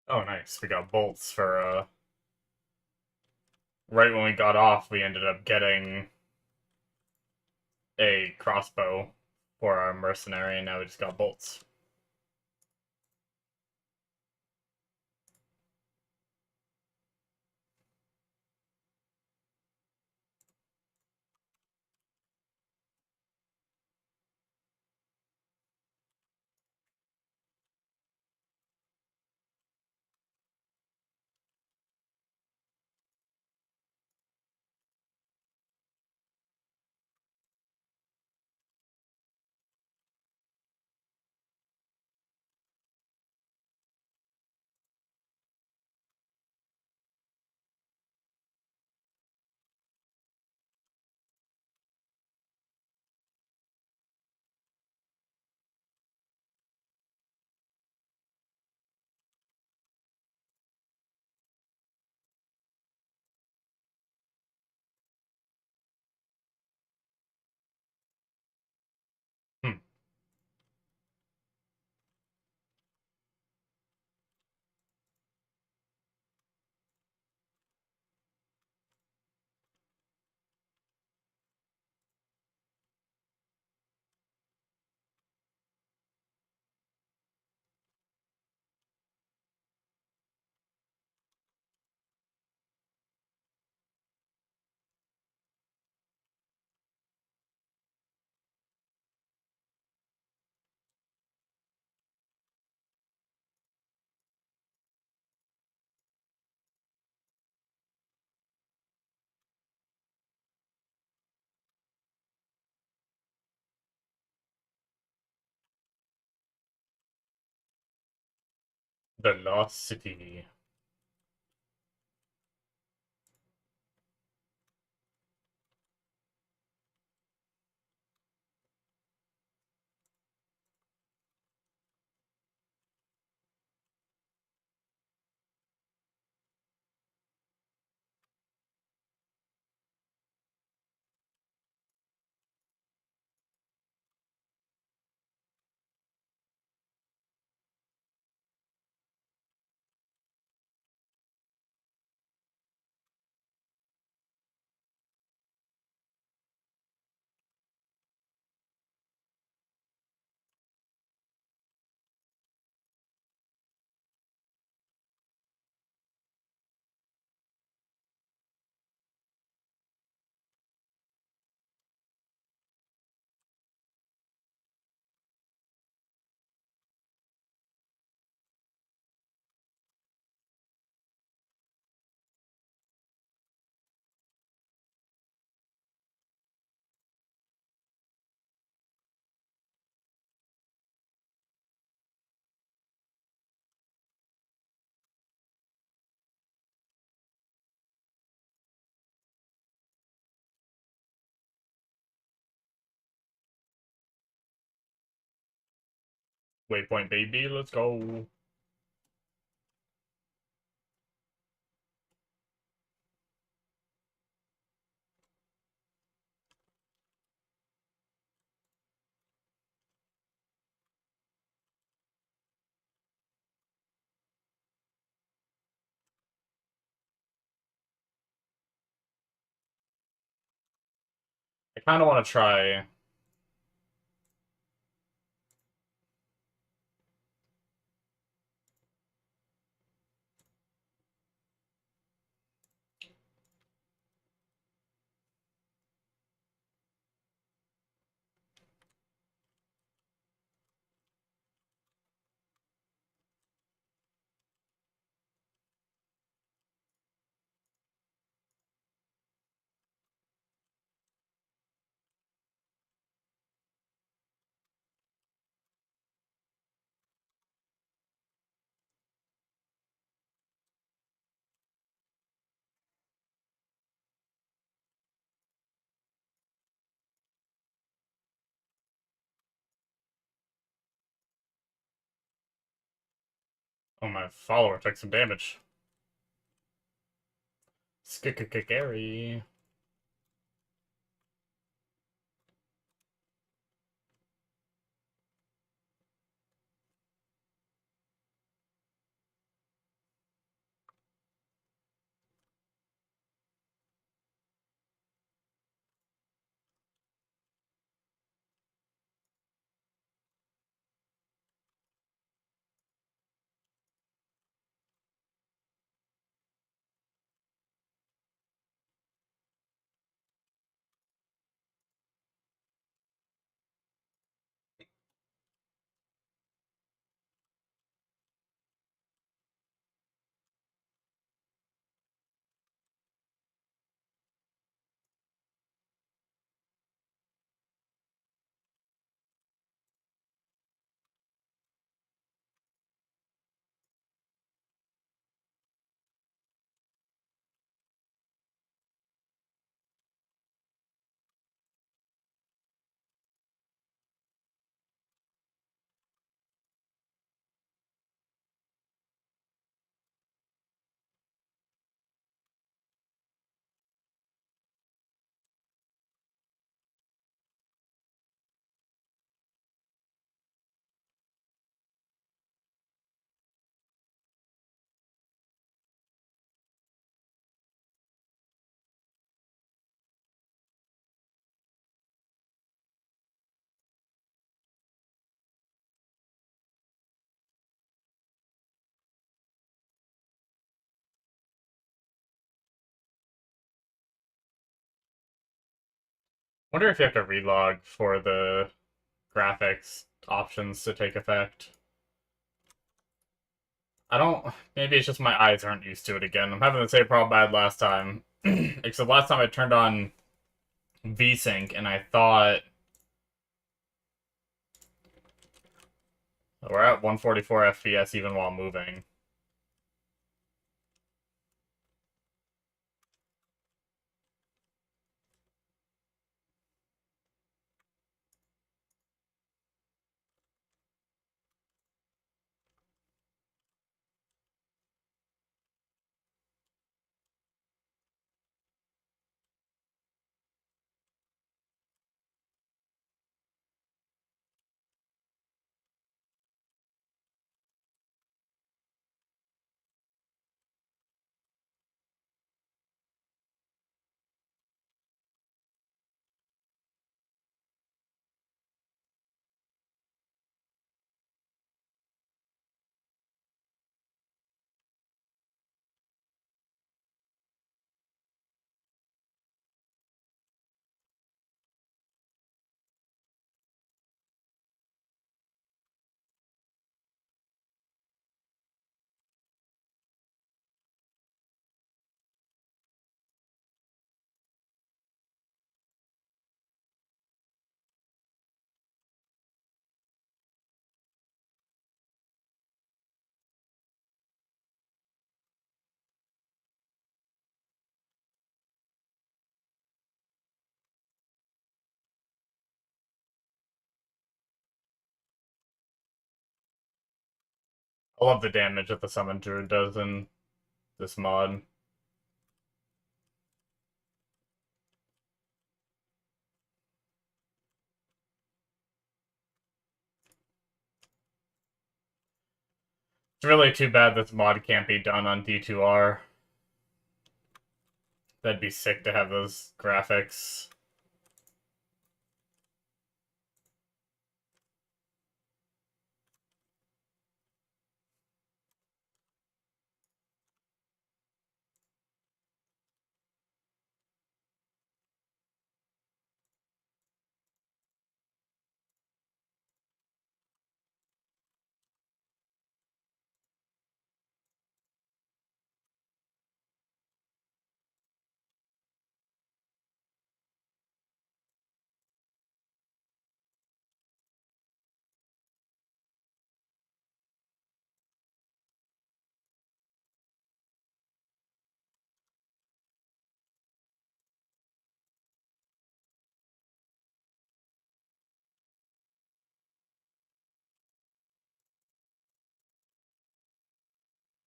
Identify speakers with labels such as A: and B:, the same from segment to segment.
A: Oh, nice. We got bolts for, right when we got off, we ended up getting a crossbow for our mercenary, and now we just got bolts. Hmm. The Lost City. Waypoint baby, let's go. I kind of want to try. Oh, my follower took some damage. Scary. Wonder if you have to relog for the graphics options to take effect. I don't. Maybe it's just my eyes aren't used to it again. I'm having the same problem I had last time. Except last time I turned on VSync and I thought we're at 144 FPS even while moving. I love the damage that the Summon Druid does in this mod. It's really too bad this mod can't be done on D2R. That'd be sick to have those graphics.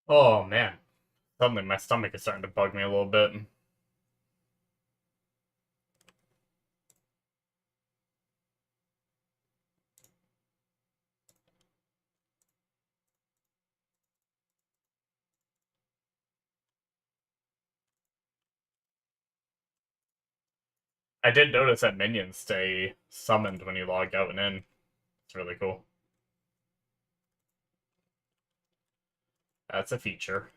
A: Oh man, suddenly my stomach is starting to bug me a little bit. I did notice that minions stay summoned when you log out and in. It's really cool. That's a feature.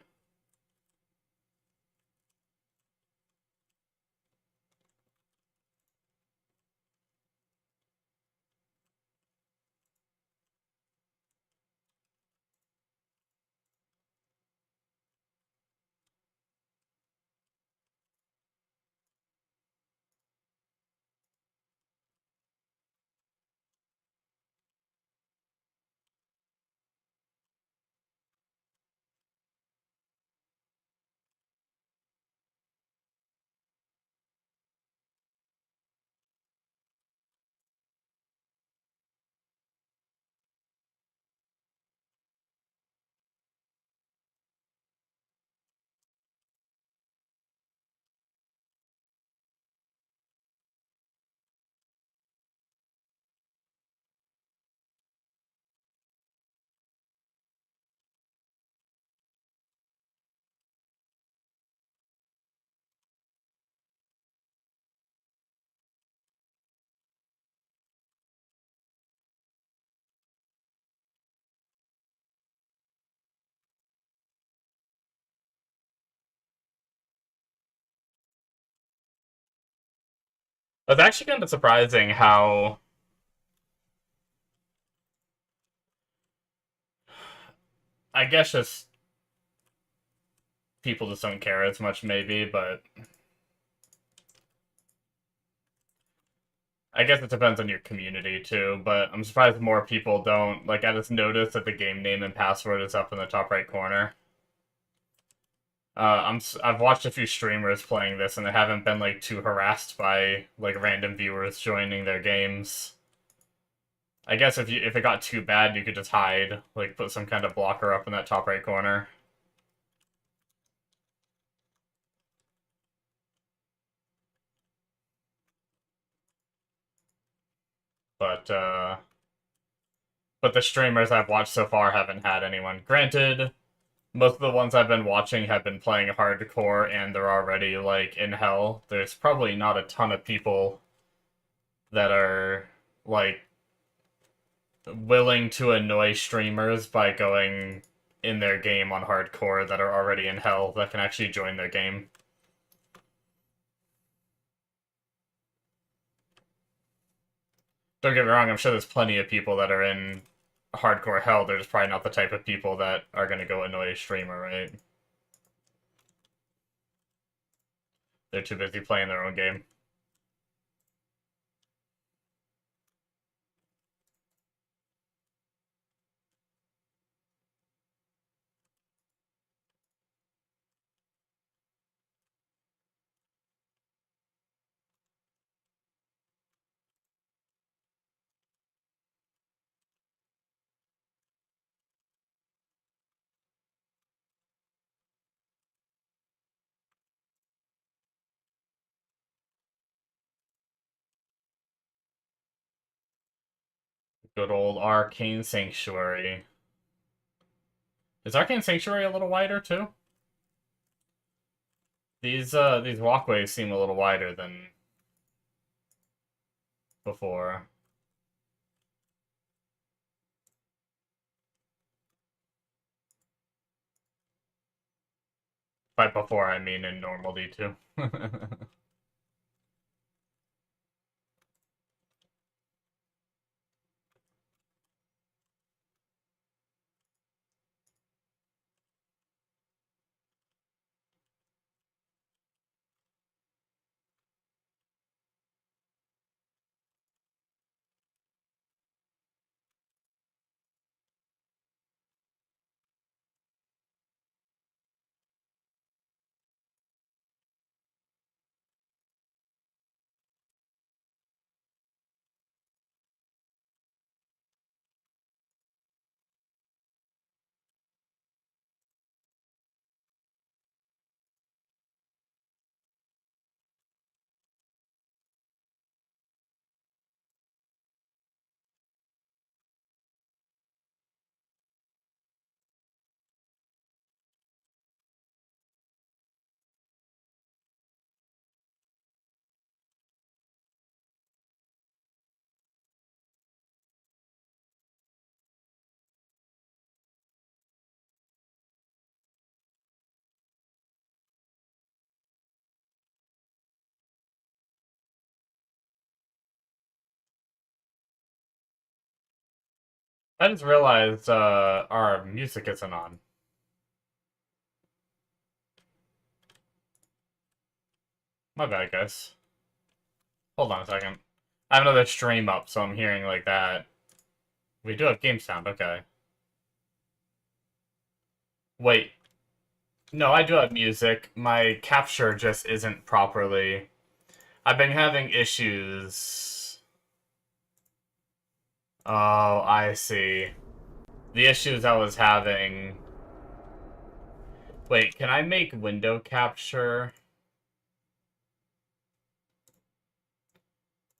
A: It's actually kind of surprising how I guess just people just don't care as much, maybe, but I guess it depends on your community too. But I'm surprised more people don't. Like, I just noticed that the game name and password is up in the top right corner. I've watched a few streamers playing this, and they haven't been like too harassed by like random viewers joining their games. I guess if it got too bad, you could just hide, like put some kind of blocker up in that top right corner. But but the streamers I've watched so far haven't had anyone. Granted, most of the ones I've been watching have been playing hardcore and they're already like in hell. There's probably not a ton of people that are like willing to annoy streamers by going in their game on hardcore that are already in hell that can actually join their game. Don't get me wrong, I'm sure there's plenty of people that are in hardcore hell. They're just probably not the type of people that are going to go annoy a streamer, right? They're too busy playing their own game. Good old Arcane Sanctuary. Is Arcane Sanctuary a little wider too? These walkways seem a little wider than before. By before, I mean in normal D2. I just realized our music isn't on. My bad, guys. Hold on a second. I have another stream up, so I'm hearing like that. We do have game sound, okay. Wait. No, I do have music. My capture just isn't properly... I've been having issues. Oh, I see. The issues I was having... Wait, can I make window capture?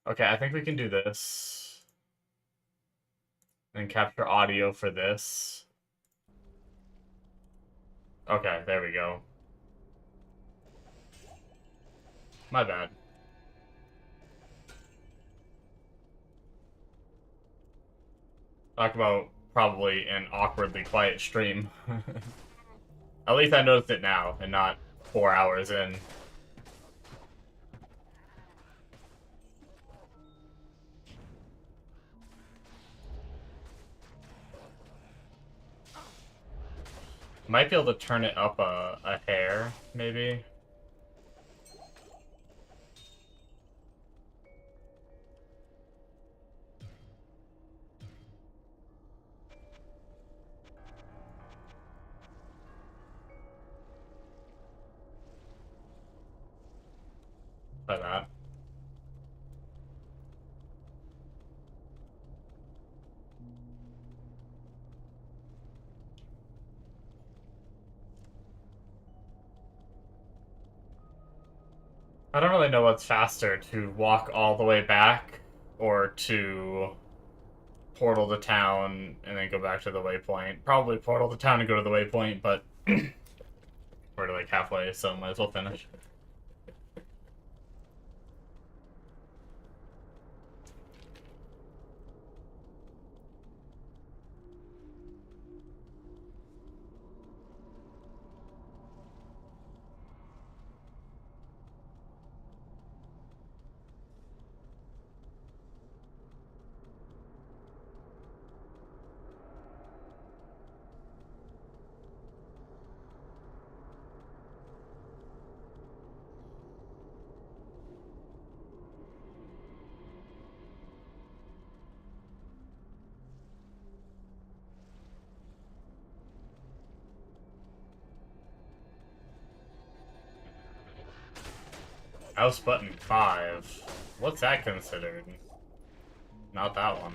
A: Okay, I think we can do this. And capture audio for this. Okay, there we go. My bad. Talk about probably an awkwardly quiet stream. At least I noticed it now, and not 4 hours in. Might be able to turn it up a hair, maybe. Try that. I don't really know what's faster, to walk all the way back or to portal to town and then go back to the waypoint. Probably portal to town and go to the waypoint, but we're like halfway, so might as well finish. Mouse button 5. What's that considered? Not that one.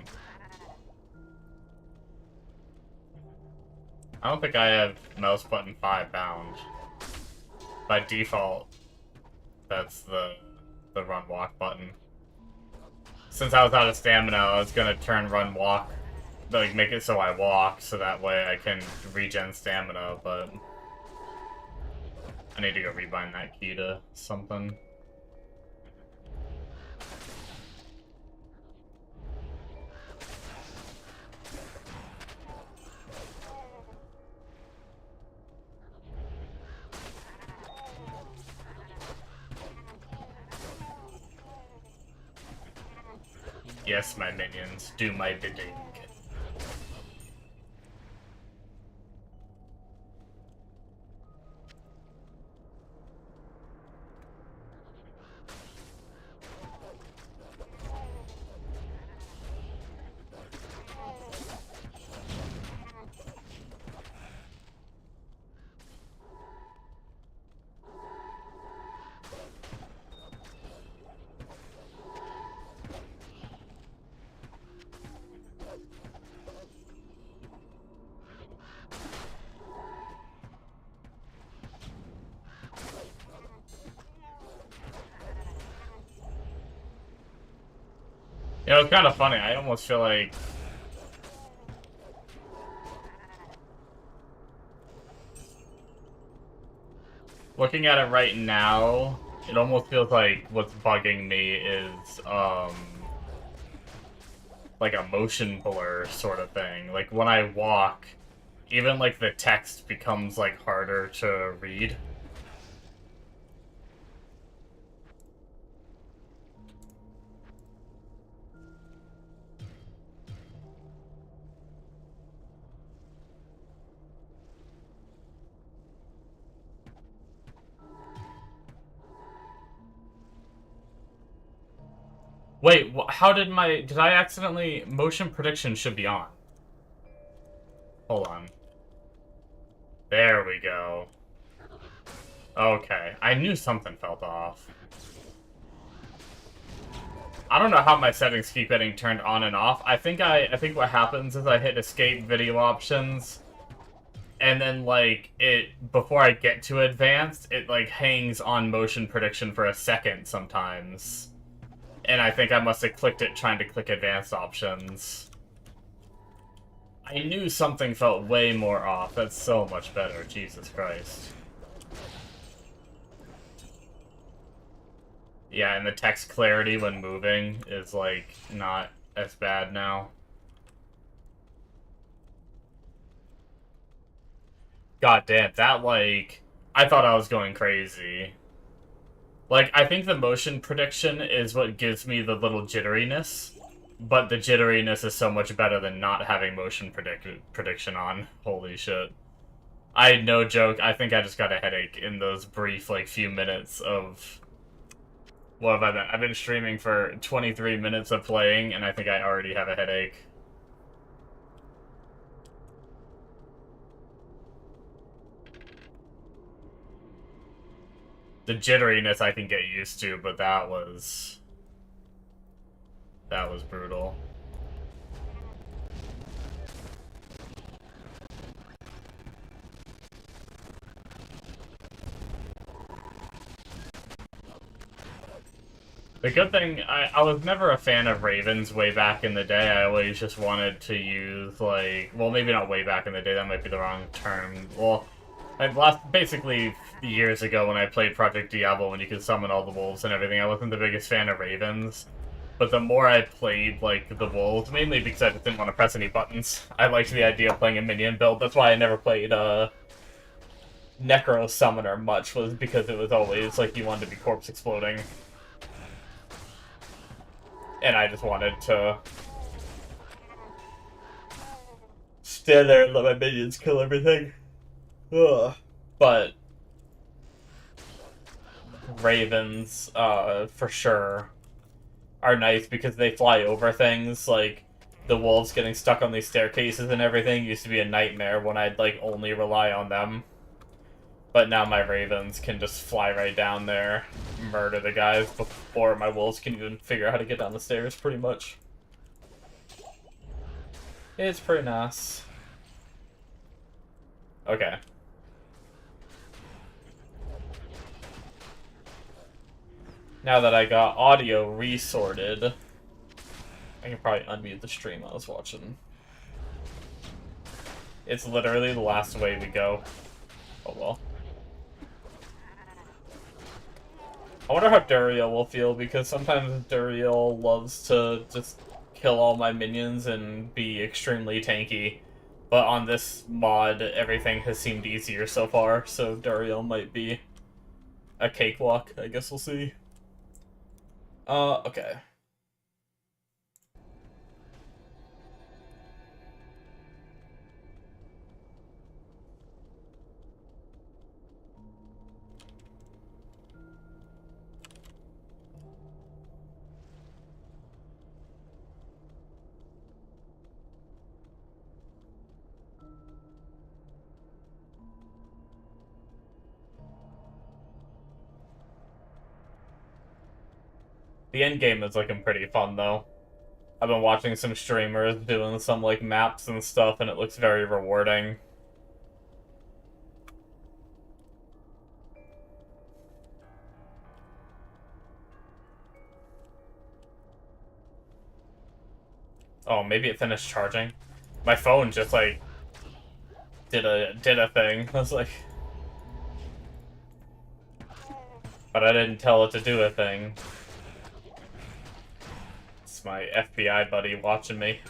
A: I don't think I have mouse button 5 bound. By default, that's the run walk button. Since I was out of stamina, I was gonna turn run walk, like make it so I walk, so that way I can regen stamina, but I need to go rebind that key to something. Yes, my minions, do my bidding. You know, it's kind of funny. I almost feel like looking at it right now, it almost feels like what's bugging me is like a motion blur sort of thing. Like when I walk, even like the text becomes like harder to read. Wait, how did did I accidentally, motion prediction should be on. Hold on. There we go. Okay, I knew something felt off. I don't know how my settings keep getting turned on and off. I think what happens is I hit escape video options, and then like before I get to advanced, it like hangs on motion prediction for a second sometimes. And I think I must have clicked it trying to click advanced options. I knew something felt way more off. That's so much better. Jesus Christ. Yeah, and the text clarity when moving is, like, not as bad now. God damn, that, like... I thought I was going crazy. Like, I think the motion prediction is what gives me the little jitteriness, but the jitteriness is so much better than not having motion prediction on. Holy shit. No joke, I think I just got a headache in those brief, like, few minutes of... What have I been? I've been streaming for 23 minutes of playing, and I think I already have a headache. The jitteriness I can get used to, but that was brutal. The good thing, I was never a fan of Ravens way back in the day. I always just wanted to use, like, well, maybe not way back in the day, that might be the wrong term. Well, basically years ago when I played Project Diablo, when you could summon all the wolves and everything, I wasn't the biggest fan of Ravens. But the more I played, like, the wolves, mainly because I just didn't want to press any buttons, I liked the idea of playing a minion build. That's why I never played, Necro Summoner much, was because it was always, like, you wanted to be corpse exploding. And I just wanted to stand there and let my minions kill everything. Ugh. But Ravens, for sure, are nice because they fly over things. Like, the wolves getting stuck on these staircases and everything used to be a nightmare when I'd, like, only rely on them. But now my Ravens can just fly right down there, murder the guys before my wolves can even figure out how to get down the stairs, pretty much. It's pretty nice. Okay. Now that I got audio resorted, I can probably unmute the stream I was watching. It's literally the last way we go. Oh well. I wonder how Duriel will feel, because sometimes Duriel loves to just kill all my minions and be extremely tanky. But on this mod, everything has seemed easier so far, so Duriel might be a cakewalk. I guess we'll see. Okay. The end game is looking pretty fun, though. I've been watching some streamers doing some, like, maps and stuff, and it looks very rewarding. Oh, maybe it finished charging. My phone just, like, did a thing. I was like... But I didn't tell it to do a thing. It's my FBI buddy watching me.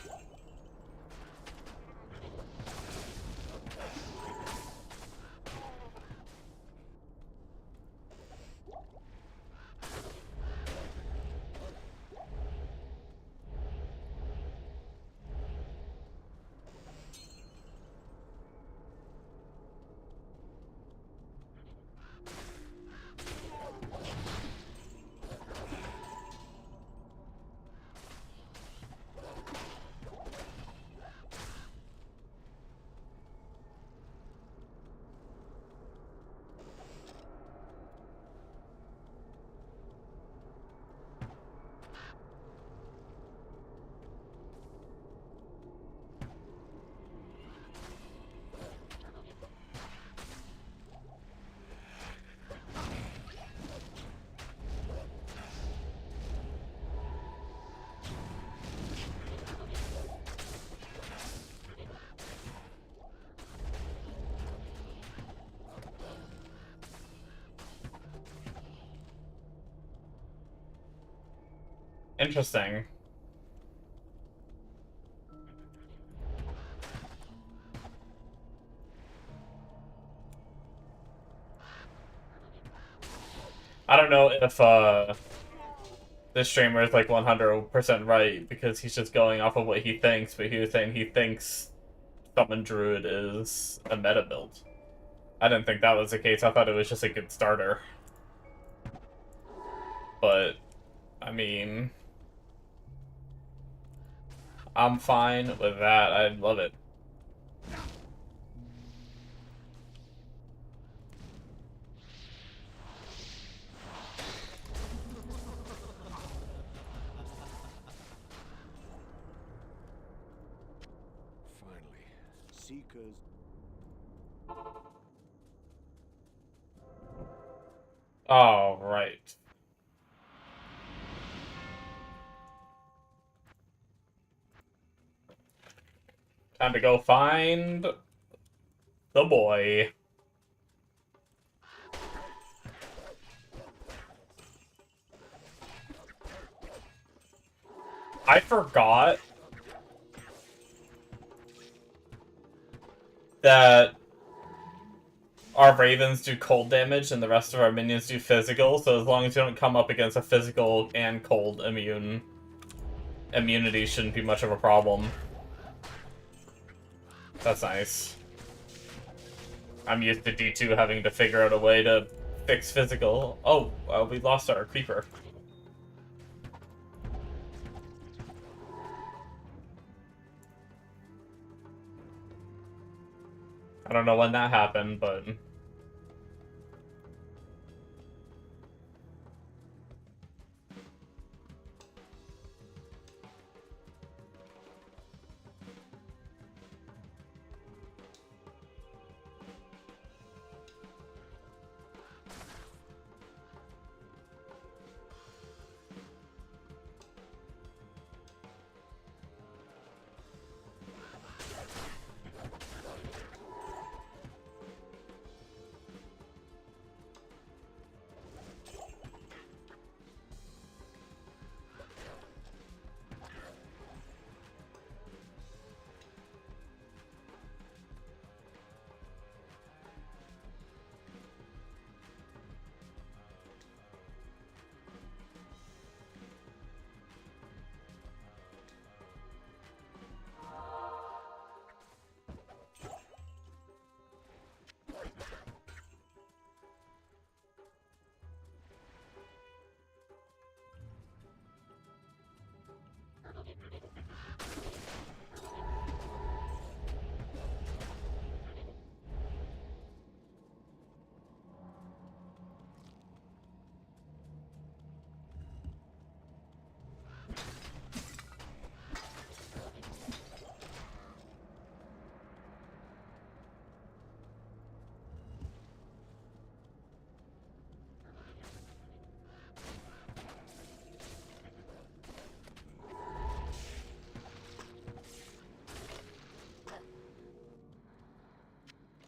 A: Interesting. I don't know if, this streamer is, like, 100% right, because he's just going off of what he thinks, but he was saying he thinks Summon Druid is a meta build. I didn't think that was the case. I thought it was just a good starter. But, I mean, I'm fine with that. I love it.
B: Finally, Seekers.
A: All right. Time to go find the boy. I forgot that our ravens do cold damage and the rest of our minions do physical, so as long as you don't come up against a physical and cold immunity shouldn't be much of a problem. That's nice. I'm used to D2 having to figure out a way to fix physical. Oh, we lost our creeper. I don't know when that happened, but...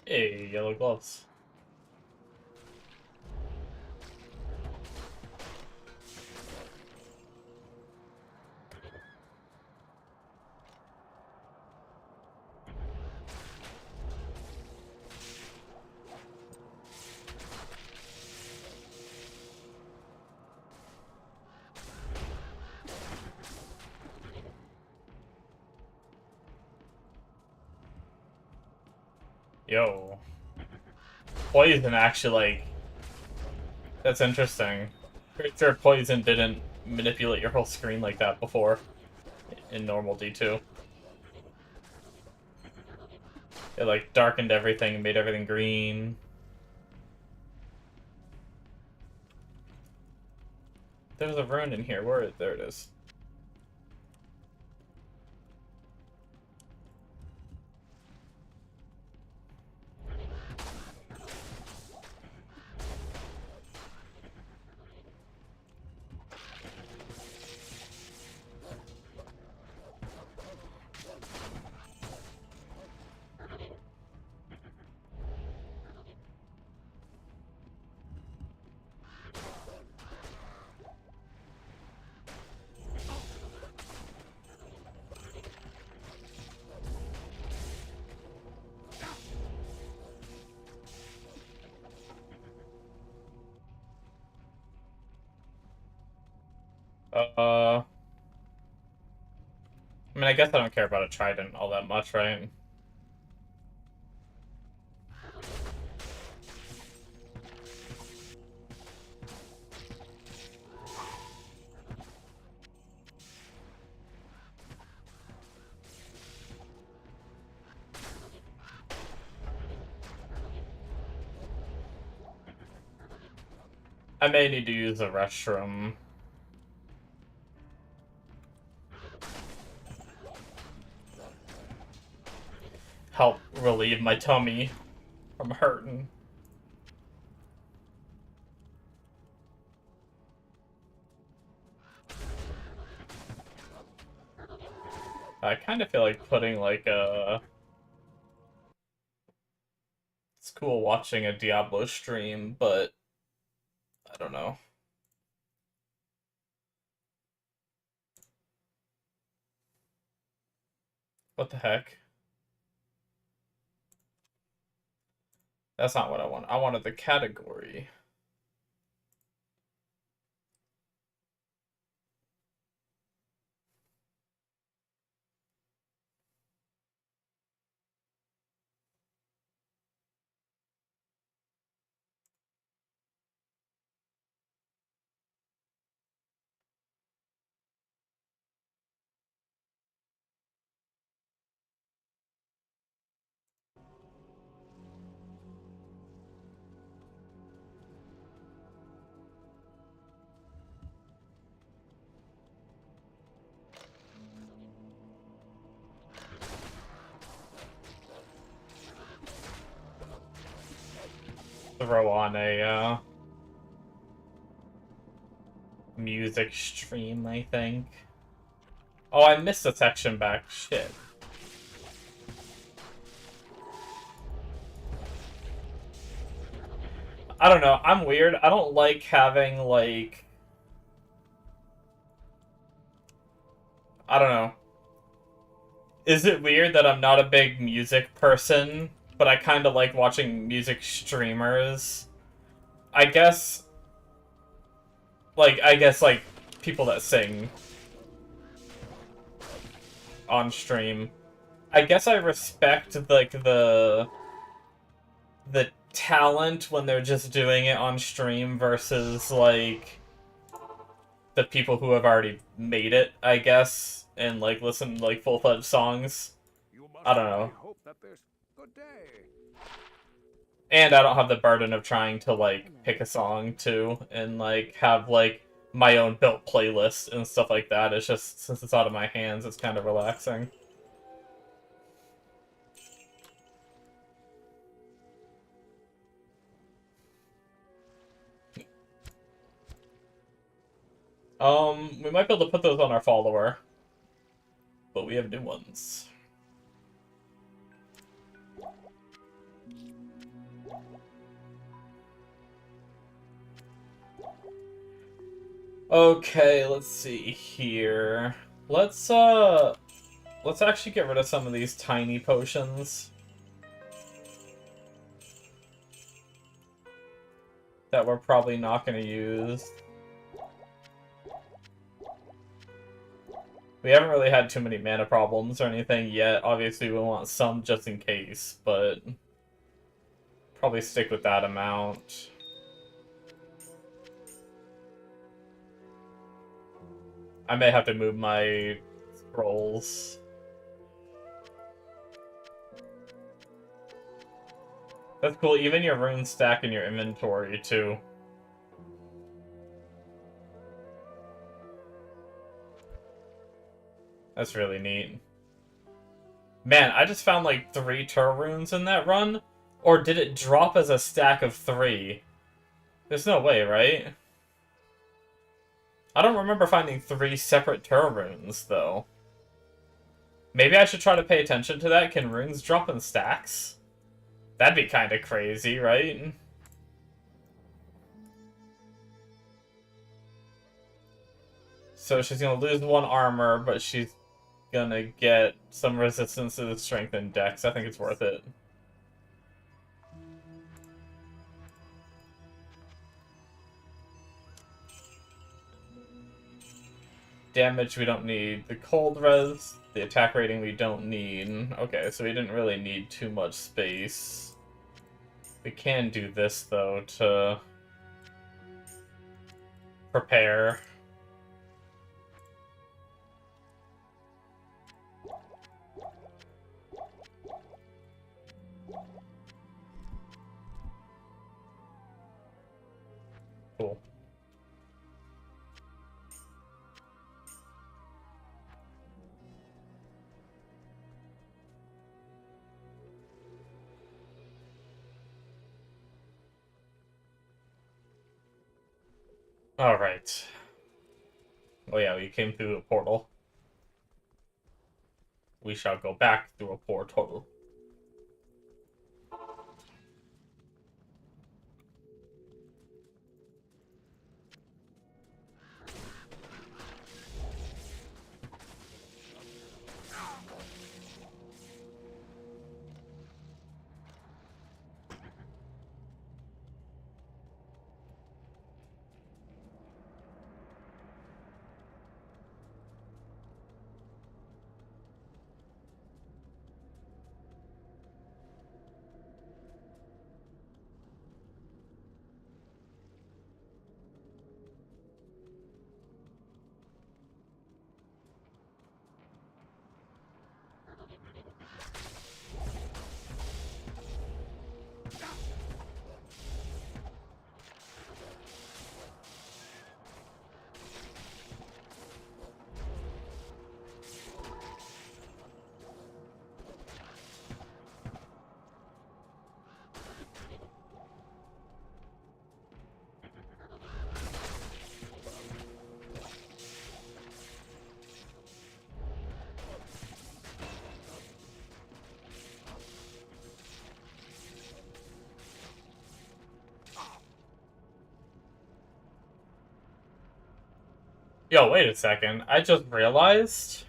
A: Hey, yellow gloves. Yo. Poison actually, like... That's interesting. Pretty sure poison didn't manipulate your whole screen like that before. In normal D2. It, like, darkened everything and made everything green. There's a rune in here. There it is. I mean, I guess I don't care about a trident all that much, right? I may need to use the restroom. Help relieve my tummy from hurting. I kind of feel like putting like a... It's cool watching a Diablo stream, but I don't know. What the heck? That's not what I want. I wanted the category. Throw on a music stream, I think. Oh, I missed the section back. Shit. I don't know. I'm weird. I don't like having, like... I don't know. Is it weird that I'm not a big music person, but I kind of like watching music streamers? I guess, like, people that sing on stream. I guess I respect, like, the talent when they're just doing it on stream versus, like, the people who have already made it, I guess, and, like, listen to, like, full-fledged songs. I don't know.
B: Hope that there's good day.
A: And I don't have the burden of trying to, like, pick a song, too, and, like, have, like, my own built playlist and stuff like that. It's just, since it's out of my hands, it's kind of relaxing. We might be able to put those on our follower, but we have new ones. Okay, let's see here. Let's actually get rid of some of these tiny potions that we're probably not going to use. We haven't really had too many mana problems or anything yet. Obviously, we want some just in case, but probably stick with that amount. I may have to move my scrolls. That's cool. Even your runes stack in your inventory, too. That's really neat. Man, I just found like 3 Tur runes in that run. Or did it drop as a stack of 3? There's no way, right? I don't remember finding 3 separate Tur runes, though. Maybe I should try to pay attention to that. Can runes drop in stacks? That'd be kind of crazy, right? So she's gonna lose 1 armor, but she's gonna get some resistance to the strength and dex. I think it's worth it. Damage we don't need. The cold res, the attack rating we don't need. Okay, so we didn't really need too much space. We can do this, though, to prepare. Cool. Alright. Oh yeah, we came through a portal. We shall go back through a portal. Yo, wait a second. I just realized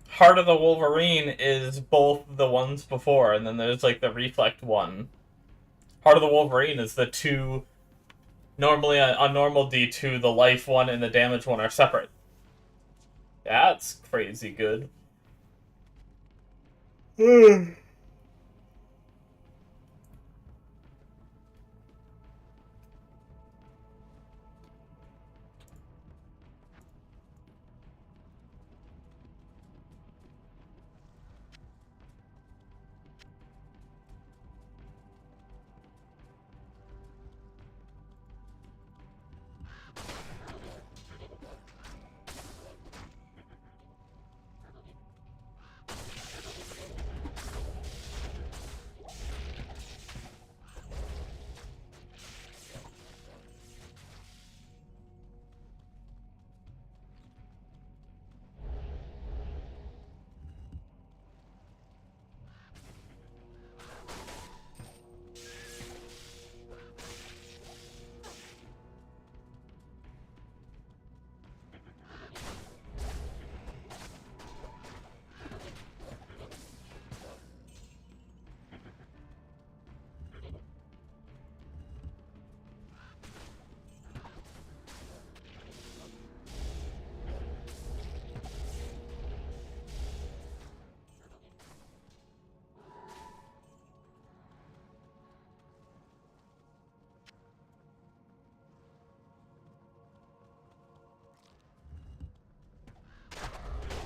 A: Heart of the Wolverine is both the ones before, and then there's like the Reflect one. Heart of the Wolverine is the two. Normally, on normal D2, the life one and the damage one are separate. That's crazy good.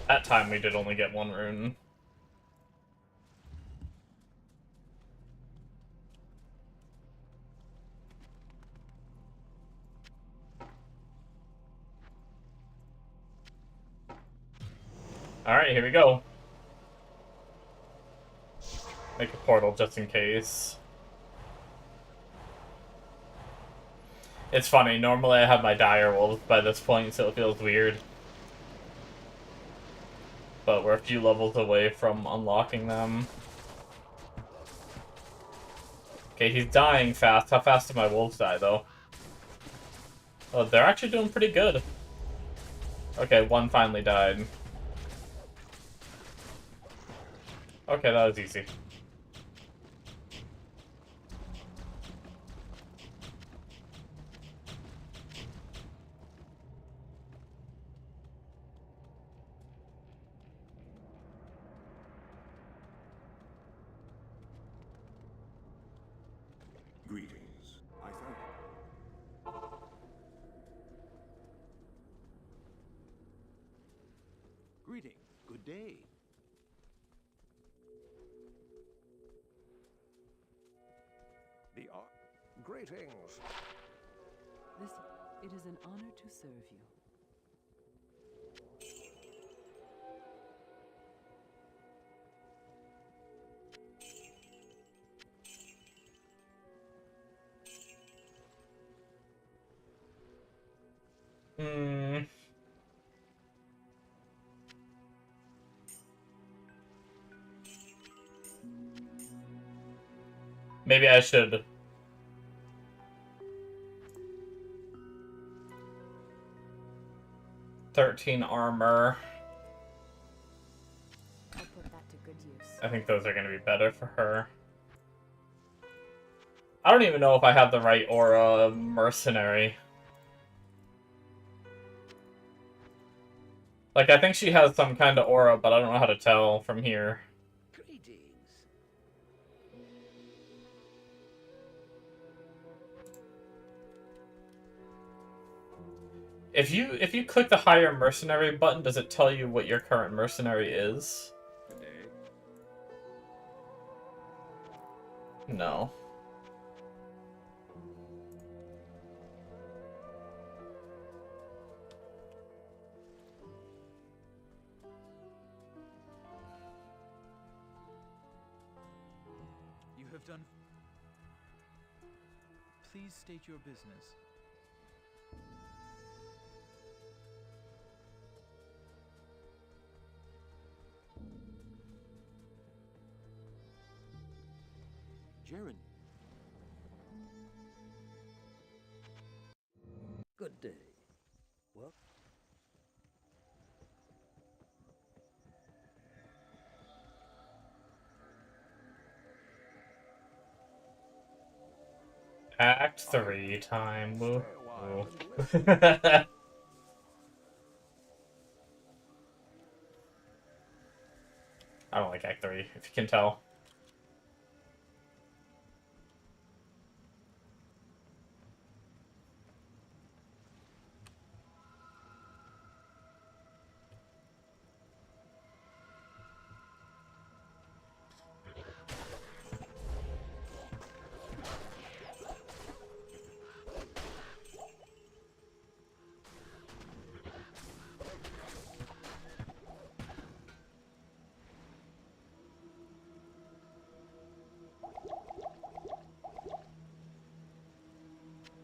A: That time we did only get one rune. Alright, here we go. Make a portal just in case. It's funny, normally I have my dire wolves by this point, so it feels weird. But we're a few levels away from unlocking them. Okay, he's dying fast. How fast do my wolves die, though? Oh, they're actually doing pretty good. Okay, one finally died. Okay, that was easy.
B: Greetings. I found Greeting. Good day. The art. Greetings.
C: Listen, it is an honor to serve you.
A: Maybe I should... "13 armor.
D: I'll put that to good use.
A: I think those are going to be better for her. I don't even know if I have the right aura mercenary. Like, I think she has some kind of aura, but I don't know how to tell from here.
B: Greetings.
A: If you click the higher mercenary button, does it tell you what your current mercenary is?
B: Good day.
A: No.
E: You have done. Please state your business.
B: Jaren. Good day. Well,
A: Act 3 time. Woo.
B: stay a while and
A: Woo.
B: listen.
A: I don't like Act 3, if you can tell.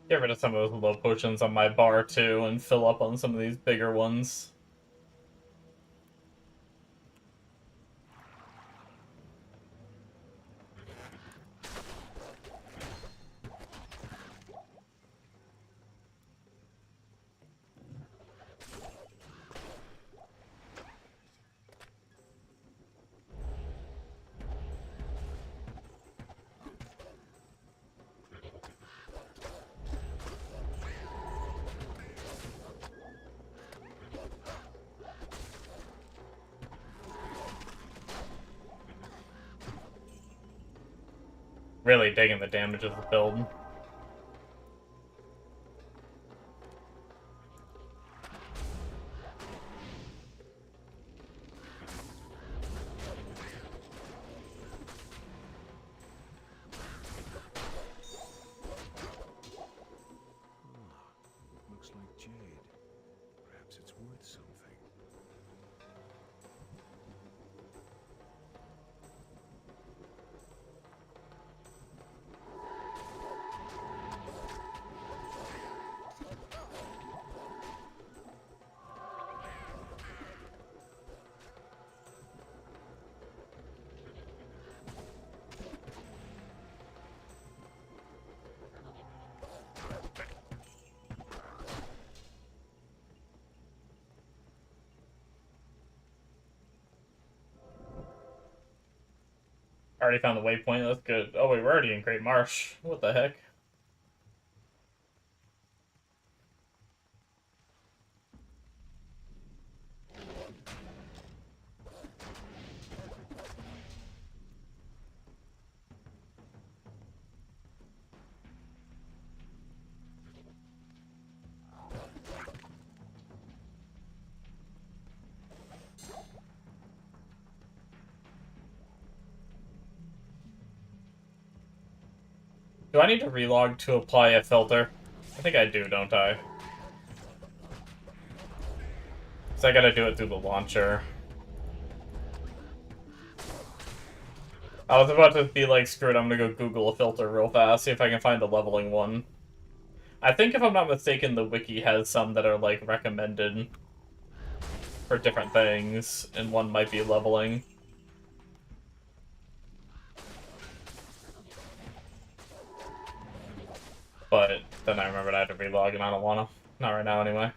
A: Get rid of some of those low potions on my bar, too, and fill up on some of these bigger ones. Really digging the damage of the build.
B: Looks like jade. Perhaps it's worth something.
A: Already found the waypoint, that's good. Oh wait, we're already in Great Marsh. What the heck? Do I need to relog to apply a filter? I think I do, don't I? So I gotta do it through the launcher. I was about to be like, screw it, I'm gonna go Google a filter real fast, see if I can find a leveling one. I think if I'm not mistaken, the wiki has some that are like recommended for different things, and one might be leveling. But then I remembered I had to relog and I don't wanna. Not right now anyway.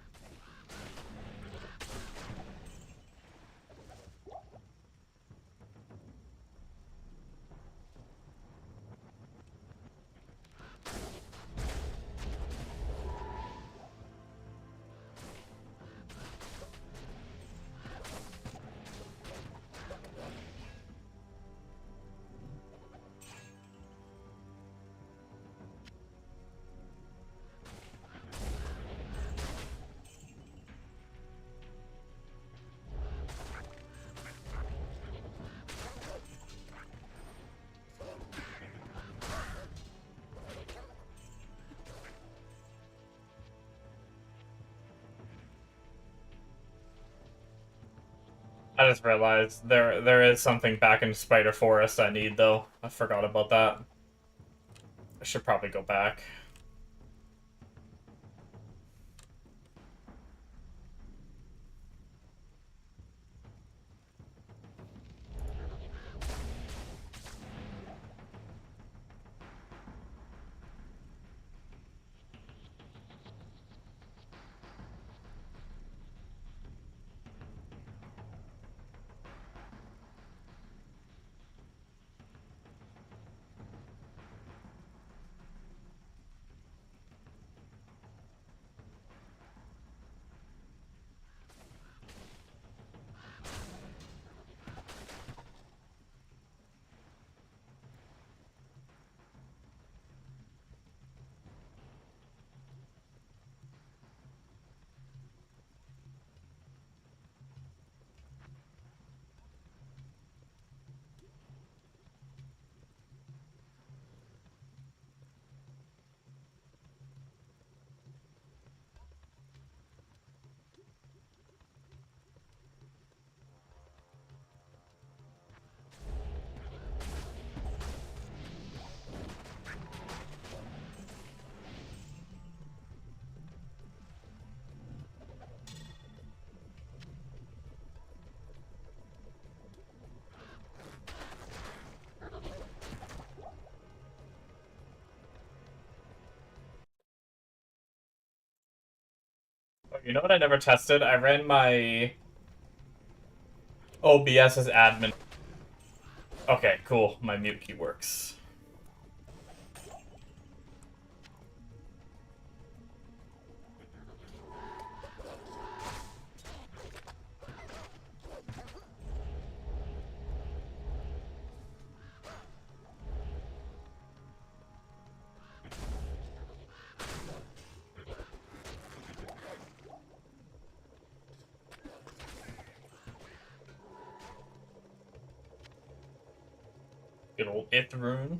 A: I just realized there is something back in Spider Forest I need though. I forgot about that. I should probably go back. You know what I never tested? I ran my OBS as admin. Okay, cool. My mute key works. Good old Ith rune.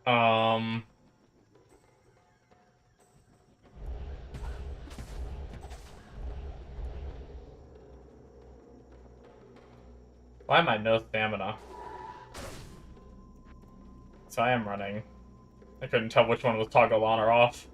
A: Um... Why am I no stamina? So I am running. I couldn't tell which one was toggle on or off.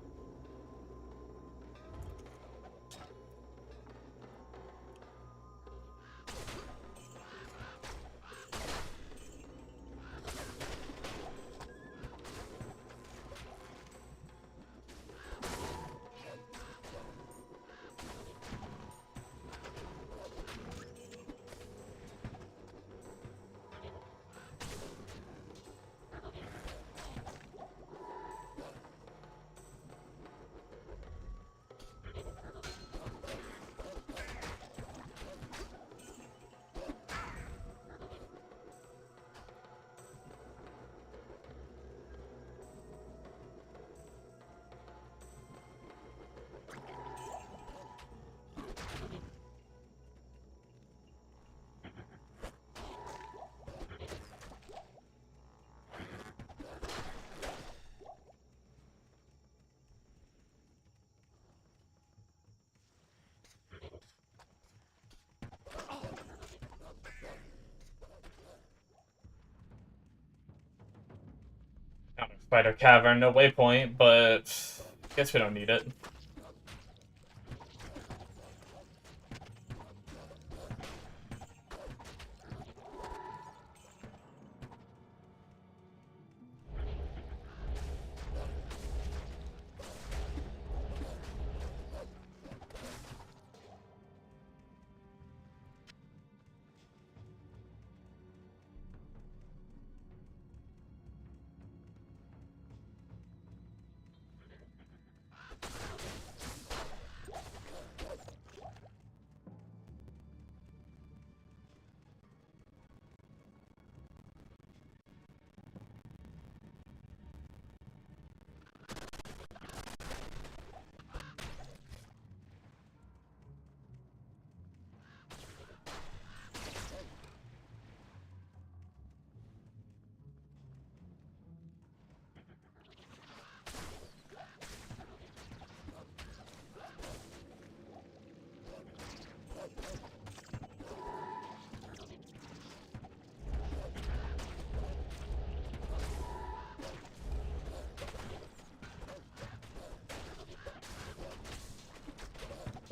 A: Spider Cavern, no waypoint, but guess we don't need it.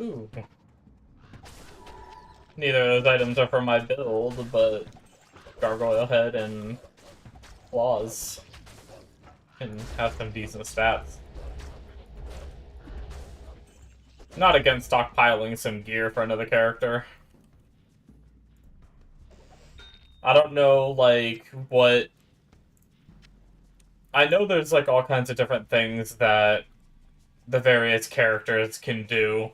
A: Ooh. Neither of those items are for my build, but Gargoyle Head and Claws can have some decent stats. Not against stockpiling some gear for another character. I don't know, like, what... I know there's, like, all kinds of different things that the various characters can do.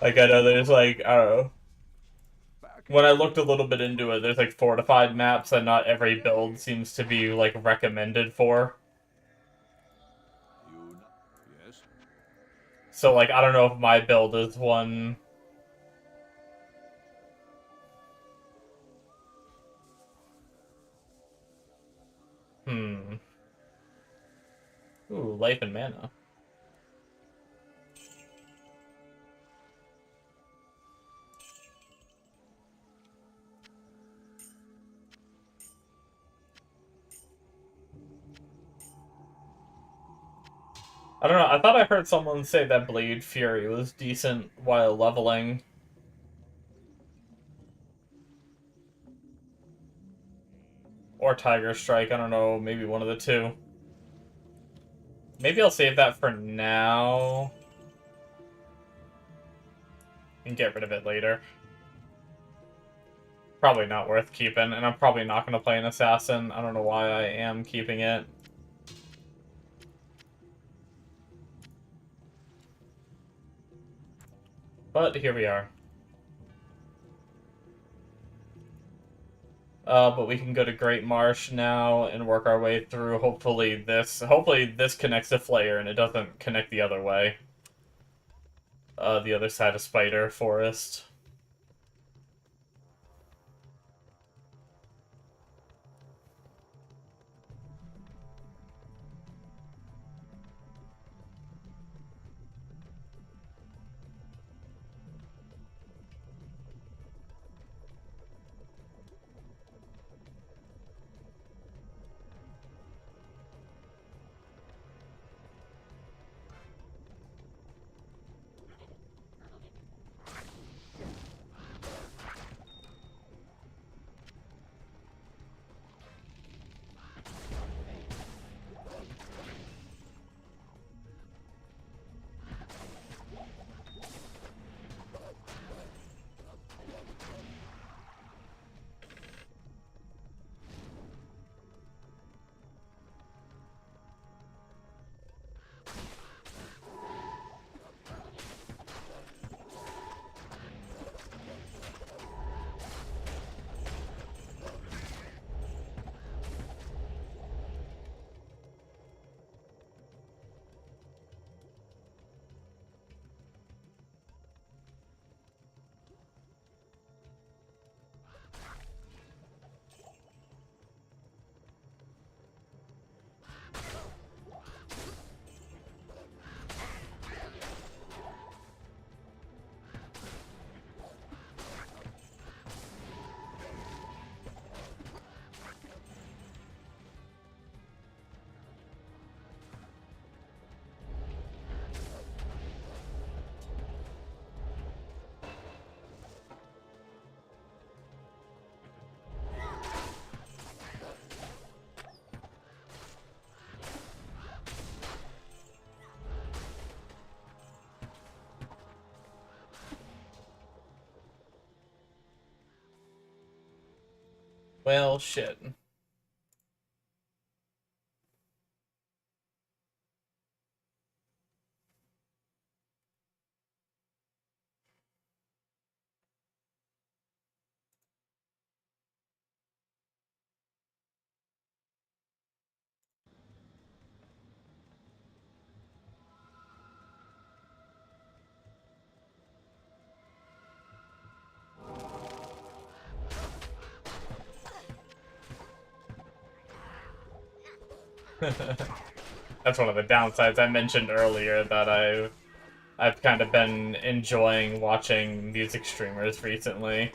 A: Like, I know there's, like, I don't know. When I looked a little bit into it, there's, like, fortified maps that not every build seems to be, like, recommended for.
B: Yes?
A: So, like, I don't know if my build is one... Ooh, life and mana. I don't know, I thought I heard someone say that Blade Fury was decent while leveling. Or Tiger Strike, I don't know, maybe one of the two. Maybe I'll save that for now. And get rid of it later. Probably not worth keeping, and I'm probably not going to play an Assassin. I don't know why I am keeping it. But here we are. But we can go to Great Marsh now and work our way through. Hopefully this connects to Flayer and it doesn't connect the other way. The other side of Spider Forest. Well, shit. That's one of the downsides I mentioned earlier, that I've kind of been enjoying watching music streamers recently,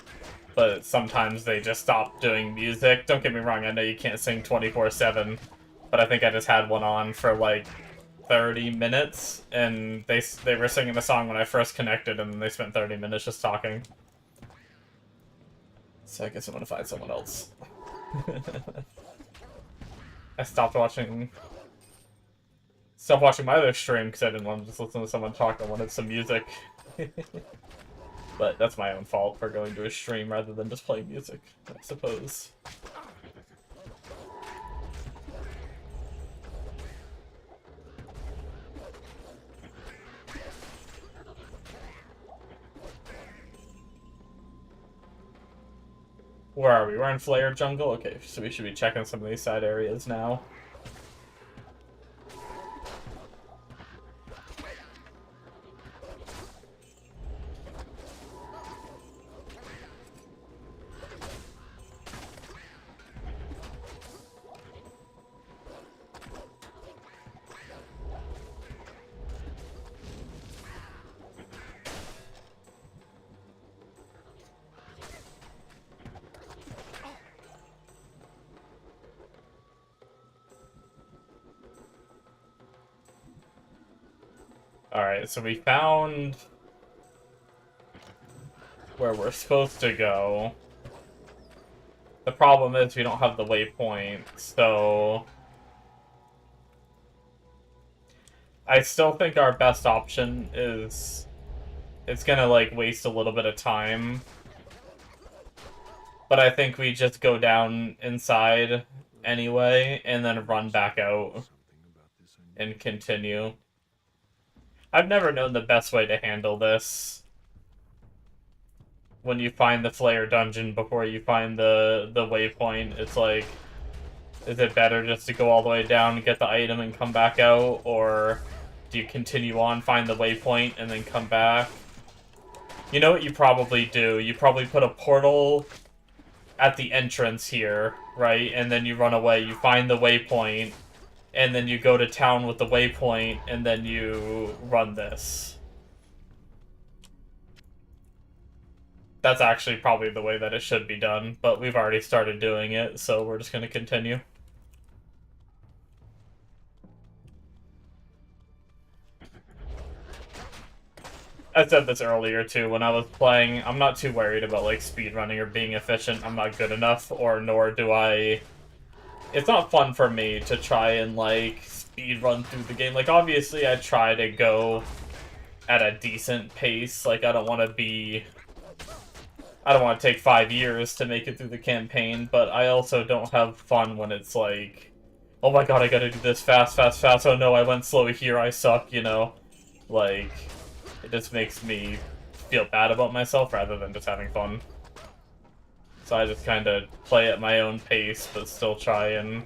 A: but sometimes they just stop doing music. Don't get me wrong, I know you can't sing 24/7, but I think I just had one on for like 30 minutes, and they were singing a song when I first connected, and then they spent 30 minutes just talking. So I guess I'm gonna find someone else. I stopped watching my other stream because I didn't want to just listen to someone talk. I wanted some music. But that's my own fault for going to a stream rather than just playing music, I suppose. Where are we? We're in Flare Jungle? Okay, so we should be checking some of these side areas now. Alright, so we found where we're supposed to go. The problem is we don't have the waypoint, so I still think our best option is it's gonna like waste a little bit of time. But I think we just go down inside anyway and then run back out and continue. I've never known the best way to handle this. When you find the Flare dungeon before you find the waypoint, it's like, is it better just to go all the way down, get the item, and come back out? Or do you continue on, find the waypoint, and then come back? You know what you probably do? You probably put a portal at the entrance here, right? And then you run away, you find the waypoint, and then you go to town with the waypoint, and then you run this. That's actually probably the way that it should be done, but we've already started doing it, so we're just gonna continue. I said this earlier too, when I was playing, I'm not too worried about like speedrunning or being efficient. I'm not good enough, or nor do I... It's not fun for me to try and like speedrun through the game. Like obviously I try to go at a decent pace, like I don't want to take 5 years to make it through the campaign, but I also don't have fun when it's like, oh my god, I gotta do this fast, fast, fast, oh no, I went slow here, I suck, you know? Like... It just makes me feel bad about myself rather than just having fun. So I just kind of play at my own pace, but still try and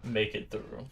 A: make it through.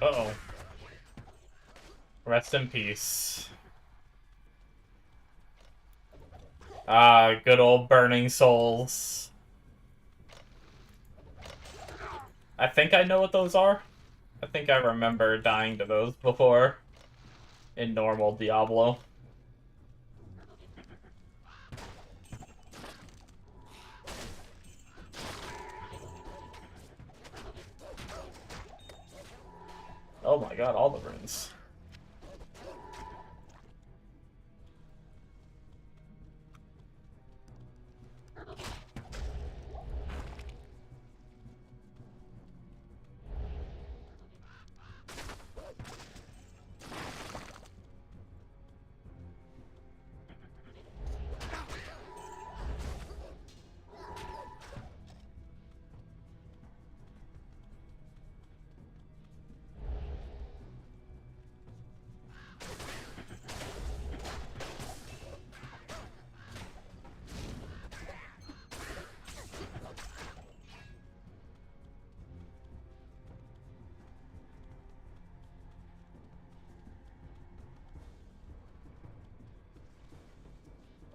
A: Uh-oh. Rest in peace. Ah, good old burning souls. I think I know what those are. I think I remember dying to those before in normal Diablo. Oh my god, all the runes.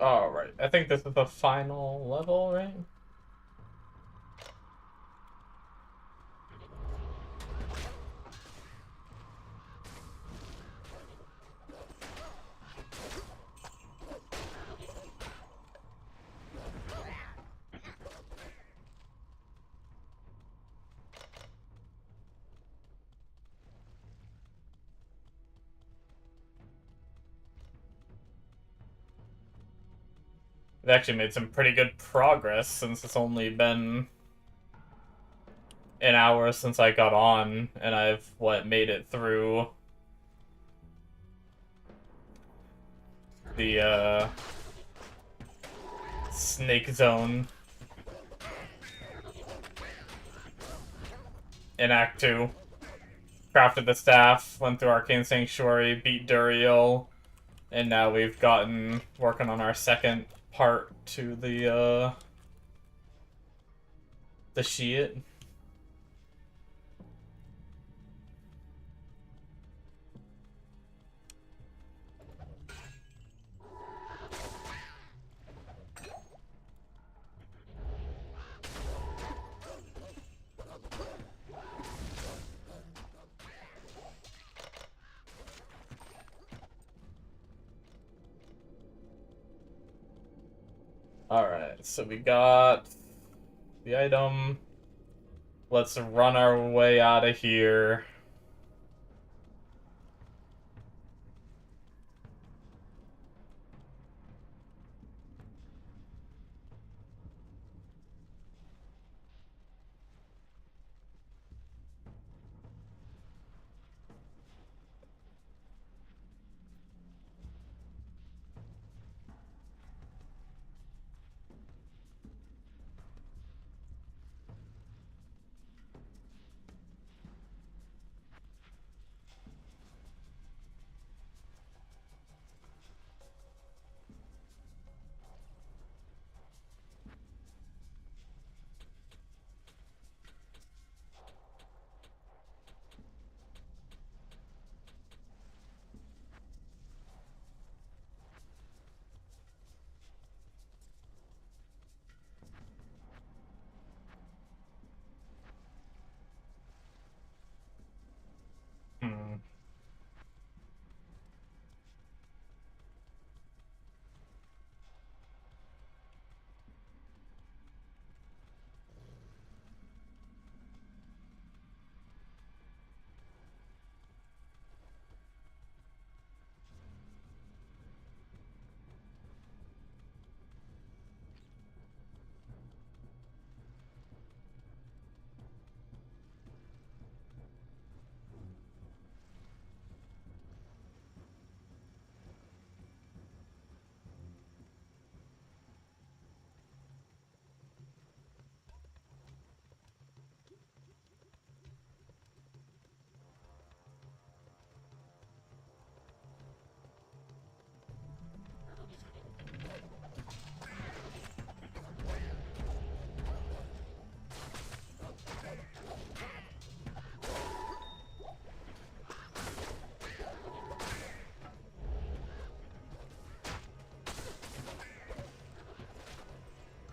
A: Alright, I think this is the final level, right? We've actually made some pretty good progress since it's only been an hour since I got on, and I've, made it through the, Snake Zone in Act 2. Crafted the staff, went through Arcane Sanctuary, beat Duriel, and now we've gotten working on our second part to the Sheet. Alright, so we got the item. Let's run our way out of here.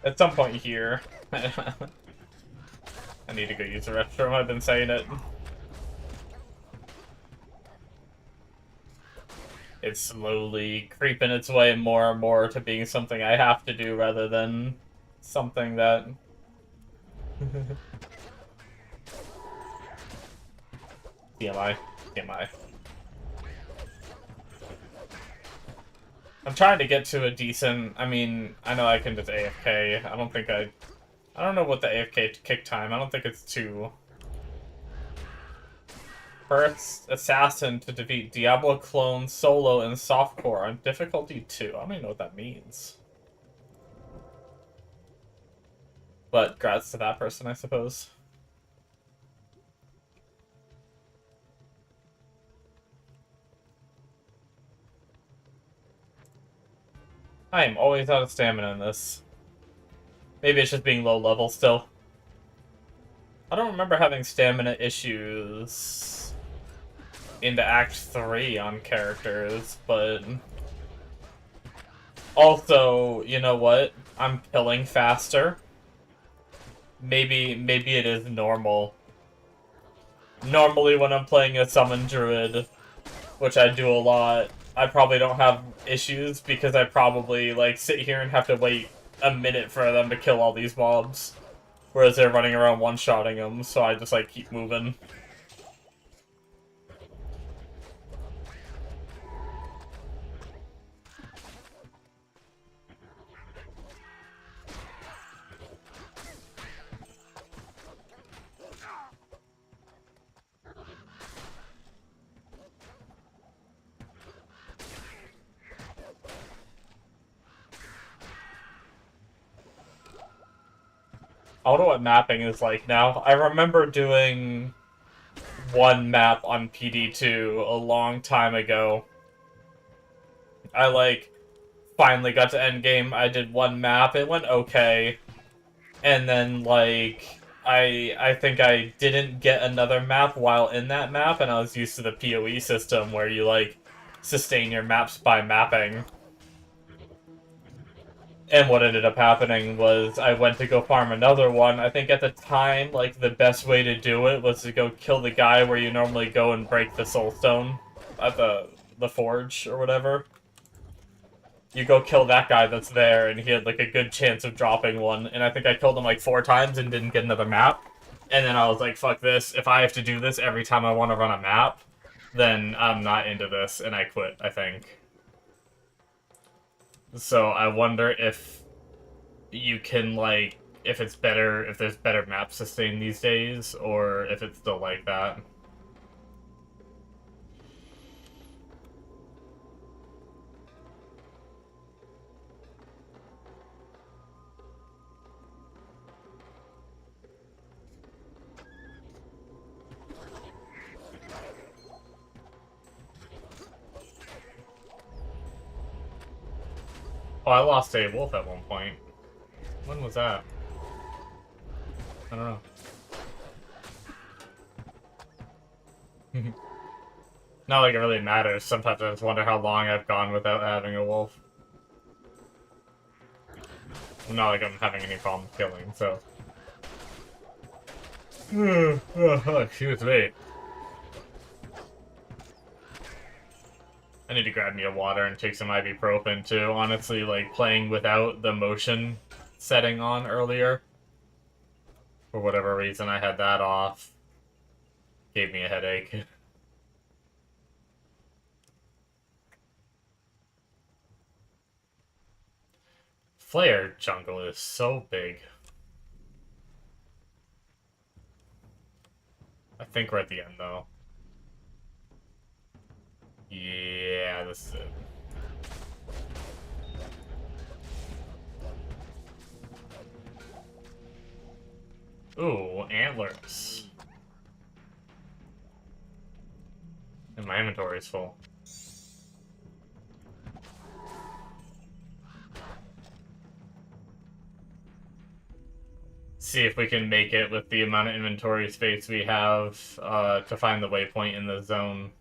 A: At some point here. I need to go use the restroom, I've been saying it. It's slowly creeping its way more and more to being something I have to do rather than something that... TMI. TMI. I'm trying to get to a decent... I mean, I know I can just AFK. I don't think I don't know what the AFK kick time... I don't think it's too... First assassin to defeat Diablo clone solo in softcore on difficulty 2. I don't even know what that means. But grats to that person, I suppose. I am always out of stamina in this. Maybe it's just being low level still. I don't remember having stamina issues into Act 3 on characters, but... Also, you know what? I'm killing faster. Maybe it is normal. Normally when I'm playing a summon druid, which I do a lot, I probably don't have issues because I probably, like, sit here and have to wait a minute for them to kill all these mobs. Whereas they're running around one-shotting them, so I just, like, keep moving. I don't know what mapping is like now. I remember doing one map on PD2 a long time ago. I, like, finally got to endgame. I did one map. It went okay. And then, like, I think I didn't get another map while in that map, and I was used to the PoE system where you, like, sustain your maps by mapping. And what ended up happening was I went to go farm another one. I think at the time, like, the best way to do it was to go kill the guy where you normally go and break the soulstone at the forge or whatever. You go kill that guy that's there, and he had, like, a good chance of dropping one. And I think I killed him, like, 4 times and didn't get another map. And then I was like, fuck this. If I have to do this every time I want to run a map, then I'm not into this, and I quit, I think. So I wonder if you can, like, if it's better, if there's better map sustain these days, or if it's still like that. Oh, I lost a wolf at one point. When was that? I don't know. Not like it really matters. Sometimes I just wonder how long I've gone without having a wolf. Not like I'm having any problem killing, so... Excuse me. I need to grab me a water and take some ibuprofen too. Honestly, like, playing without the motion setting on earlier, for whatever reason I had that off, gave me a headache. Flare jungle is so big. I think we're at the end though. Yeah, this is it. Ooh, antlers. And my inventory is full. See if we can make it with the amount of inventory space we have to find the waypoint in the zone.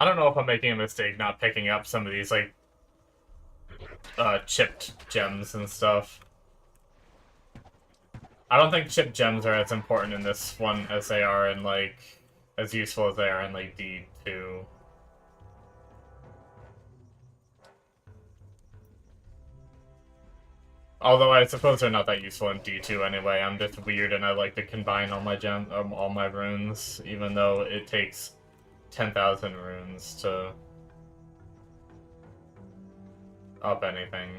A: I don't know if I'm making a mistake not picking up some of these, like, chipped gems and stuff. I don't think chipped gems are as important in this one as they are in, like, as useful as they are in, like, D2. Although I suppose they're not that useful in D2 anyway. I'm just weird and I like to combine all my runes, even though it takes 10,000 runes to up anything.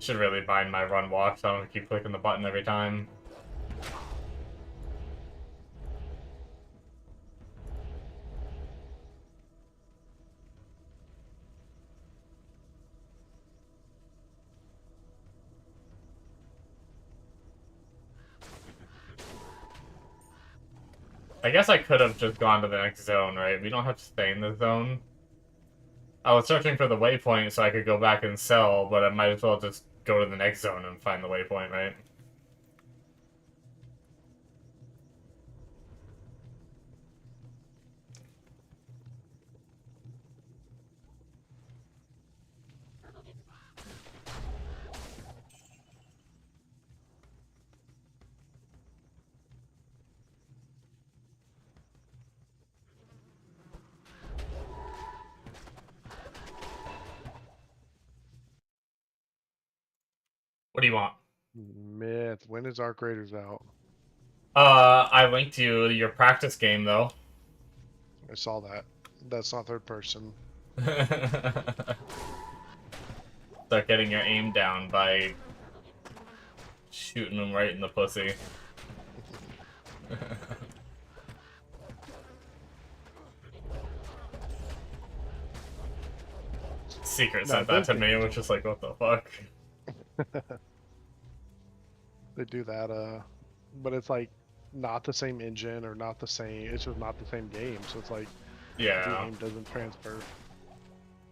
A: Should really bind my run walk so I don't keep clicking the button every time. I guess I could have just gone to the next zone, right? We don't have to stay in the zone. I was searching for the waypoint so I could go back and sell, but I might as well just go to the next zone and find the waypoint, right? What do you want?
F: Myth. When is Arc Raiders out?
A: I linked you your practice game, though.
F: I saw that. That's not third person.
A: Start getting your aim down by shooting them right in the pussy. Secret sent that to me, which is like, what the fuck?
F: They do that, but it's like not the same engine or not the same. It's just not the same game. So it's like the
A: Yeah.
F: game doesn't transfer.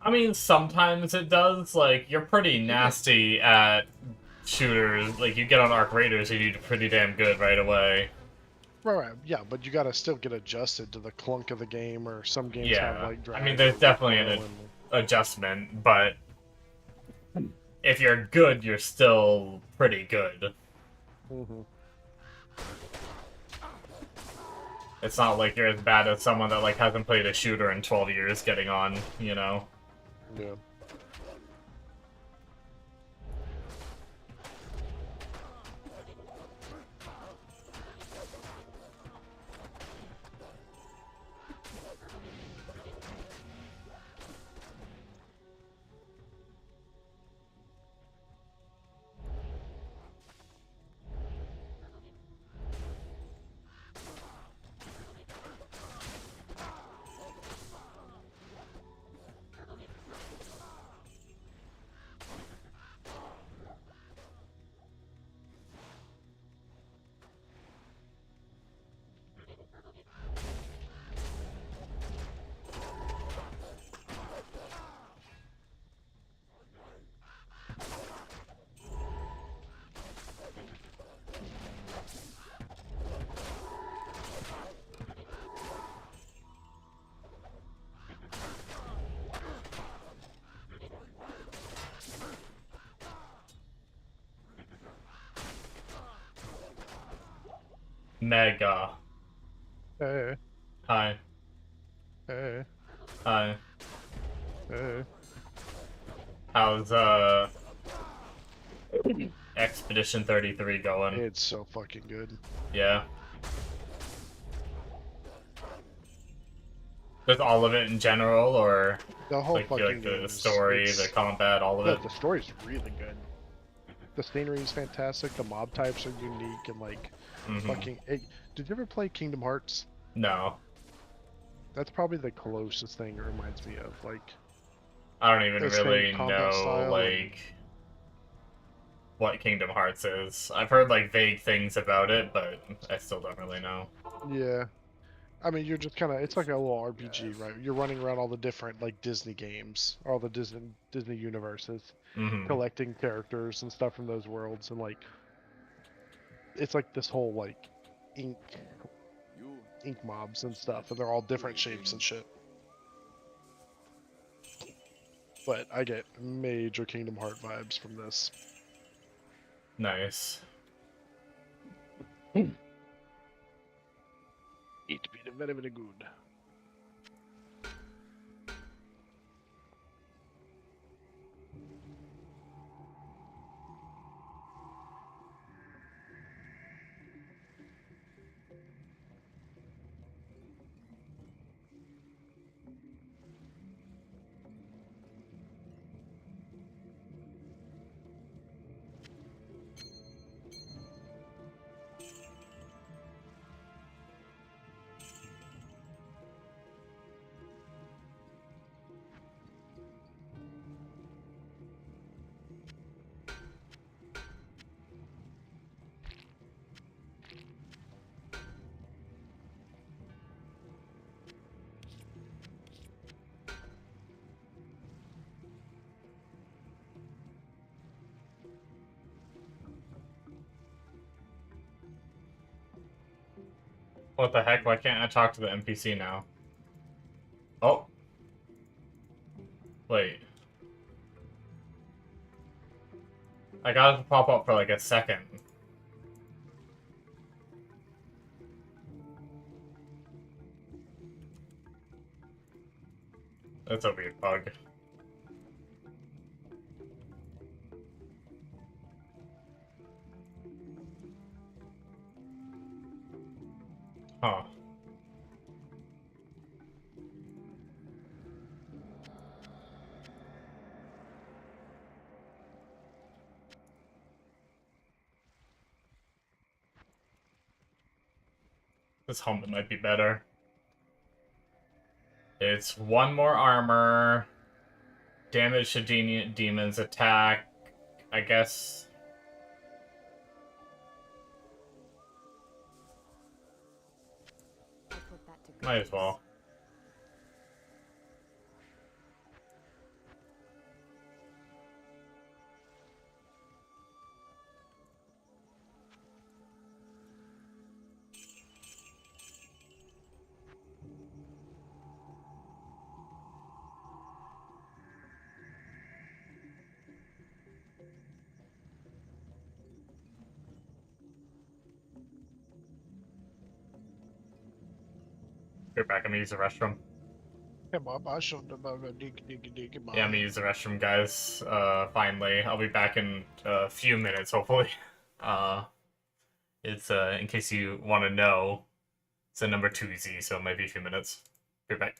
A: I mean, sometimes it does. Like, you're pretty nasty at shooters. Like, you get on Arc Raiders, you do pretty damn good right away.
F: Right. Yeah, but you gotta still get adjusted to the clunk of the game, or some games
A: Yeah.
F: have like.
A: I mean, there's definitely an adjustment, but if you're good, you're still pretty good. It's not like you're as bad as someone that like hasn't played a shooter in 12 years getting on, you know?
F: Yeah.
A: Mega.
F: Hey.
A: Hi.
F: Hey.
A: Hi.
F: Hey.
A: How's, Expedition 33 going?
F: It's so fucking good.
A: Yeah. Just all of it in general, or
F: The whole
A: like
F: fucking
A: the
F: game
A: story, the combat, all of
F: No,
A: it?
F: the story's really good. The scenery is fantastic. The mob types are unique and like fucking. Did you ever play Kingdom Hearts?
A: No.
F: That's probably the closest thing it reminds me of. Like,
A: I don't even
F: the same
A: really
F: combat
A: know,
F: style
A: like, what Kingdom Hearts is. I've heard, like, vague things about it, but I still don't really know.
F: yeah. I mean, you're just kind of. It's like a little RPG, right? You're running around all the different like Disney games, all the Disney universes, collecting characters and stuff from those worlds, and like, it's like this whole like ink
B: You
F: ink mobs and stuff, and they're all different shapes and shit. But I get major Kingdom Heart vibes from this.
A: Nice.
F: It be very, very good.
A: What the heck? Why can't I talk to the NPC now? Oh. Wait. I got it to pop up for like a second. That's a weird bug. Huh. This helmet might be better. It's 1 more armor. Damage to demons attack. I guess.
D: I'll put that to good
A: Might as
D: use.
A: well. Be back. I'm gonna use the restroom.
F: Come on, I showed them about a dig,
A: Yeah, I'm gonna use the restroom, guys. Finally. I'll be back in a few minutes, hopefully. Uh, it's, in case you want to know, it's a number 2Z, so it might be a few minutes. Be back.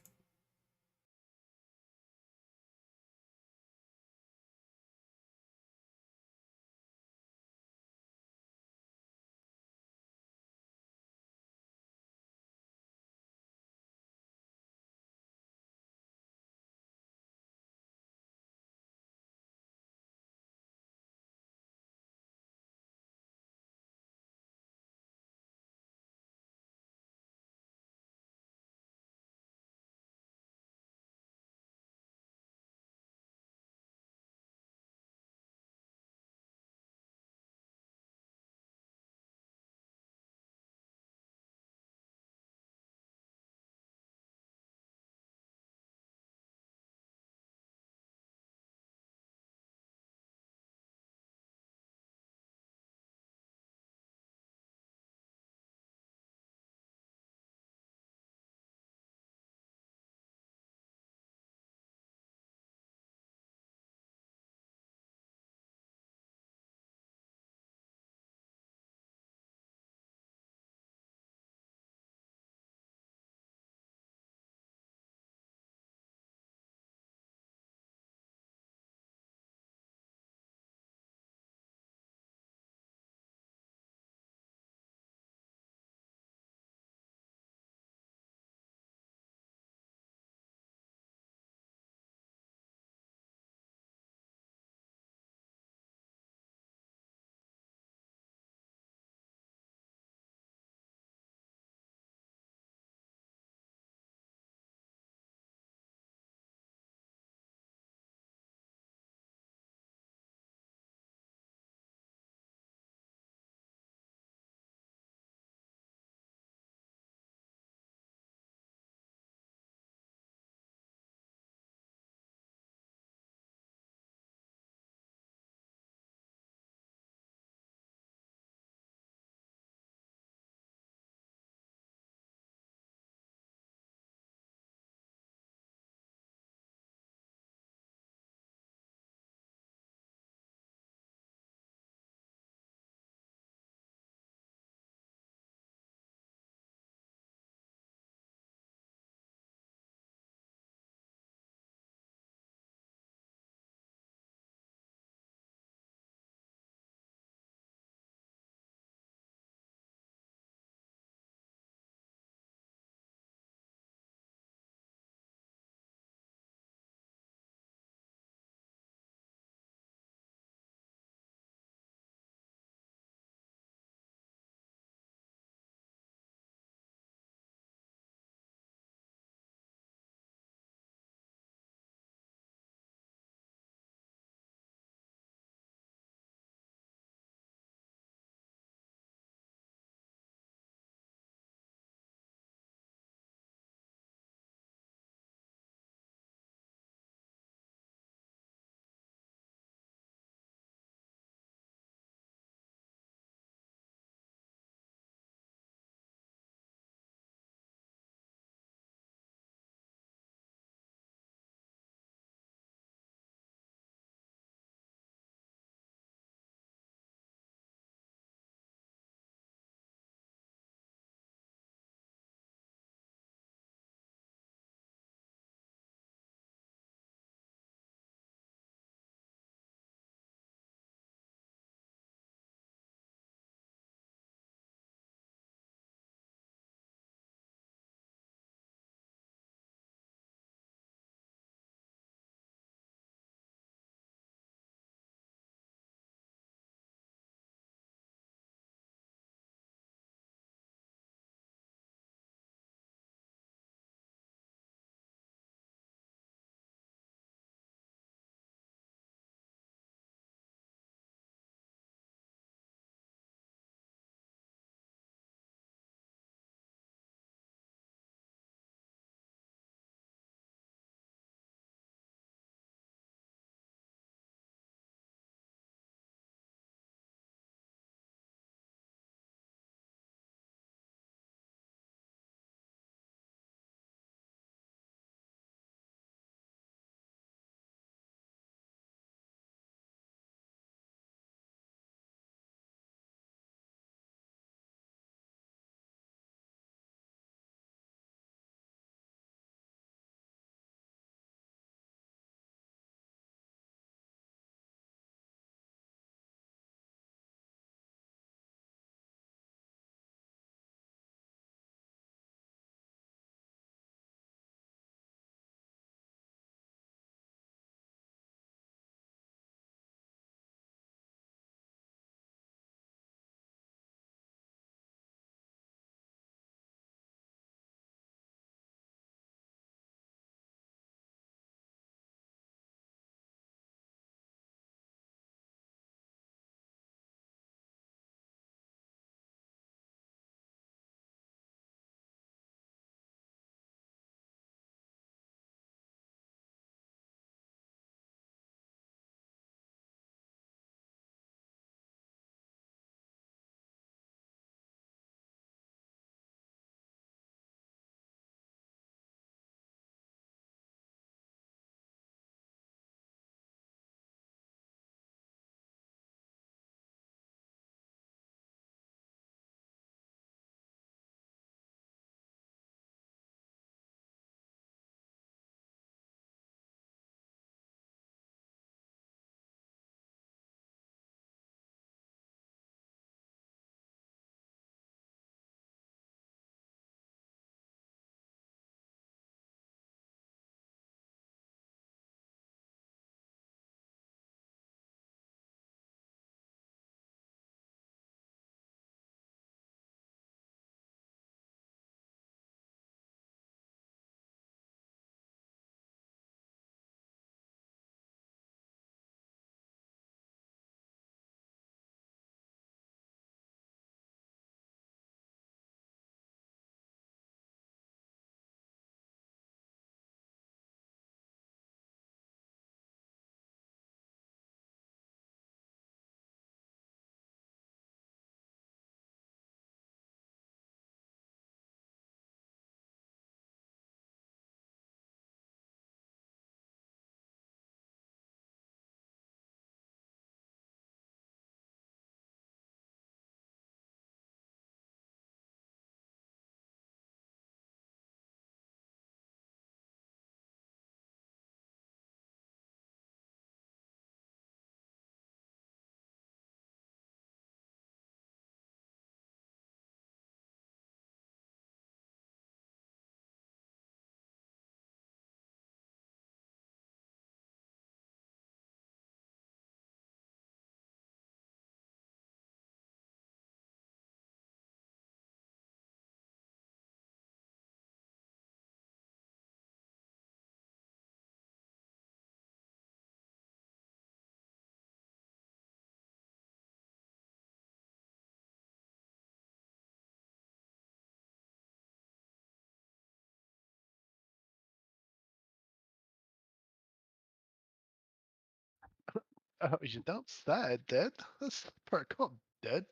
F: Oh, you don't say, dead. That's the part called dead.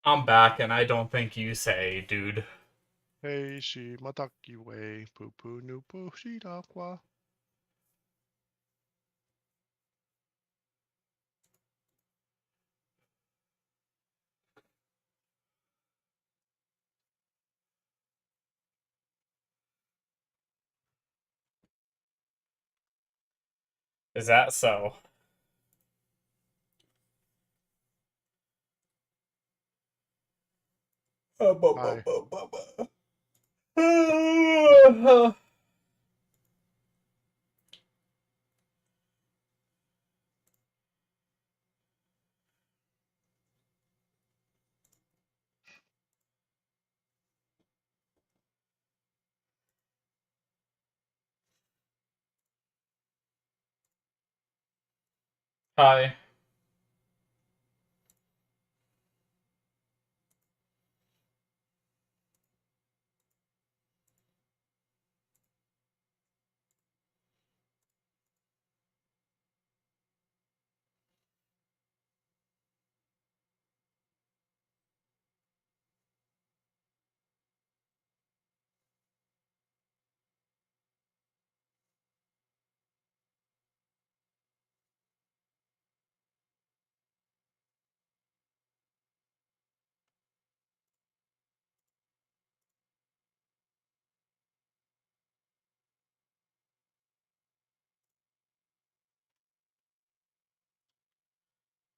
A: I'm back, and I don't think you say, dude.
F: Hey, she mataki way, poo poo nu poo shirakwa.
A: Is that so?
F: Hi.
A: Hi.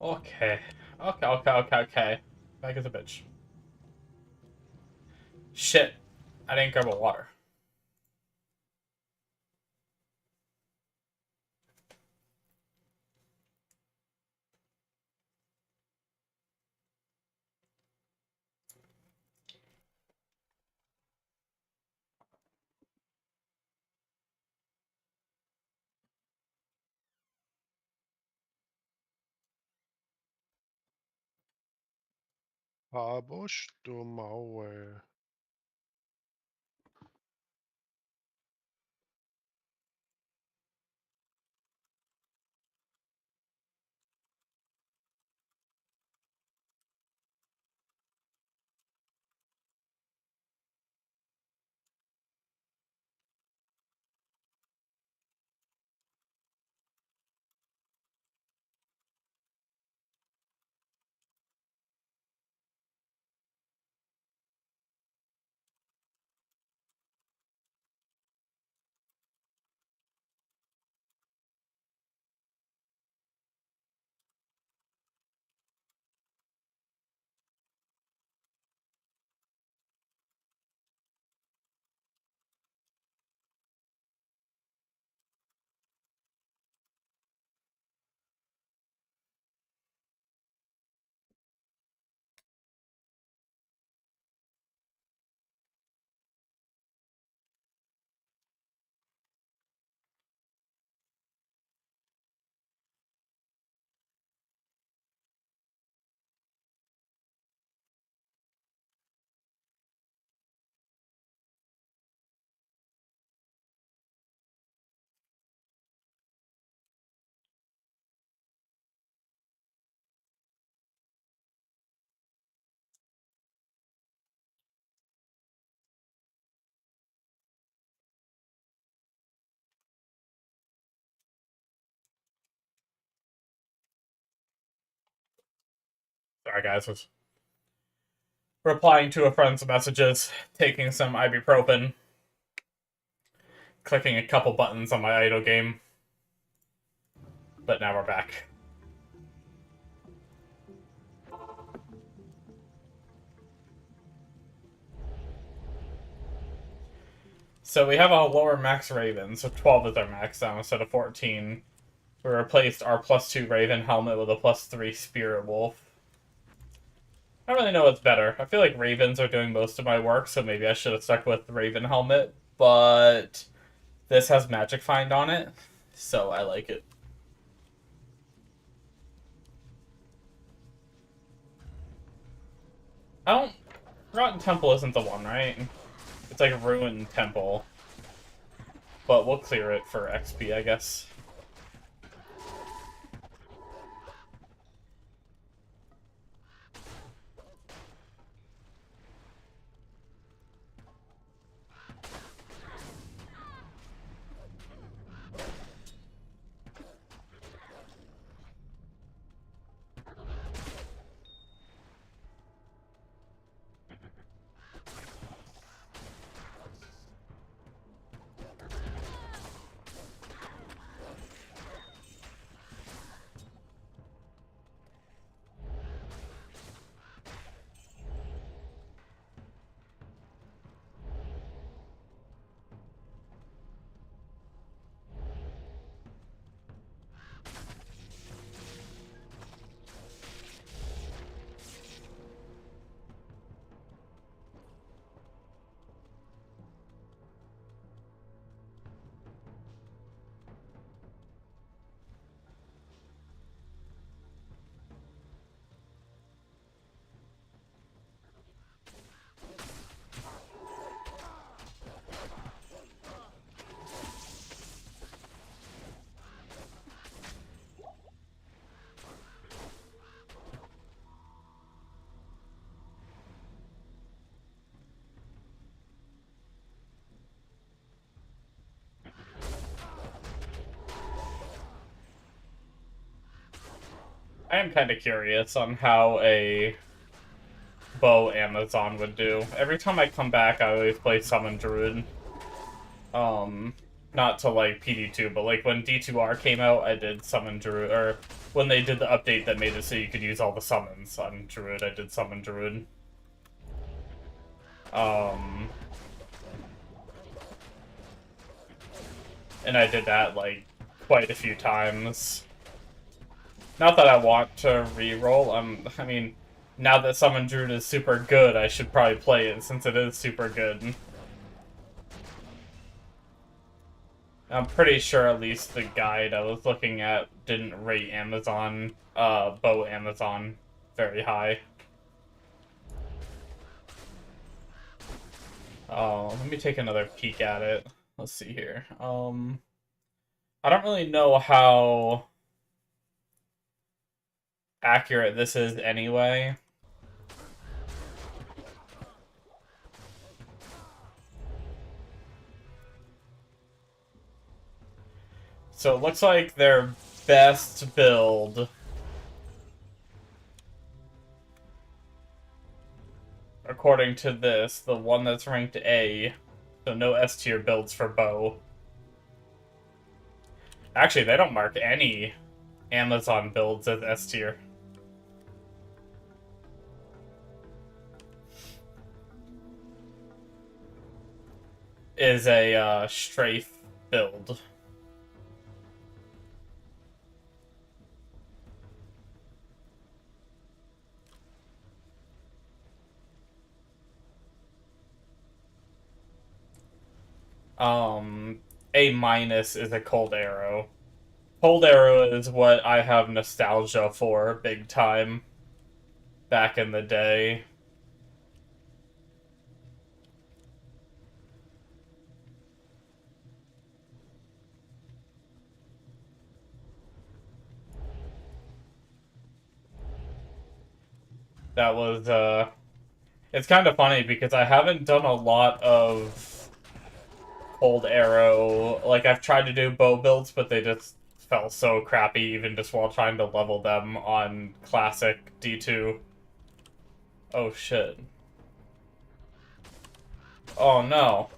A: Okay. Okay. Back as a bitch. Shit. I didn't grab a water.
F: Habosh to maue.
A: Sorry, guys. Was replying to a friend's messages, taking some ibuprofen, clicking a couple buttons on my idle game. But now we're back. So we have a lower max Raven, so 12 is our max now instead of 14. We replaced our +2 Raven helmet with a +3 Spirit Wolf. I don't really know what's better. I feel like Ravens are doing most of my work, so maybe I should have stuck with Raven helmet, but this has Magic Find on it, so I like it. I don't... Rotten Temple isn't the one, right? It's like a Ruined Temple. But we'll clear it for XP, I guess. I am kind of curious on how a bow Amazon would do. Every time I come back, I always play Summon Druid. Not to like PD2, but like when D2R came out, I did Summon Druid, or when they did the update that made it so you could use all the summons on Druid, I did Summon Druid. And I did that like quite a few times. Not that I want to re-roll. I mean, now that Summon Druid is super good, I should probably play it since it is super good. I'm pretty sure at least the guide I was looking at didn't rate Amazon, bow Amazon very high. Let me take another peek at it. Let's see here. I don't really know how accurate this is anyway. So it looks like their best build, according to this, the one that's ranked A, so no S tier builds for bow. Actually, they don't mark any Amazon builds as S tier. Is a strafe build. A- is a Cold Arrow. Cold Arrow is what I have nostalgia for, big time. Back in the day. That was, it's kind of funny because I haven't done a lot of Cold Arrow. Like, I've tried to do bow builds, but they just felt so crappy even just while trying to level them on classic D2. Oh, shit. Oh, no.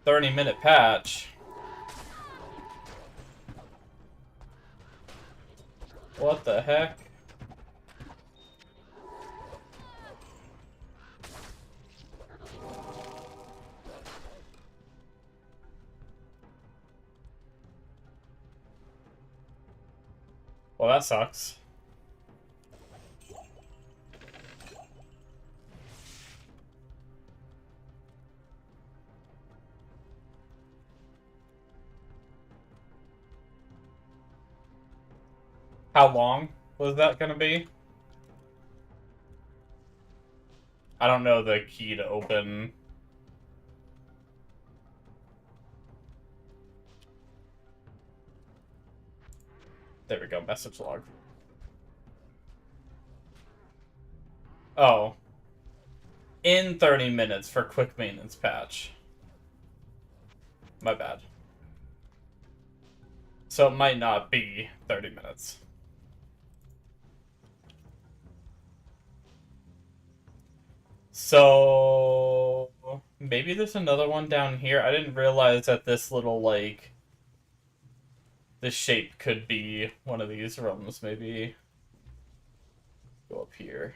A: 30-minute patch. What the heck? Well, that sucks. How long was that gonna be? I don't know the key to open. There we go, message log. Oh. In 30 minutes for quick maintenance patch. My bad. So it might not be 30 minutes. So maybe there's another one down here. I didn't realize that this little, like, this shape could be one of these rooms. Maybe go up here.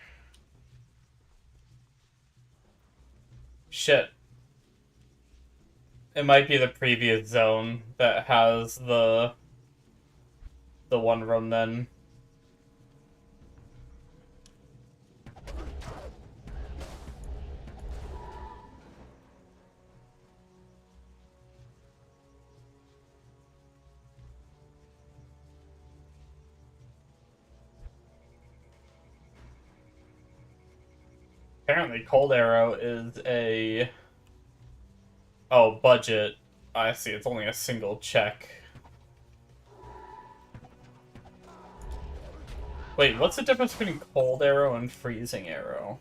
A: Shit. It might be the previous zone that has the one room then. Apparently Cold Arrow is a... Oh, budget. I see, it's only a single check. Wait, what's the difference between Cold Arrow and Freezing Arrow?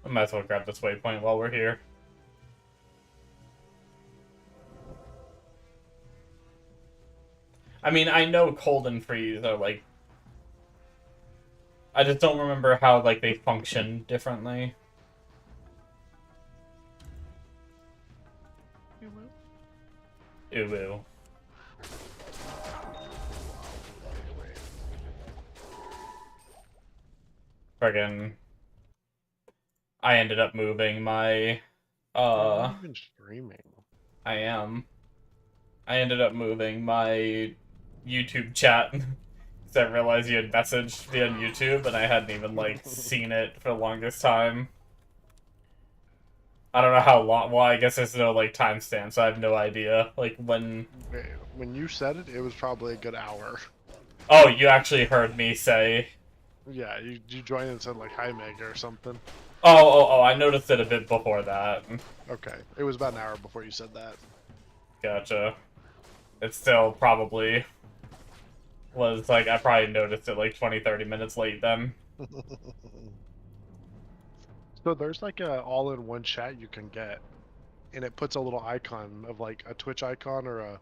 A: I might as well grab this waypoint while we're here. I mean, I know cold and freeze are, like... I just don't remember how, like, they function differently. Ooh. Friggin'... I ended up moving my...
F: You're even streaming.
A: I am. I ended up moving my YouTube chat because I realized you had messaged me on YouTube and I hadn't even, like, seen it for the longest time. I don't know how long. Well, I guess there's no, like, timestamp, so I have no idea, like, when...
F: When you said it, it was probably a good hour.
A: Oh, you actually heard me say...
F: Yeah, you joined and said, like, hi, Meg, or something.
A: Oh, I noticed it a bit before that.
F: Okay, it was about an hour before you said that.
A: Gotcha. It still probably was, like, I probably noticed it, like, 20-30 minutes late then.
F: So there's, like, a all-in-one chat you can get, and it puts a little icon of, like, a Twitch icon or a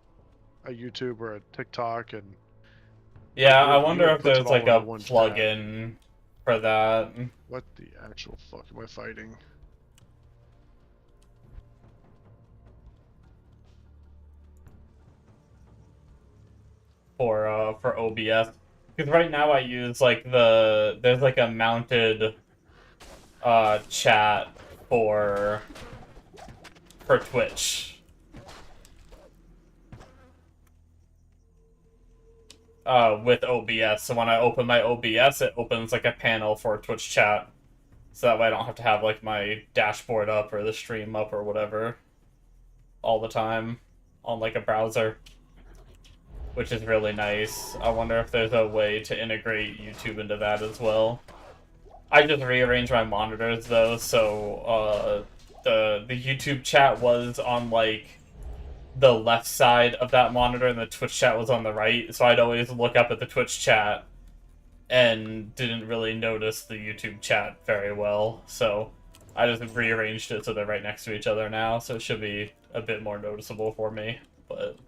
F: YouTube or a TikTok, and...
A: Yeah,
F: like,
A: I wonder if
F: puts it
A: there's,
F: all
A: like, a
F: into one chat.
A: plugin for that.
F: What the actual fuck am I fighting?
A: For OBS. Because right now I use, like, there's, like, a mounted, chat for Twitch. With OBS. So when I open my OBS, it opens, like, a panel for Twitch chat. So that way I don't have to have, like, my dashboard up or the stream up or whatever all the time on, like, a browser. Which is really nice. I wonder if there's a way to integrate YouTube into that as well. I just rearranged my monitors, though, so, the YouTube chat was on, like, the left side of that monitor, and the Twitch chat was on the right, so I'd always look up at the Twitch chat and didn't really notice the YouTube chat very well, so I just rearranged it so they're right next to each other now, so it should be a bit more noticeable for me, but...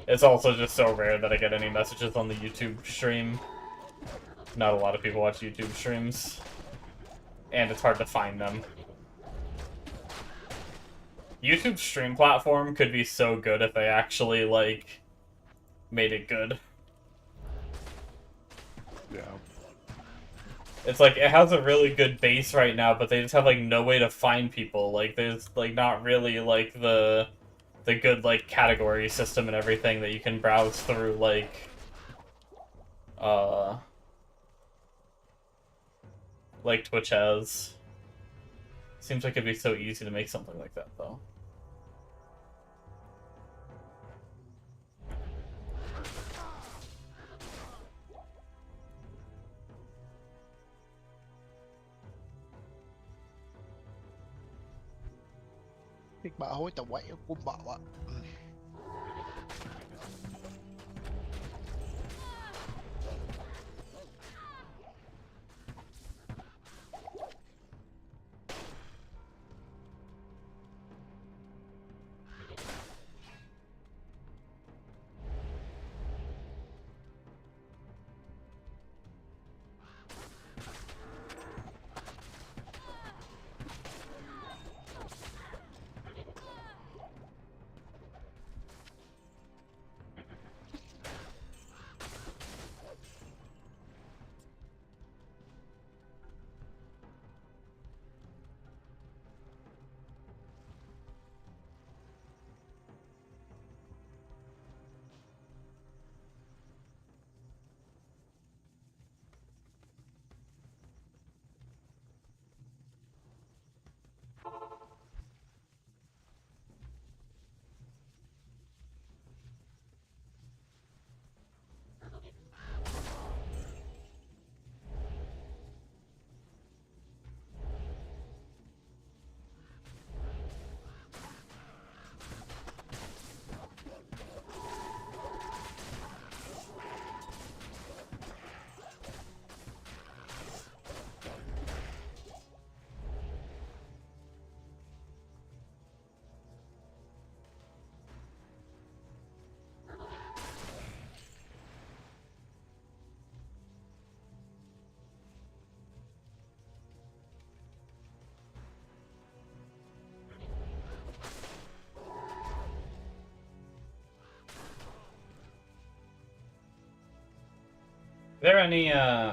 A: It's also just so rare that I get any messages on the YouTube stream. Not a lot of people watch YouTube streams. And it's hard to find them. YouTube stream platform could be so good if they actually, like, made it good.
F: Yeah.
A: It's like it has a really good base right now, but they just have like no way to find people. Like there's like not really like the good like category system and everything that you can browse through uh like Twitch has. Seems like it'd be so easy to make something like that though.
F: Big bả hối tao quậy cũng bảo ạ.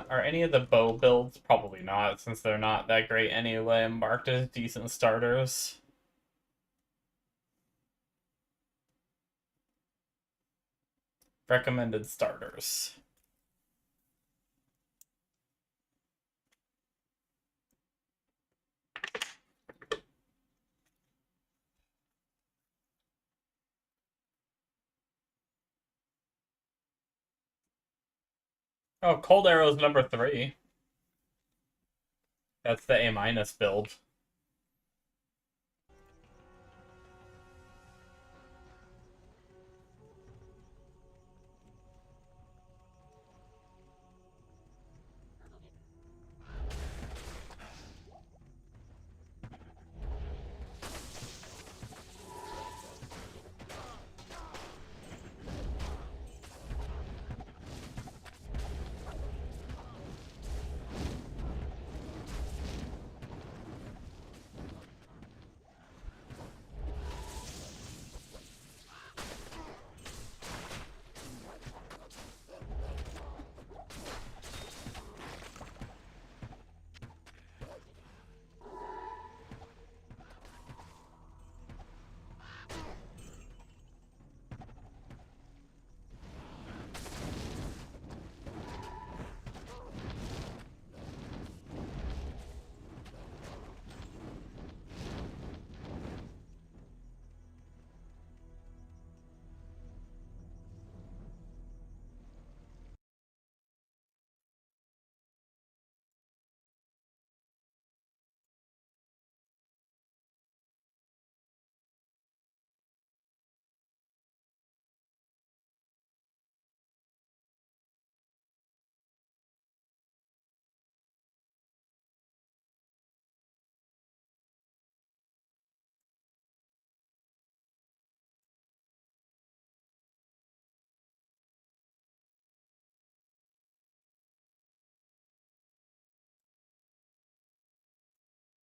A: Are any of the bow builds, probably not, since they're not that great anyway, marked as decent starters? Recommended starters. Oh, Cold Arrow's number 3. That's the A- build.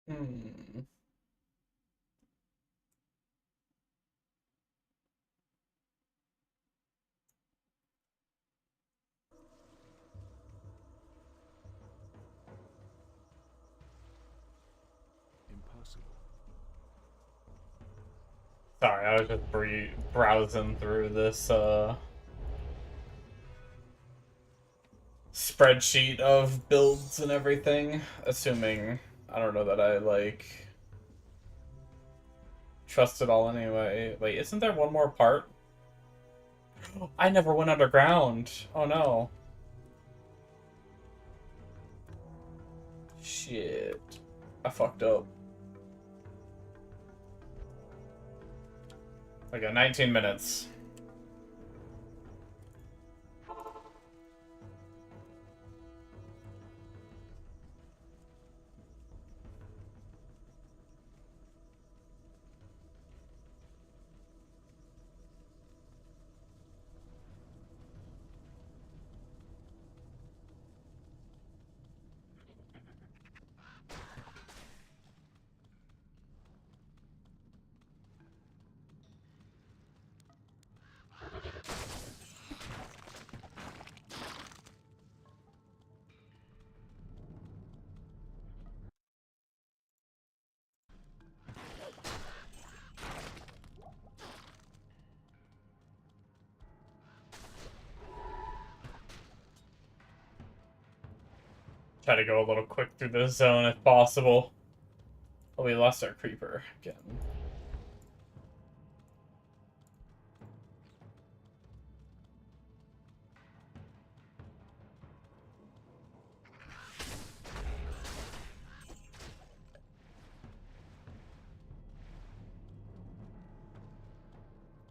A: Hmm.
B: possible.
A: Sorry, I was just browsing through this spreadsheet of builds and everything, assuming I don't know that I like trust it all anyway. Wait, isn't there one more part? I never went underground. Oh no. Shit. I fucked up. Okay, 19 minutes. Try to go a little quick through this zone if possible. Oh, we lost our creeper again.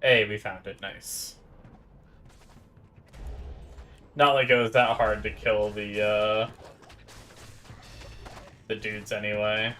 A: Hey, we found it. Nice. Not like it was that hard to kill the dudes anyway.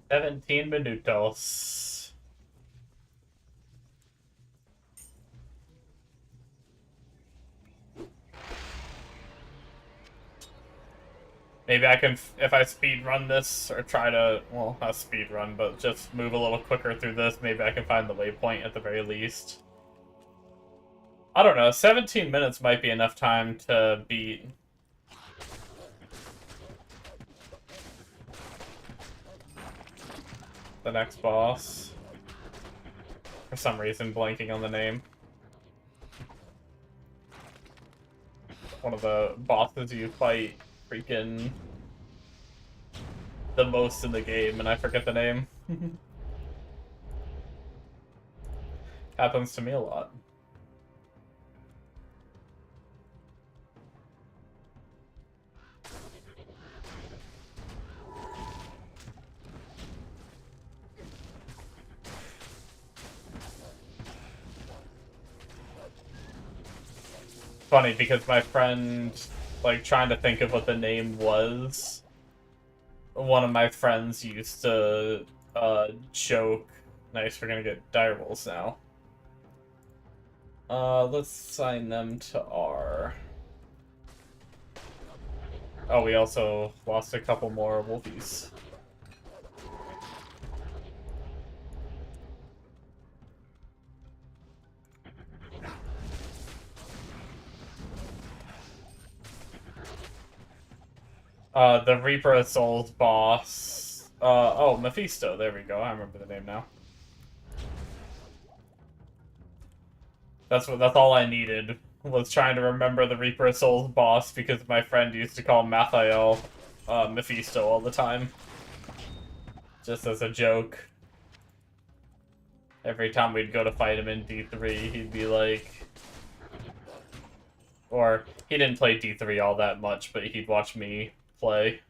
A: "17 minutos." Maybe I can, if I speed run this, or try to, well, not speed run, but just move a little quicker through this, maybe I can find the waypoint at the very least. I don't know, 17 minutes might be enough time to beat the next boss. For some reason, blanking on the name. One of the bosses you fight freaking the most in the game, and I forget the name. Happens to me a lot. Funny because my friend, like, trying to think of what the name was, one of my friends used to joke. Nice, we're gonna get dire wolves now. Let's assign them to R. Oh, we also lost a couple more wolfies. The Reaper of Souls boss. Oh, Mephisto. There we go. I remember the name now. That's all I needed, was trying to remember the Reaper of Souls boss, because my friend used to call Mathiel Mephisto all the time. Just as a joke. Every time we'd go to fight him in D3, he'd be like... Or, he didn't play D3 all that much, but he'd watch me play.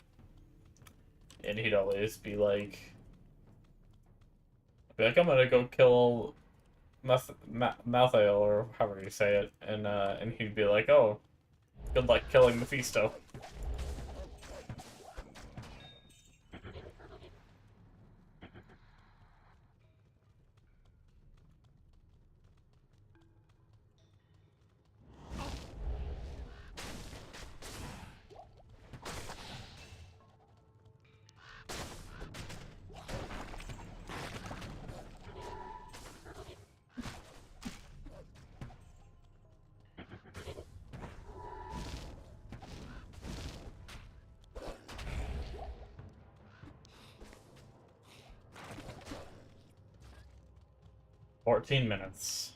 A: And he'd always be like... I'm gonna go kill Mathiel, or however you say it, and he'd be like, oh, Good luck killing Mephisto. "14 minutes.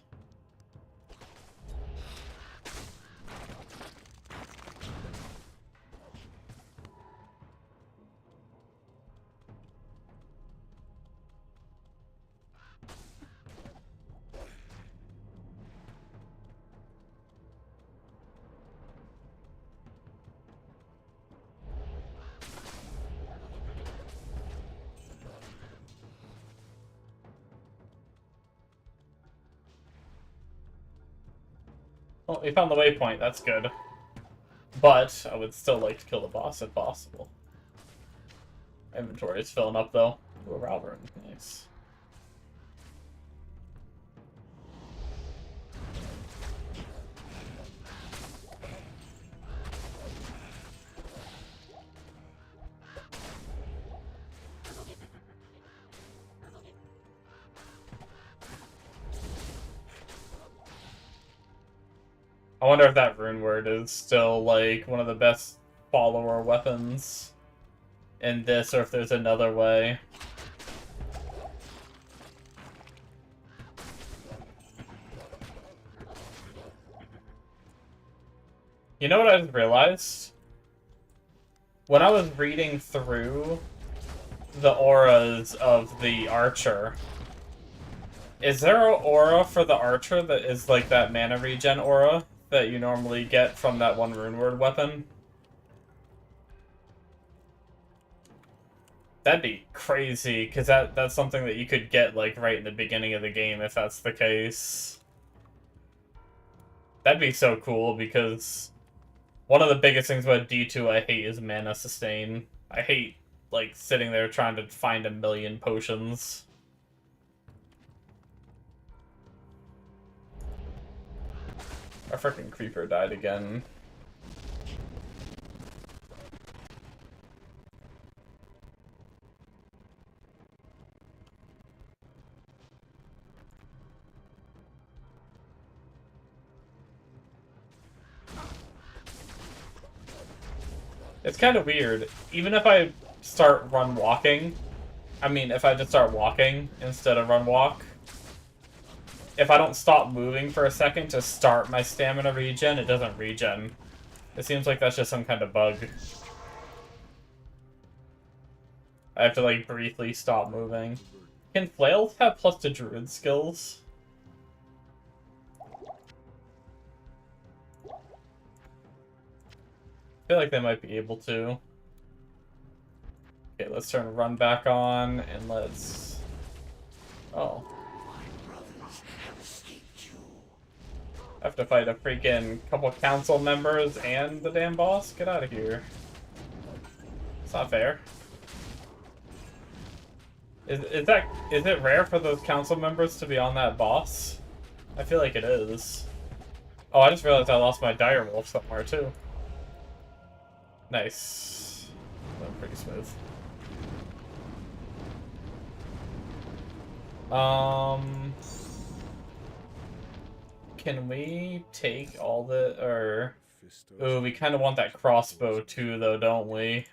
A: Well, we found the waypoint, that's good. But I would still like to kill the boss if possible. Inventory is filling up though. Ooh, a robber. Nice. I wonder if that rune word is still, like, one of the best follower weapons in this, or if there's another way. You know what I just realized? When I was reading through the auras of the archer, is there an aura for the archer that is like that mana regen aura that you normally get from that one rune word weapon? That'd be crazy, because that's something that you could get, like, right in the beginning of the game, if that's the case. That'd be so cool, because one of the biggest things about D2 I hate is mana sustain. I hate, like, sitting there trying to find a million potions. Our frickin' creeper died again. It's kind of weird. Even if I start run walking, I mean, if I just start walking instead of run walk, if I don't stop moving for a second to start my stamina regen, it doesn't regen. It seems like that's just some kind of bug. I have to, like, briefly stop moving. Can flails have plus to druid skills? I feel like they might be able to. Okay, let's turn run back on, and let's... Oh. I have to fight a freaking couple council members and the damn boss? Get out of here. It's not fair. Is it rare for those council members to be on that boss? I feel like it is. Oh, I just realized I lost my dire wolf somewhere too. Nice. Went pretty smooth. Can we take all the, or... Ooh, we kind of want that crossbow too, though, don't we?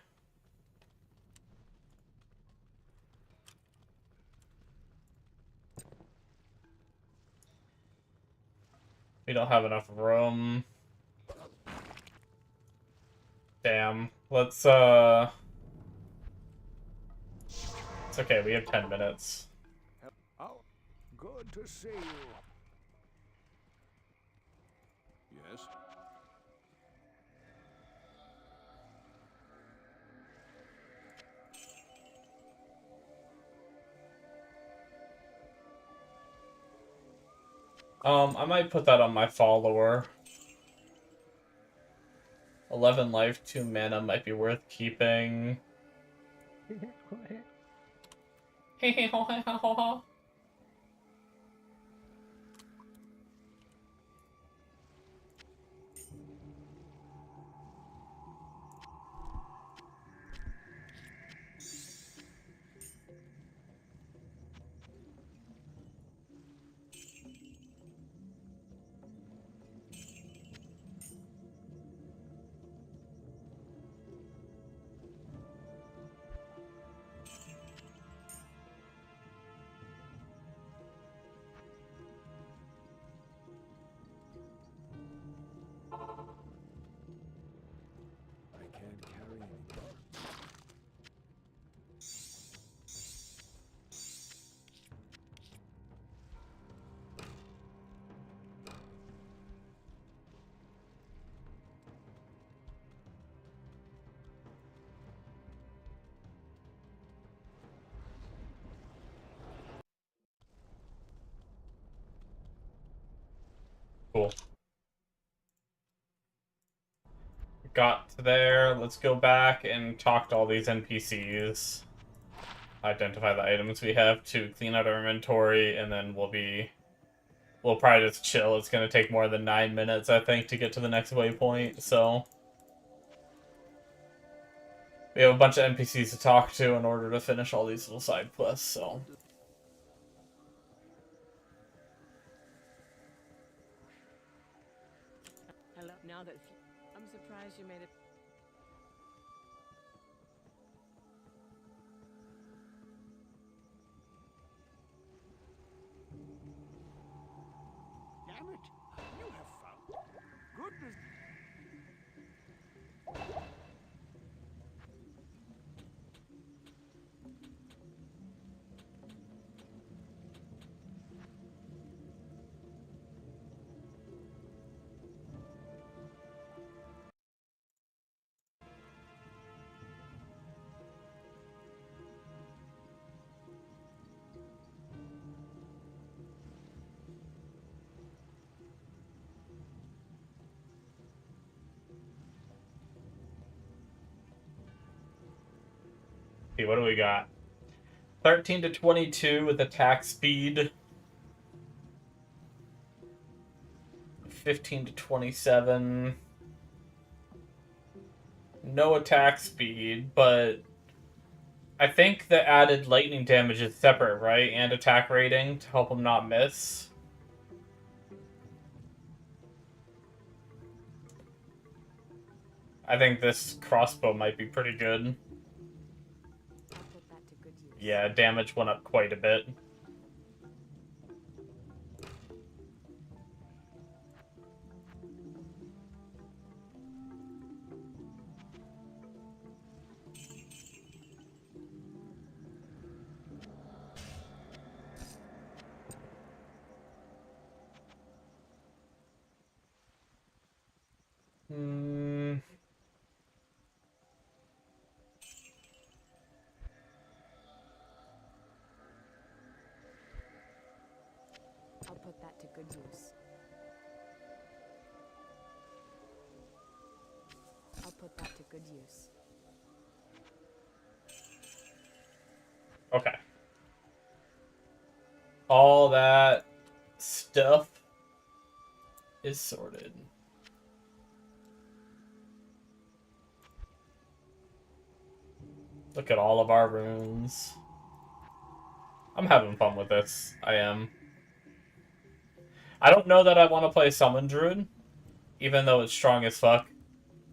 A: We don't have enough room. Damn. Let's, It's okay, we have 10 minutes.
B: Oh, good to see you. Yes?
A: I might put that on my follower. 11 life, 2 mana might be worth keeping.
B: I can't carry anymore.
A: Cool. Got to there. Let's go back and talk to all these NPCs. Identify the items we have to clean out our inventory, and then we'll probably just chill. It's gonna take more than 9 minutes, I think, to get to the next waypoint, so we have a bunch of NPCs to talk to in order to finish all these little side quests, so
C: Hello. Now that I'm surprised you made it.
G: Damn it! You have found goodness.
A: see, what do we got? 13 to 22 with attack speed. 15 to 27. No attack speed, but I think the added lightning damage is separate, right? And attack rating to help him not miss. I think this crossbow might be pretty good.
D: I'll put that to good use.
A: Yeah, damage went up quite a bit. Hmm.
D: I'll put that to good use. I'll put that to good use.
A: Okay. All that stuff is sorted. Look at all of our runes. I'm having fun with this. I am. I don't know that I want to play Summon Druid, even though it's strong as fuck.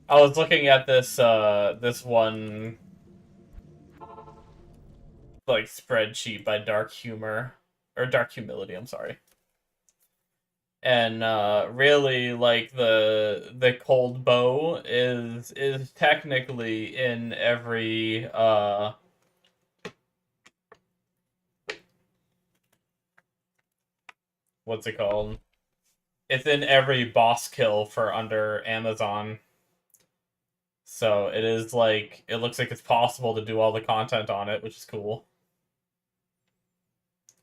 A: I was looking at this this one like spreadsheet by Dark Humor or Dark Humility, I'm sorry. And really like the cold bow is technically in every what's it called? It's in every boss kill for under Amazon. So it is like, it looks like it's possible to do all the content on it, which is cool.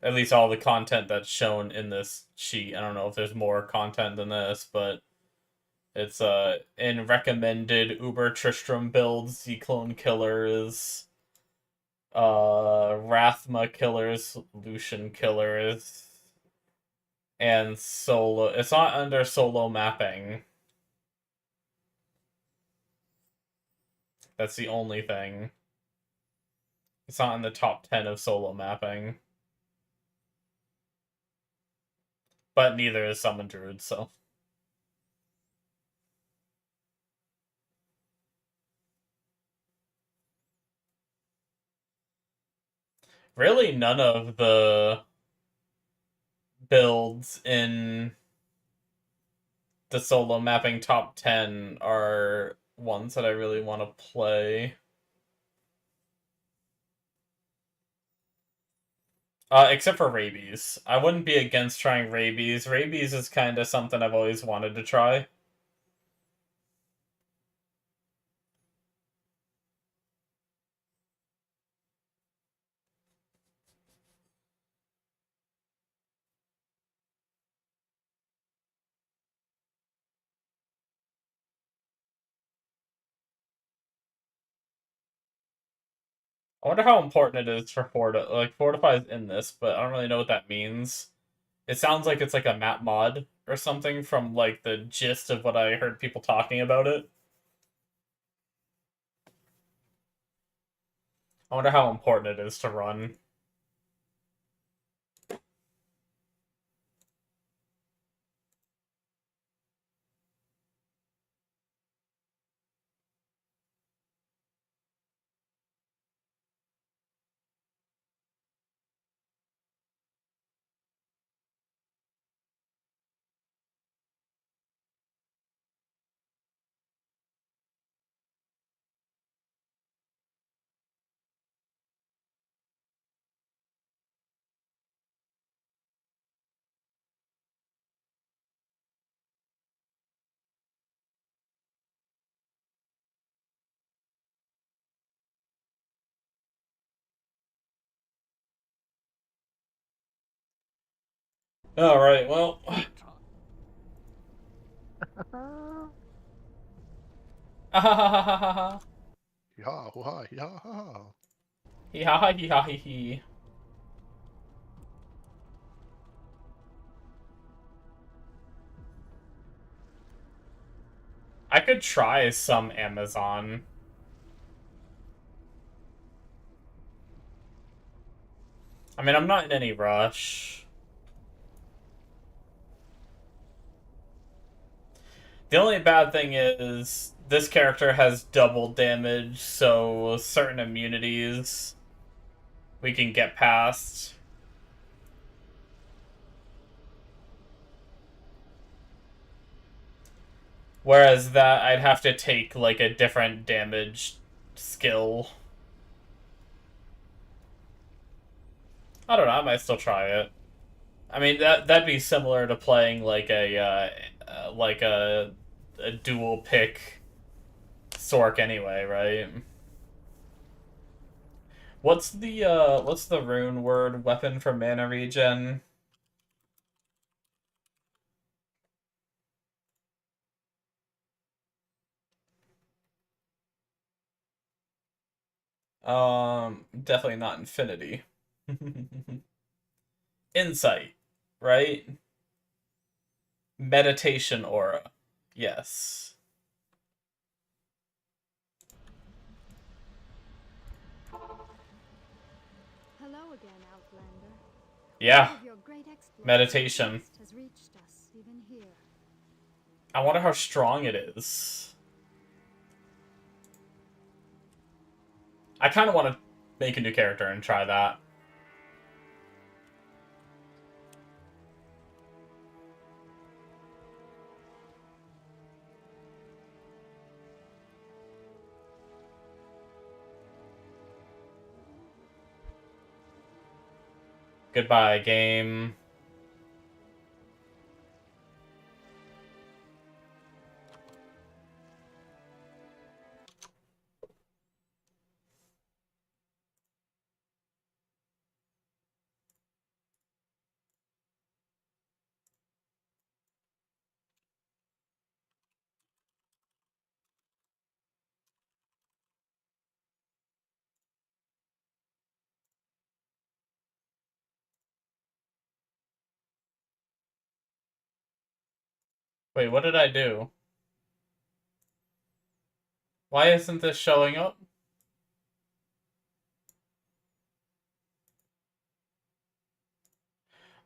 A: At least all the content that's shown in this sheet. I don't know if there's more content than this, but It's in recommended Uber Tristram builds, the clone killers, Rathma killers, Lucian killers, and solo. It's not under solo mapping. That's the only thing. It's not in the top 10 of solo mapping. But neither is Summon Druid, so. Really, none of the builds in the solo mapping top 10 are ones that I really want to play. Except for Rabies. I wouldn't be against trying Rabies. Rabies is kind of something I've always wanted to try. I wonder how important it is for Fortify is in this, but I don't really know what that means. It sounds like it's like a map mod or something from like the gist of what I heard people talking about it. I wonder how important it is to run. Alright, well. Ah
F: Yeah, why? Yeah.
A: hee ha ha hee ha hee hee. I could try some Amazon. I mean, I'm not in any rush. The only bad thing is this character has double damage, so certain immunities we can get past. Whereas that, I'd have to take, like, a different damage skill. I don't know, I might still try it. I mean, that'd be similar to playing, like, a dual pick Sork anyway, right? What's the rune word weapon for mana regen? Definitely not infinity. Insight, right? Meditation aura. Yes.
D: Hello again, Outlander.
A: Yeah.
D: Word of your great exploits
A: Meditation.
D: has reached us even here.
A: I wonder how strong it is. I kind of want to make a new character and try that. Goodbye, game. Wait, what did I do? Why isn't this showing up?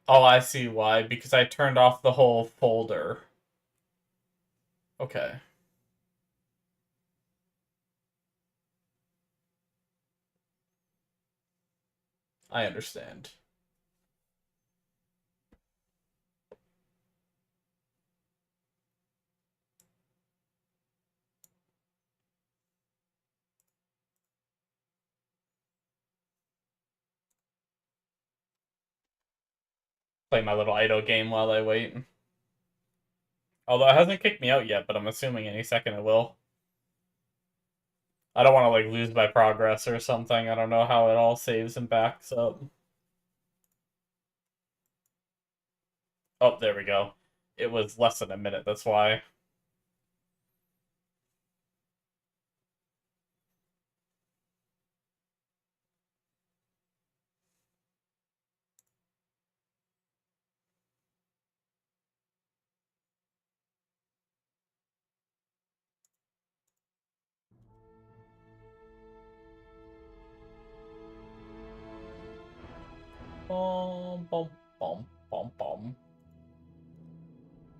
A: Oh, I see why. Because I turned off the whole folder. Okay. I understand. Play my little idle game while I wait. Although it hasn't kicked me out yet, but I'm assuming any second it will. I don't want to like lose my progress or something. I don't know how it all saves and backs up. Oh, there we go. It was less than a minute, that's why. Bom, bom, bom, bom, bom.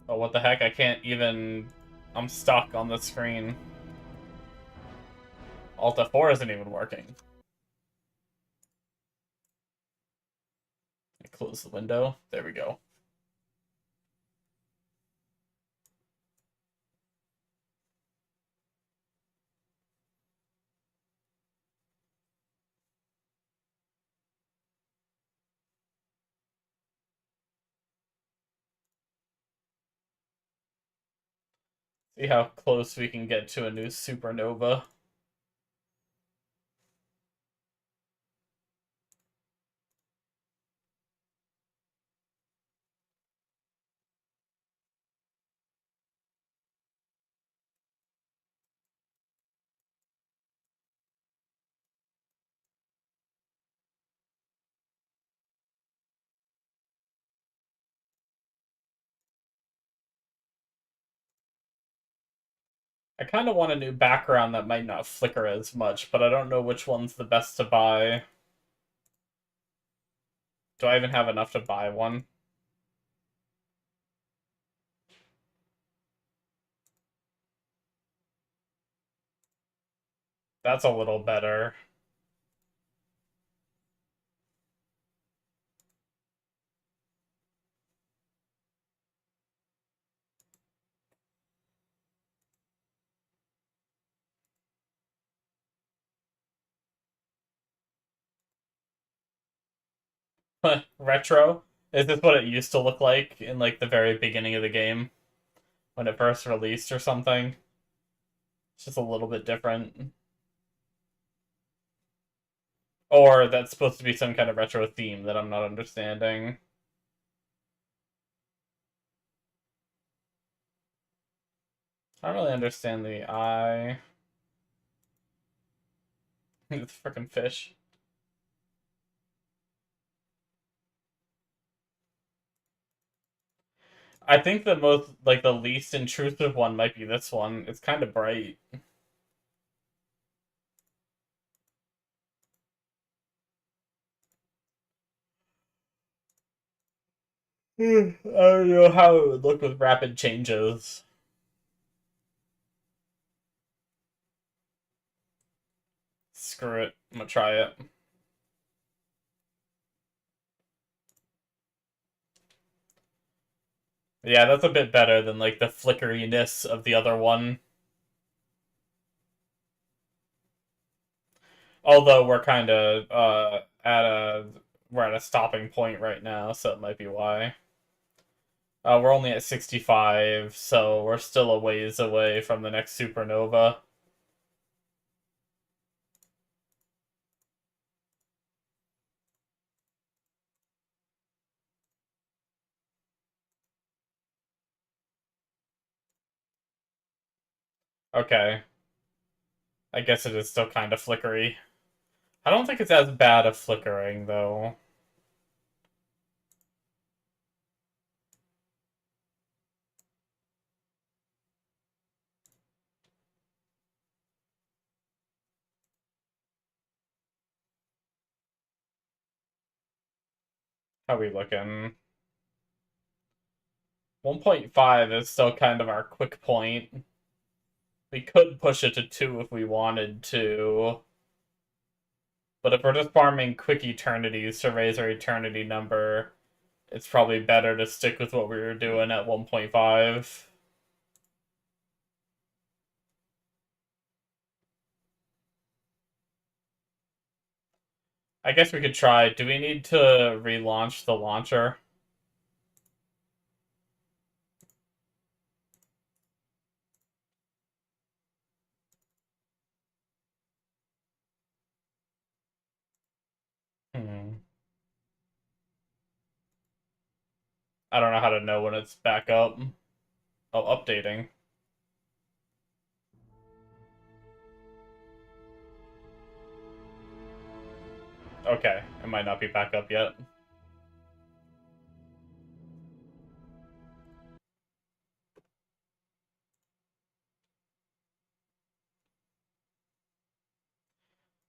A: Oh, what the heck? I can't even... I'm stuck on the screen. Alt F4 isn't even working. I close the window. There we go. See how close we can get to a new supernova. I kind of want a new background that might not flicker as much, but I don't know which one's the best to buy. Do I even have enough to buy one? That's a little better. Retro? Is this what it used to look like in like the very beginning of the game? When it first released or something? It's just a little bit different. Or that's supposed to be some kind of retro theme that I'm not understanding. I don't really understand the eye. The freaking fish. I think the most, like, the least intrusive one might be this one. It's kind of bright. I don't know how it would look with rapid changes. Screw it. I'm gonna try it. Yeah, that's a bit better than, like, the flickeriness of the other one. Although we're kind of, we're at a stopping point right now, so it might be why. We're only at 65, so we're still a ways away from the next supernova. Okay. I guess it is still kind of flickery. I don't think it's as bad of flickering, though. How we looking? 1.5 is still kind of our quick point. We could push it to 2 if we wanted to. But if we're just farming quick eternities to raise our eternity number, it's probably better to stick with what we were doing at 1.5. I guess we could try. Do we need to relaunch the launcher? I don't know how to know when it's back up. Oh, updating. Okay, it might not be back up yet.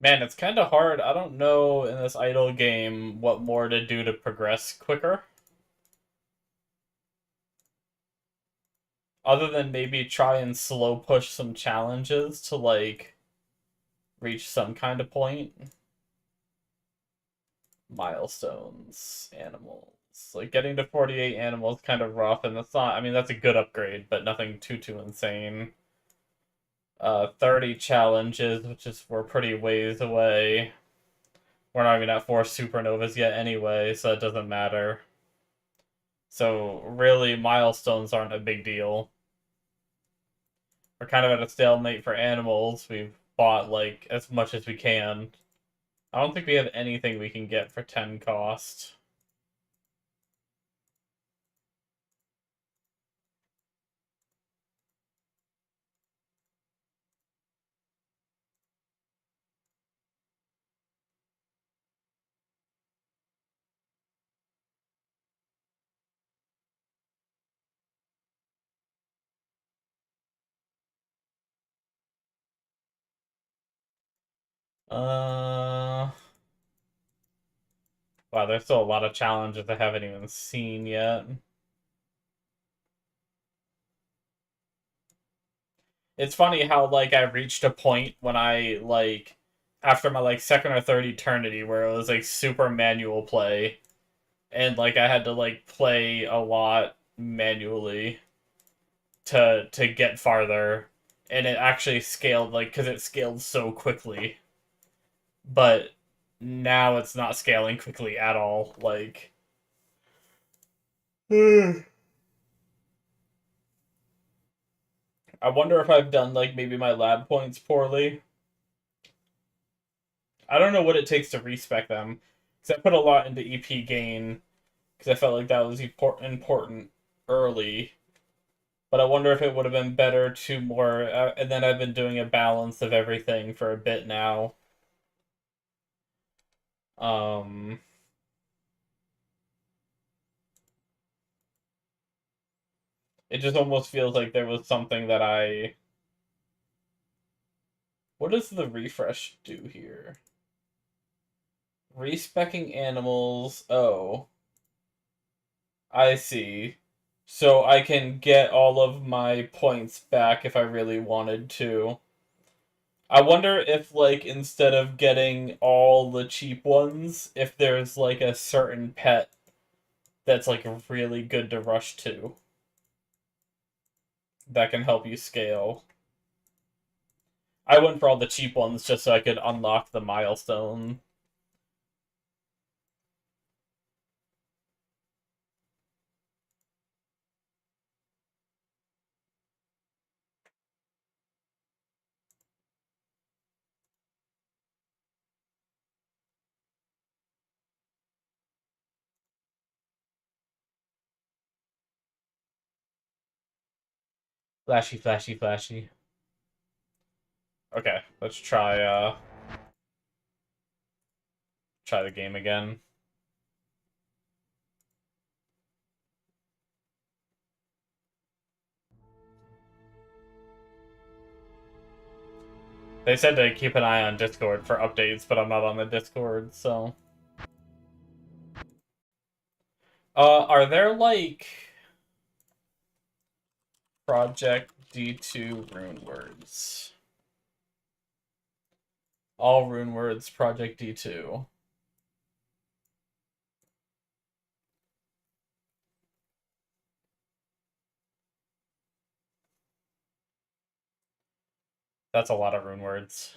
A: Man, it's kind of hard. I don't know in this idle game what more to do to progress quicker. Other than maybe try and slow push some challenges to, like, reach some kind of point. Milestones, animals. Like, getting to 48 animals kind of rough, and that's not, I mean, that's a good upgrade, but nothing too insane. 30 challenges, which is, we're pretty ways away. We're not even at 4 supernovas yet anyway, so it doesn't matter. So, really, milestones aren't a big deal. We're kind of at a stalemate for animals. We've bought, like, as much as we can. I don't think we have anything we can get for 10 cost. Wow, there's still a lot of challenges I haven't even seen yet. It's funny how, like, I reached a point when I, like, after my, like, second or third eternity where it was, like, super manual play. And, like, I had to, like, play a lot manually to get farther. And it actually scaled, like, because it scaled so quickly. But now it's not scaling quickly at all. Like... I wonder if I've done, like, maybe my lab points poorly. I don't know what it takes to respec them. Because I put a lot into EP gain. Because I felt like that was important early. But I wonder if it would have been better to more... and then I've been doing a balance of everything for a bit now. It just almost feels like there was something that I... What does the refresh do here? Respecking animals... Oh. I see. So I can get all of my points back if I really wanted to. I wonder if, like, instead of getting all the cheap ones, if there's, like, a certain pet that's, like, really good to rush to. That can help you scale. I went for all the cheap ones just so I could unlock the milestone. Flashy, flashy, flashy. Okay, let's try the game again. They said to keep an eye on Discord for updates, but I'm not on the Discord, so... Are there, like, Project D2 rune words? All rune words, Project D2. That's a lot of rune words.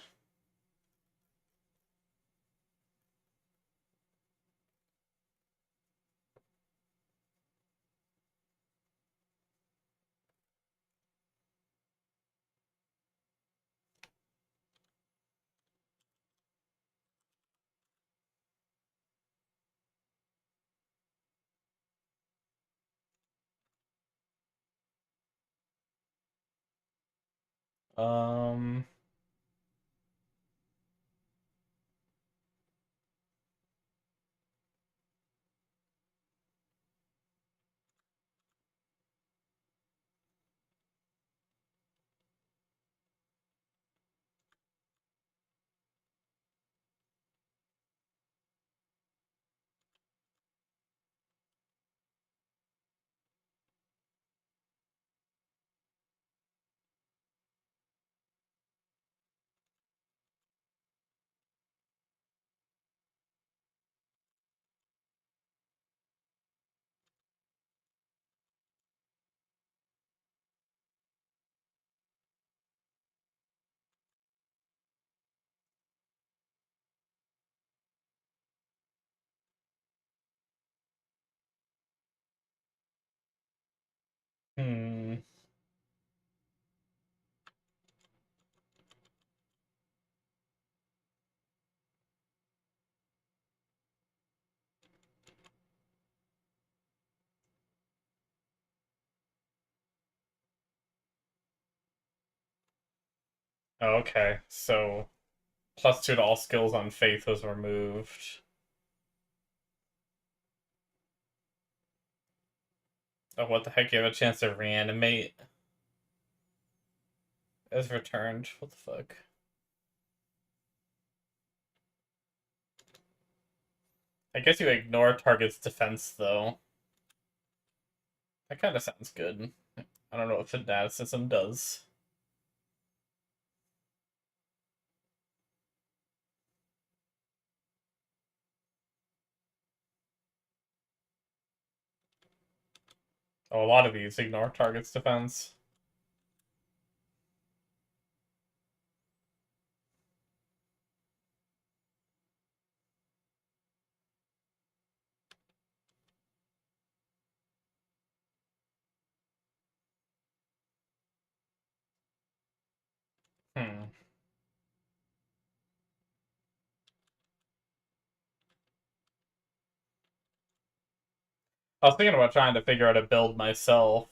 A: Um... Hmm. Okay, so +2 to all skills on Faith was removed. Oh, what the heck? You have a chance to reanimate is returned. What the fuck? I guess you ignore target's defense, though. That kind of sounds good. I don't know what fanaticism does. Oh, a lot of these ignore target's defense. Hmm. I was thinking about trying to figure out a build myself.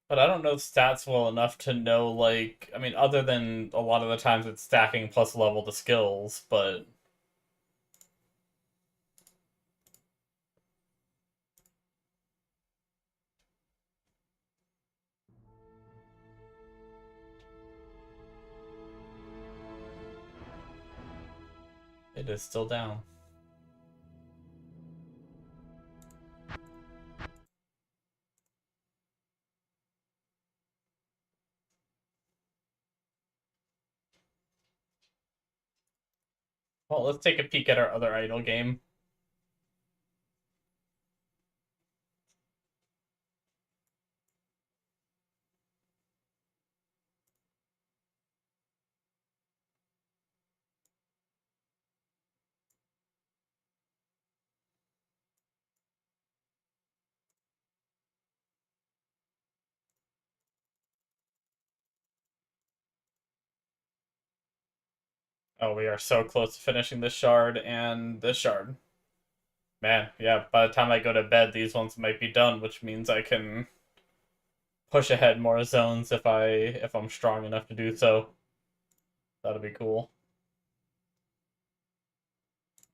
A: But I don't know stats well enough to know, like, I mean, other than a lot of the times it's stacking plus level to skills, but it is still down. Well, let's take a peek at our other idle game. Oh, we are so close to finishing this shard and this shard. Man, yeah, by the time I go to bed, these ones might be done, which means I can push ahead more zones if I'm strong enough to do so. That'll be cool.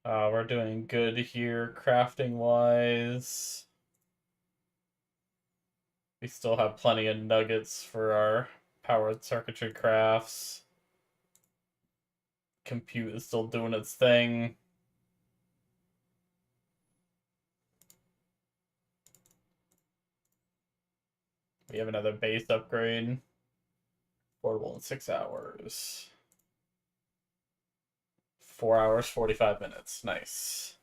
A: We're doing good here, crafting-wise. We still have plenty of nuggets for our Powered circuitry crafts. Compute is still doing its thing. We have another base upgrade. Portable in 6 hours. 4 hours, 45 minutes. Nice.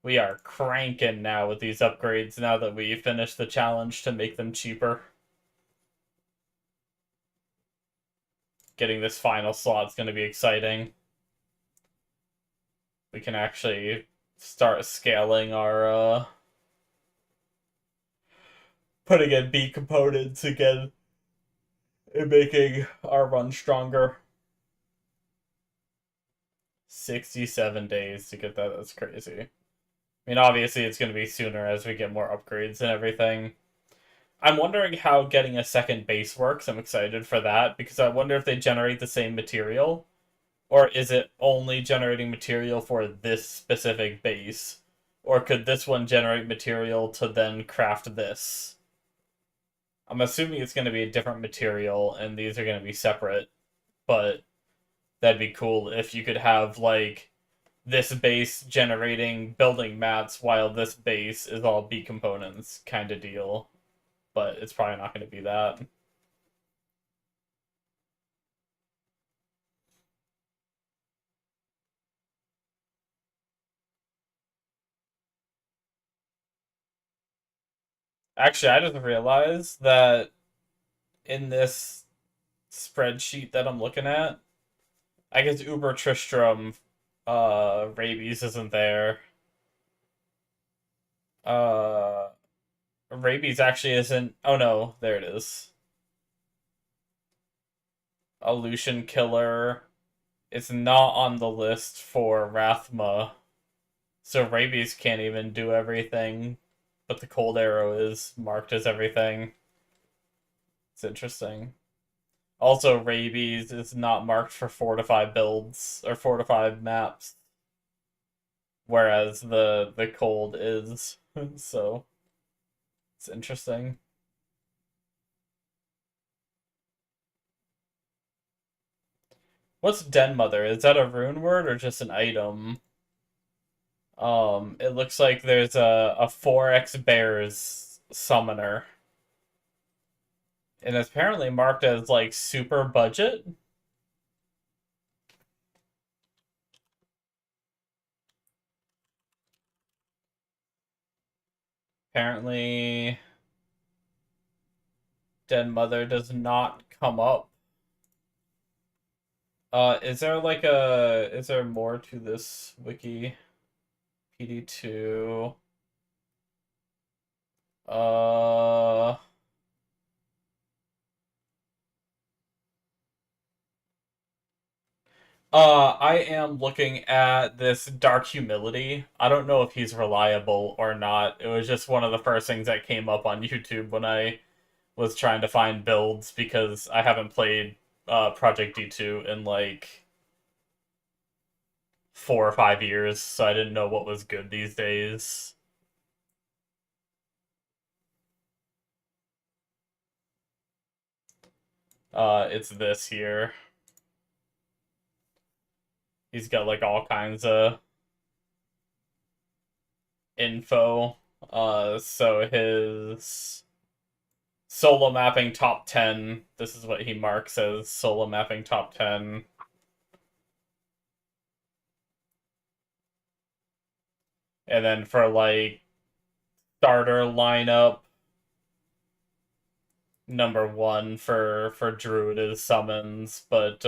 A: We are cranking now with these upgrades now that we finished the challenge to make them cheaper. Getting this final slot's going to be exciting. We can actually start scaling our, putting in B components again and making our run stronger. 67 days to get that, that's crazy. I mean, obviously it's going to be sooner as we get more upgrades and everything. I'm wondering how getting a second base works. I'm excited for that, because I wonder if they generate the same material, or is it only generating material for this specific base? Or could this one generate material to then craft this? I'm assuming it's going to be a different material, and these are going to be separate, but that'd be cool if you could have, like, this base generating building mats while this base is all B components kind of deal. But it's probably not going to be that. Actually, I just realized that in this spreadsheet that I'm looking at, I guess Uber Tristram rabies isn't there. Rabies actually isn't. Oh no, there it is. Illusion Killer. It's not on the list for Rathma. So rabies can't even do everything, but the cold arrow is marked as everything. It's interesting. Also, rabies is not marked for 4 to 5 builds, or 4 to 5 maps. Whereas the cold is. So, it's interesting. What's Den Mother? Is that a rune word or just an item? It looks like there's a 4x bears summoner. And it's apparently marked as, like, super budget. Apparently, Den Mother does not come up. Is there more to this wiki? PD2. I am looking at this Dark Humility. I don't know if he's reliable or not. It was just one of the first things that came up on YouTube when I was trying to find builds, because I haven't played Project D2 in like 4 or 5 years, so I didn't know what was good these days. It's this here. He's got like all kinds of info. So his solo mapping top 10, this is what he marks as solo mapping top 10. And then for like starter lineup, number 1 for Druid is summons, but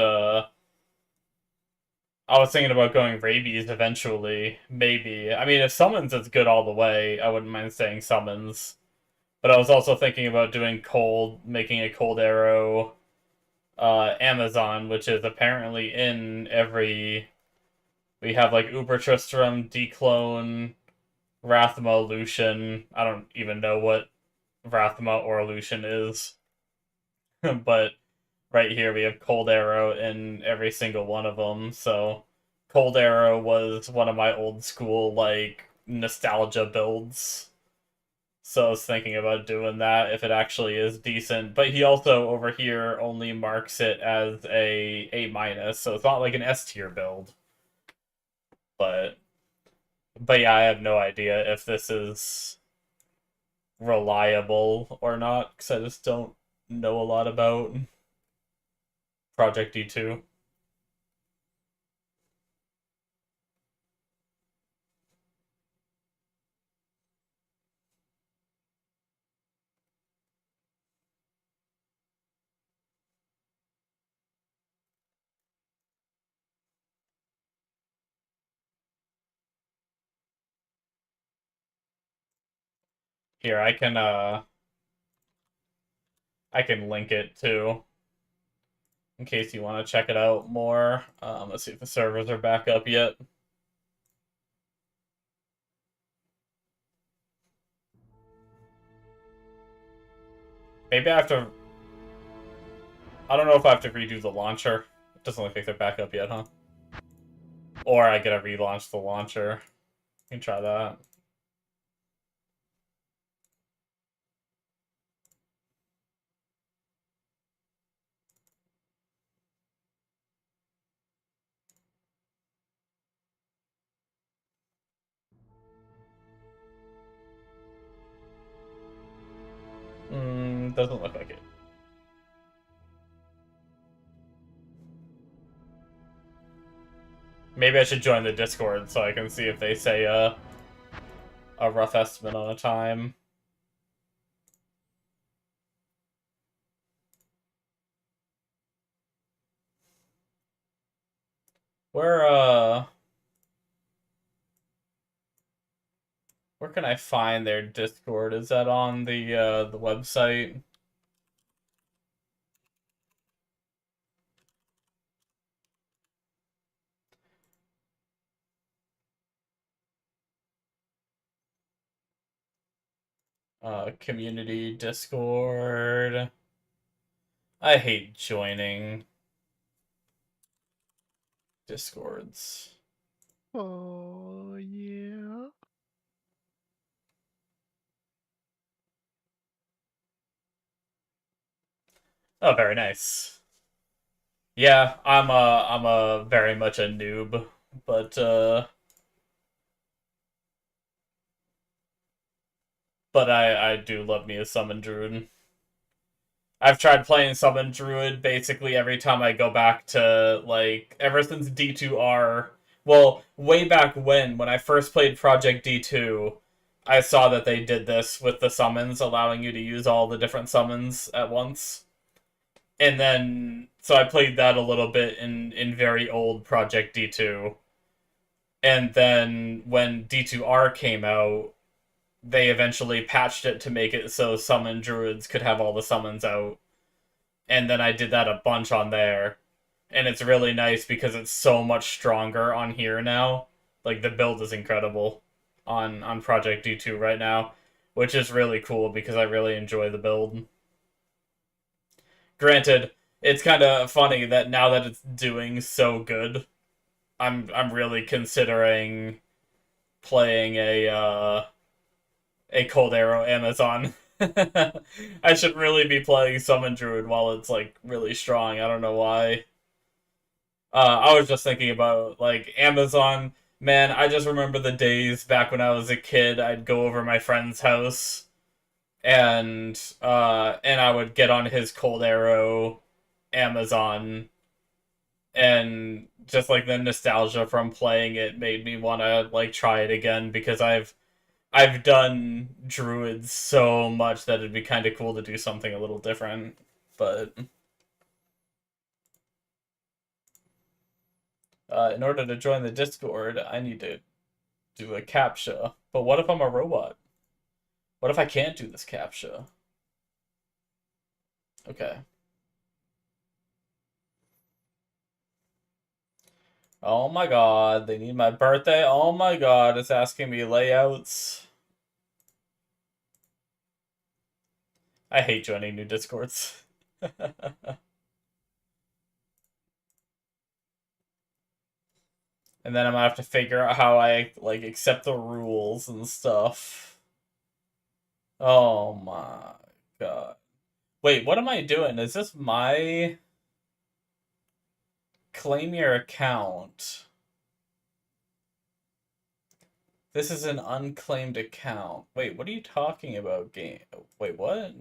A: I was thinking about going rabies eventually, maybe. I mean, if summons is good all the way, I wouldn't mind saying summons. But I was also thinking about doing cold, making a cold arrow Amazon, which is apparently in every... We have like Uber Tristram, Declone, Rathma, Lucian. I don't even know what Rathma or Lucian is. But right here we have Cold Arrow in every single one of them. So Cold Arrow was one of my old school like nostalgia builds. So I was thinking about doing that if it actually is decent. But he also over here only marks it as a A-, so it's not like an S tier build. But yeah, I have no idea if this is reliable or not, because I just don't know a lot about Project D2. Here, I can link it too, in case you want to check it out more. Let's see if the servers are back up yet. Maybe I have to... I don't know if I have to redo the launcher. It doesn't look like they're back up yet, huh? Or I gotta relaunch the launcher. You can try that. Doesn't look like it. Maybe I should join the Discord so I can see if they say a rough estimate on a time. Where can I find their Discord? Is that on the website? Community Discord. I hate joining Discords.
F: Oh, yeah.
A: Oh, very nice. Yeah, I'm a very much a noob, but I do love me a Summon Druid. I've tried playing Summon Druid basically every time I go back to, like, ever since D2R. Well, way back when I first played Project D2, I saw that they did this with the summons, allowing you to use all the different summons at once. And then, so I played that a little bit in very old Project D2. And then when D2R came out, they eventually patched it to make it so Summon Druids could have all the summons out. And then I did that a bunch on there. And it's really nice because it's so much stronger on here now. Like, the build is incredible on Project D2 right now, which is really cool because I really enjoy the build. Granted, it's kind of funny that now that it's doing so good, I'm really considering playing a Cold Arrow Amazon. I should really be playing Summon Druid while it's, like, really strong. I don't know why. I was just thinking about, like, Amazon. Man, I just remember the days back when I was a kid. I'd go over my friend's house, and I would get on his Cold Arrow Amazon, and just, like, the nostalgia from playing it made me want to, like, try it again, because I've done druids so much that it'd be kind of cool to do something a little different. But in order to join the Discord, I need to do a CAPTCHA. But what if I'm a robot? What if I can't do this CAPTCHA? Okay. Oh my god, they need my birthday? Oh my god, it's asking me layouts. I hate joining new Discords. And then I'm gonna have to figure out how I, like, accept the rules and stuff. Oh my god. Wait, what am I doing? Is this my... Claim your account. This is an unclaimed account. Wait, what are you talking about, game? Wait, what?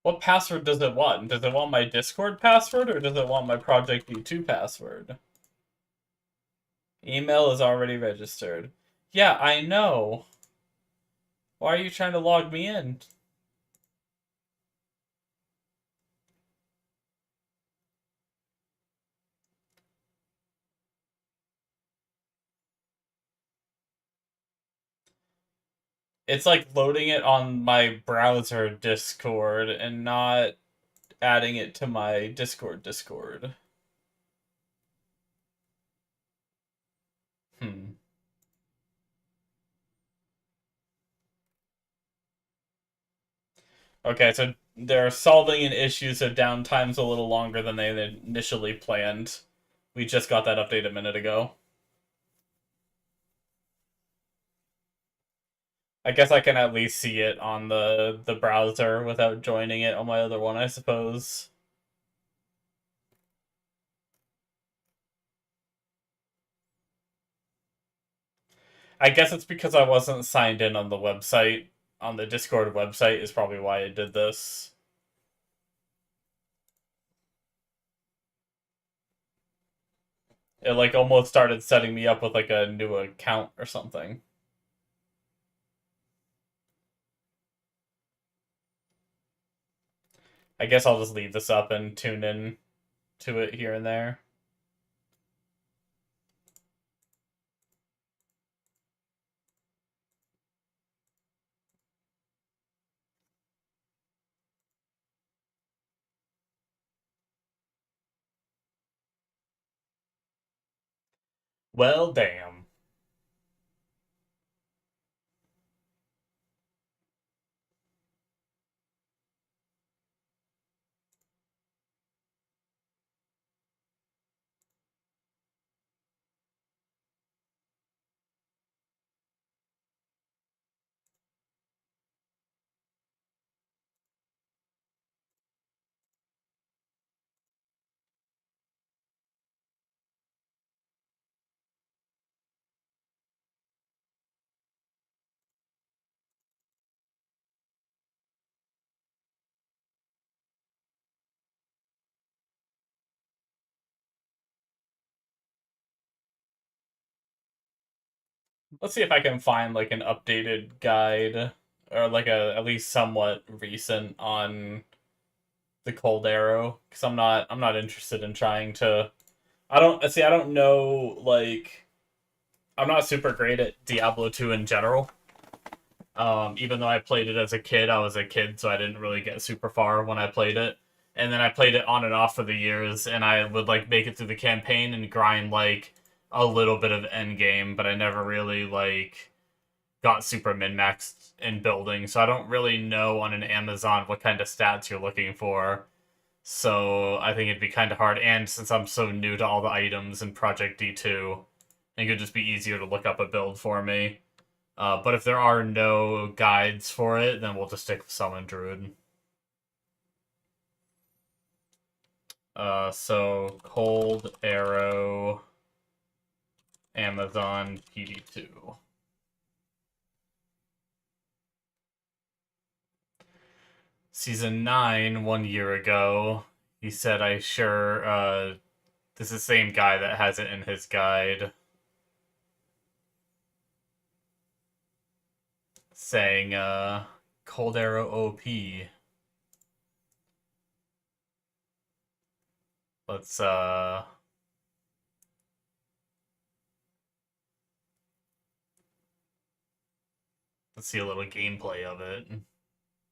A: What password does it want? Does it want my Discord password, or does it want my Project D2 password? Email is already registered. Yeah, I know. Why are you trying to log me in? It's like loading it on my browser Discord and not adding it to my Discord. Hmm. Okay, so they're solving an issue, so downtime's a little longer than they had initially planned. We just got that update a minute ago. I guess I can at least see it on the browser without joining it on my other one, I suppose. I guess it's because I wasn't signed in on the website. On the Discord website is probably why I did this. It like almost started setting me up with like a new account or something. I guess I'll just leave this up and tune in to it here and there. Well, damn. Let's see if I can find like an updated guide or like a at least somewhat recent on the Cold Arrow, because I'm not interested in trying to. I don't know, like I'm not super great at Diablo 2 in general. Even though I played it as a kid, I was a kid, so I didn't really get super far when I played it. And then I played it on and off for the years, and I would like make it through the campaign and grind like a little bit of end game, but I never really like got super min-maxed in building, so I don't really know on an Amazon what kind of stats you're looking for. So I think it'd be kind of hard, and since I'm so new to all the items in Project D2, I think it'd just be easier to look up a build for me. But if there are no guides for it, then we'll just stick with Summon Druid. So Cold Arrow, Amazon PD2. Season 9, 1 year ago, he said, this is the same guy that has it in his guide. Saying, Cold Arrow OP. Let's see a little gameplay of it.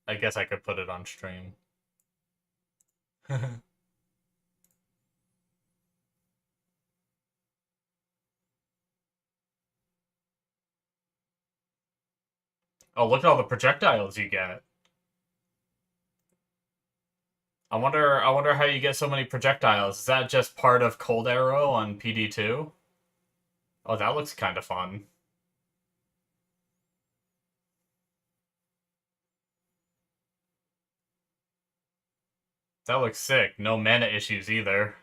A: I guess I could put it on stream. Oh, look at all the projectiles you get. I wonder how you get so many projectiles. Is that just part of Cold Arrow on PD2? Oh, that looks kind of fun. That looks sick. No mana issues either.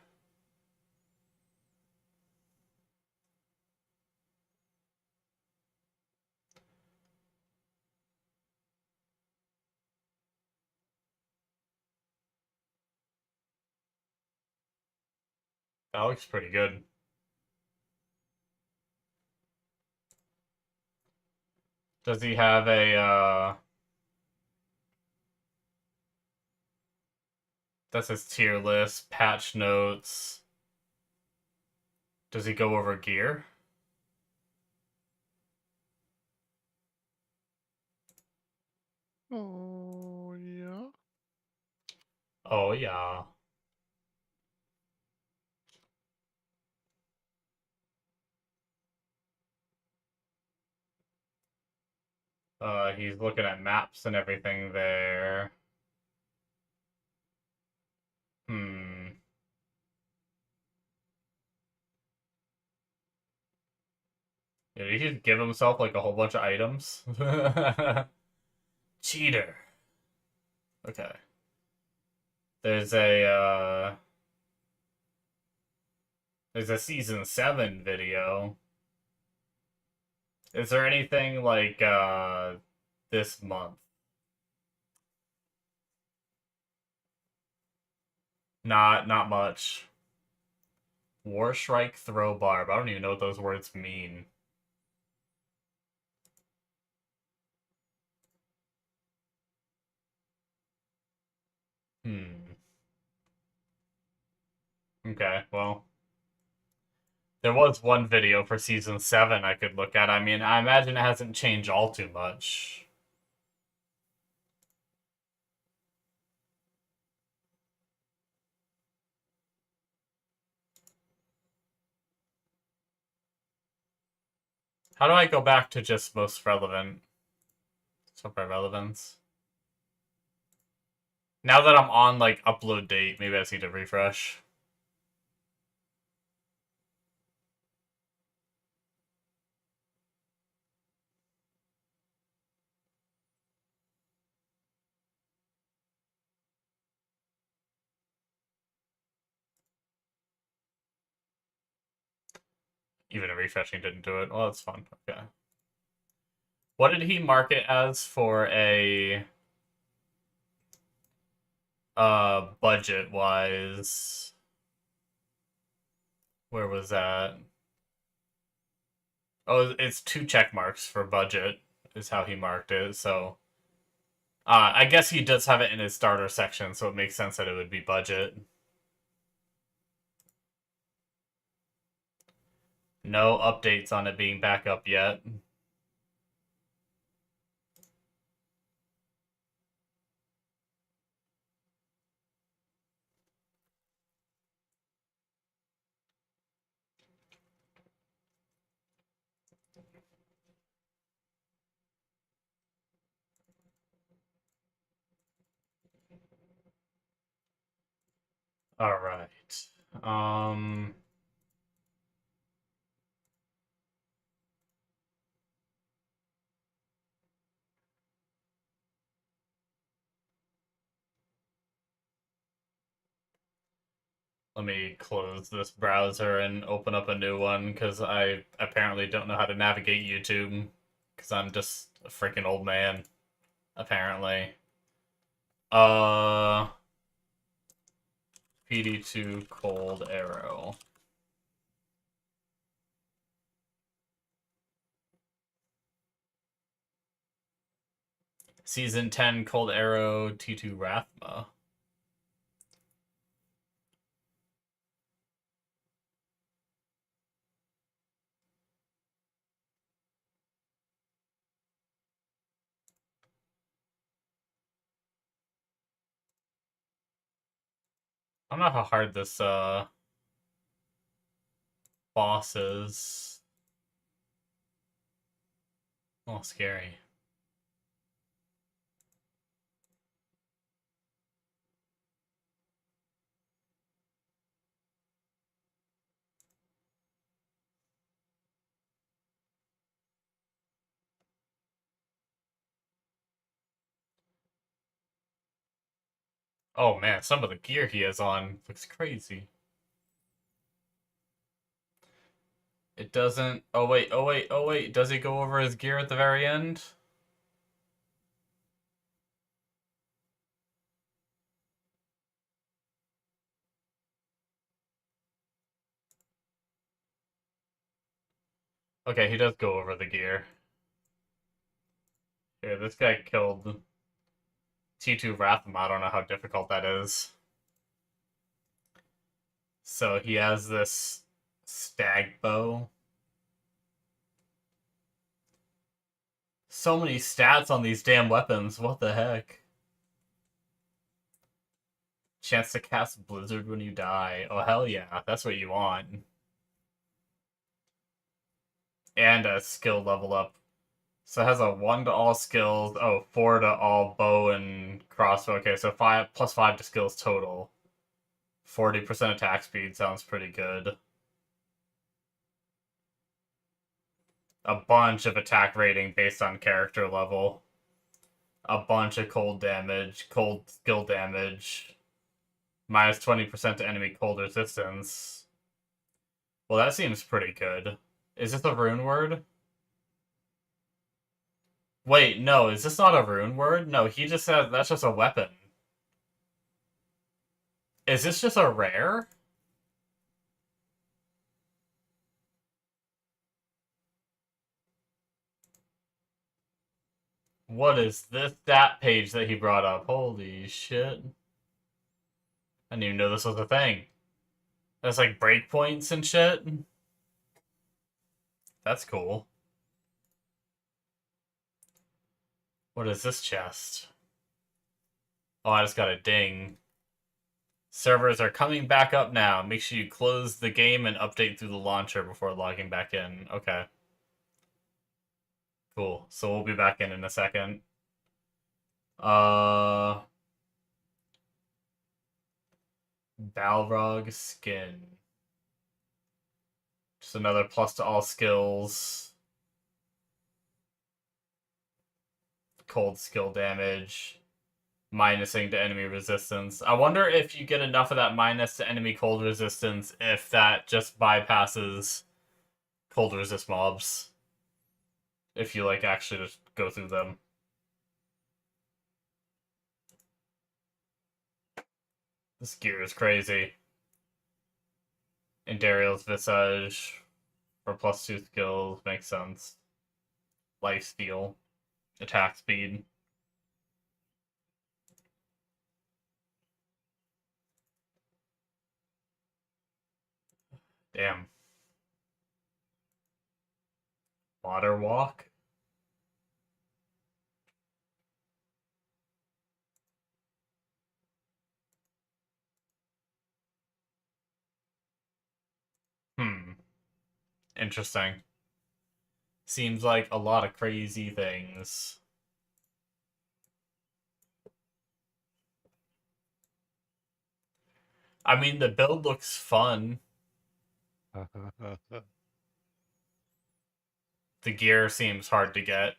A: That looks pretty good. Does he have a, that's his tier list, patch notes. Does he go over gear?
F: Oh yeah.
A: Oh, yeah. He's looking at maps and everything there. Hmm. Did he just give himself like a whole bunch of items? Cheater. Okay. There's a season 7 video. Is there anything like this month? Not much. War Shrike Throw Barb. I don't even know what those words mean. Hmm. Okay, well. There was one video for season 7 I could look at. I mean, I imagine it hasn't changed all too much. How do I go back to just most relevant? So by relevance. Now that I'm on, like, upload date, maybe I just need to refresh. Even a refreshing didn't do it. Well, that's fun. Okay. What did he mark it as for a budget wise? Where was that? Oh, it's 2 check marks for budget is how he marked it. So I guess he does have it in his starter section, so it makes sense that it would be budget. No updates on it being back up yet. All right. Let me close this browser and open up a new one because I apparently don't know how to navigate YouTube because I'm just a freaking old man, apparently. Uh, PD2 Cold Arrow. Season 10 Cold Arrow T2 Rathma. I don't know how hard this boss is. Oh, scary. Oh man, some of the gear he has on looks crazy. It doesn't... Oh wait, oh wait, oh wait. Does he go over his gear at the very end? Okay, he does go over the gear. Yeah, this guy killed T2 Wratham. I don't know how difficult that is. So he has this stag bow. So many stats on these damn weapons. What the heck? Chance to cast Blizzard when you die. Oh, hell yeah. That's what you want. And a skill level up. So it has a 1 to all skills. Oh, 4 to all bow and crossbow. Okay, so 5 plus 5 to skills total. 40% attack speed sounds pretty good. A bunch of attack rating based on character level. A bunch of cold damage, cold skill damage. Minus 20% to enemy cold resistance. Well, that seems pretty good. Is this a rune word? Wait, no, is this not a rune word? No, he just says that's just a weapon. Is this just a rare? What is this stat page that he brought up? Holy shit. I didn't even know this was a thing. That's like breakpoints and shit. That's cool. What is this chest? Oh, I just got a ding. Servers are coming back up now. Make sure you close the game and update through the launcher before logging back in. Okay. Cool. So we'll be back in a second. Balrog skin. Just another plus to all skills. Cold skill damage. Minusing to enemy resistance. I wonder if you get enough of that minus to enemy cold resistance if that just bypasses cold resist mobs. If you, like, actually just go through them. This gear is crazy. Indariel's Visage for plus 2 skills makes sense. Lifesteal. Attack speed. Damn. Water walk? Interesting. Seems like a lot of crazy things. I mean, the build looks fun. The gear seems hard to get.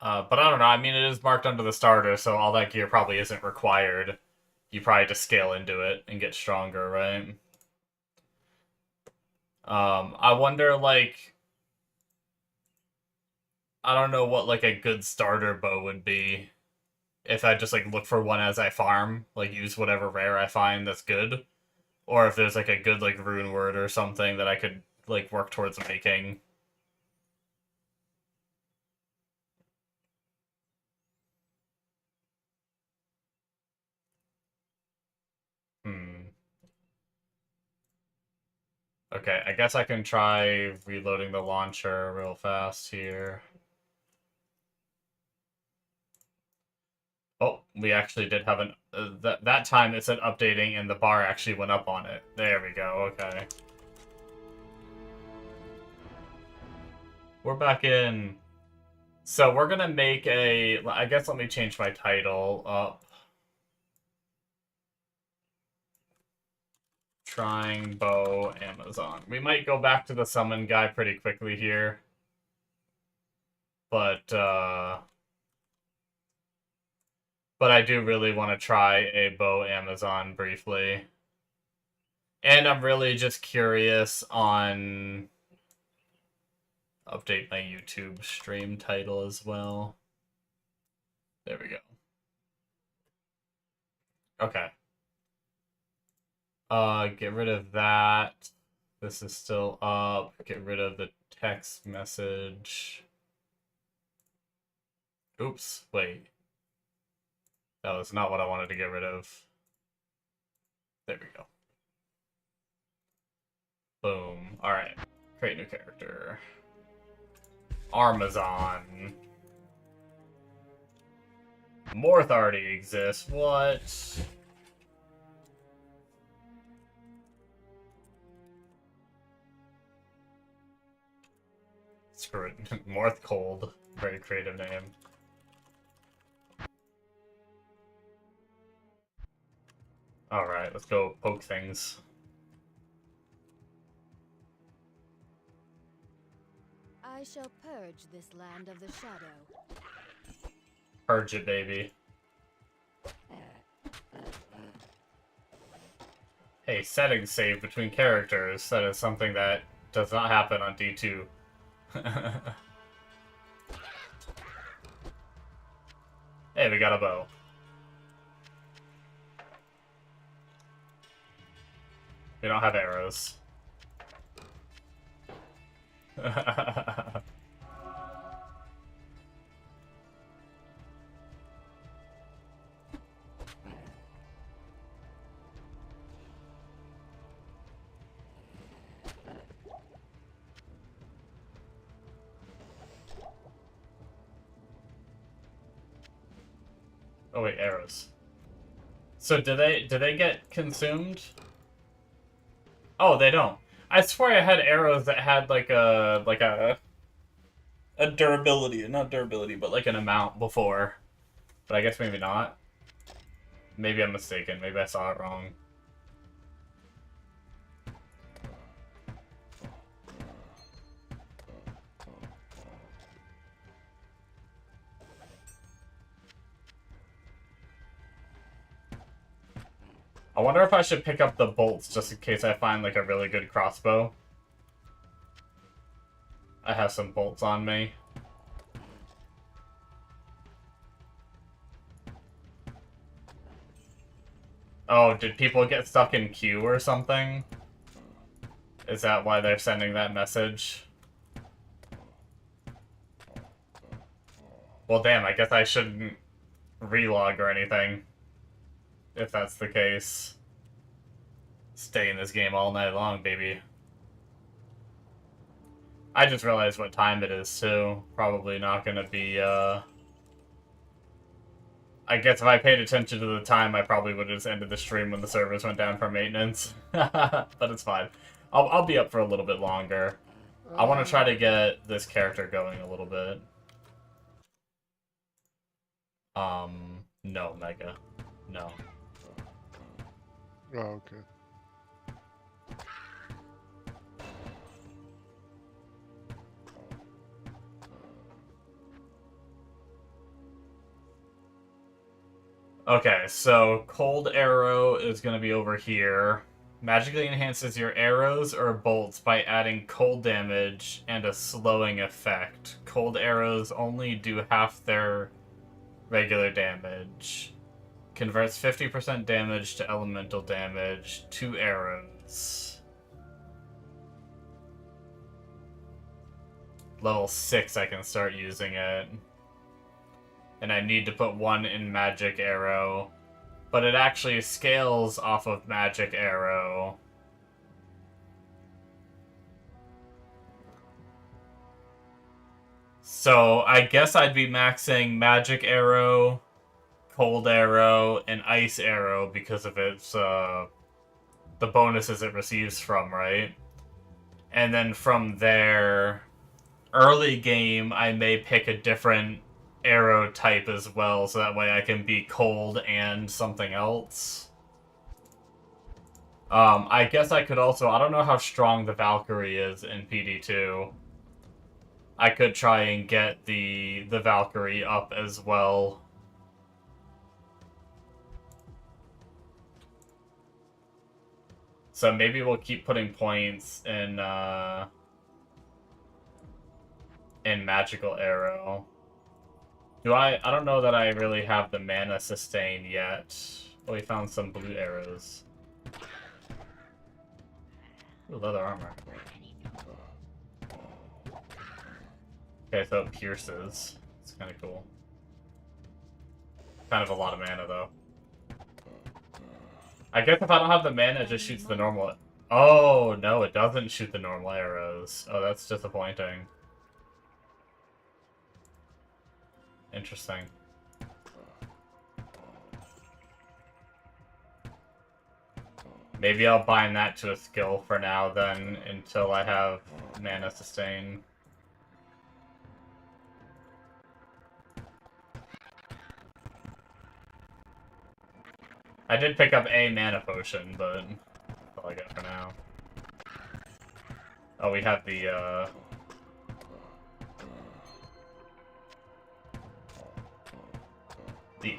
A: But I don't know. I mean, it is marked under the starter, so all that gear probably isn't required. You probably just scale into it and get stronger, right? I wonder, like... I don't know what, like, a good starter bow would be. If I just, like, look for one as I farm. Like, use whatever rare I find that's good. Or if there's, like, a good, like, rune word or something that I could, like, work towards making. Okay, I guess I can try reloading the launcher real fast here. Oh, we actually did have an... that time it said updating and the bar actually went up on it. There we go, okay. We're back in. So we're gonna make a... I guess let me change my title up. Trying bow Amazon. We might go back to the summon guy pretty quickly here. But, But I do really want to try a bow Amazon briefly. And I'm really just curious on... Update my YouTube stream title as well. There we go. Okay. Get rid of that. This is still up. Get rid of the text message. Oops, wait. That was not what I wanted to get rid of. There we go. Boom. Alright. Create new character. Armazon. Morth already exists. What? Screw it. Morth Cold. Very creative name. Alright, let's go poke things.
D: I shall purge this land of the shadow.
A: Purge it, baby. Hey, settings save between characters. That is something that does not happen on D2. Hey, we got a bow. We don't have arrows. Oh wait, arrows. So do they get consumed? Oh, they don't. I swear I had arrows that had like a durability, not durability, but like an amount before. But I guess maybe not. Maybe I'm mistaken. Maybe I saw it wrong. I wonder if I should pick up the bolts just in case I find like a really good crossbow. I have some bolts on me. Oh, did people get stuck in queue or something? Is that why they're sending that message? Well, damn, I guess I shouldn't relog or anything. If that's the case. Stay in this game all night long, baby. I just realized what time it is, too. Probably not gonna be, I guess if I paid attention to the time, I probably would have just ended the stream when the servers went down for maintenance. But it's fine. I'll be up for a little bit longer. I want to try to get this character going a little bit. No, Mega. No.
F: Oh, okay.
A: Okay, so Cold Arrow is going to be over here. Magically enhances your arrows or bolts by adding cold damage and a slowing effect. Cold arrows only do half their regular damage. Converts 50% damage to elemental damage. 2 arrows. Level 6 I can start using it. And I need to put 1 in Magic Arrow. But it actually scales off of Magic Arrow. So I guess I'd be maxing Magic Arrow, Cold Arrow, and Ice Arrow because of its, the bonuses it receives from, right? And then from there, early game, I may pick a different arrow type as well, so that way I can be cold and something else. I guess I could also, I don't know how strong the Valkyrie is in PD2. I could try and get the Valkyrie up as well. So maybe we'll keep putting points in Magical Arrow. I don't know that I really have the mana sustain yet. Oh, we found some blue arrows. Ooh, leather armor. Okay, so it pierces. It's kind of cool. Kind of a lot of mana, though. I guess if I don't have the mana, it just shoots the normal... Oh, no, it doesn't shoot the normal arrows. Oh, that's disappointing. Interesting. Maybe I'll bind that to a skill for now, then, until I have mana sustain. I did pick up a mana potion, but that's all I got for now. Oh, we have the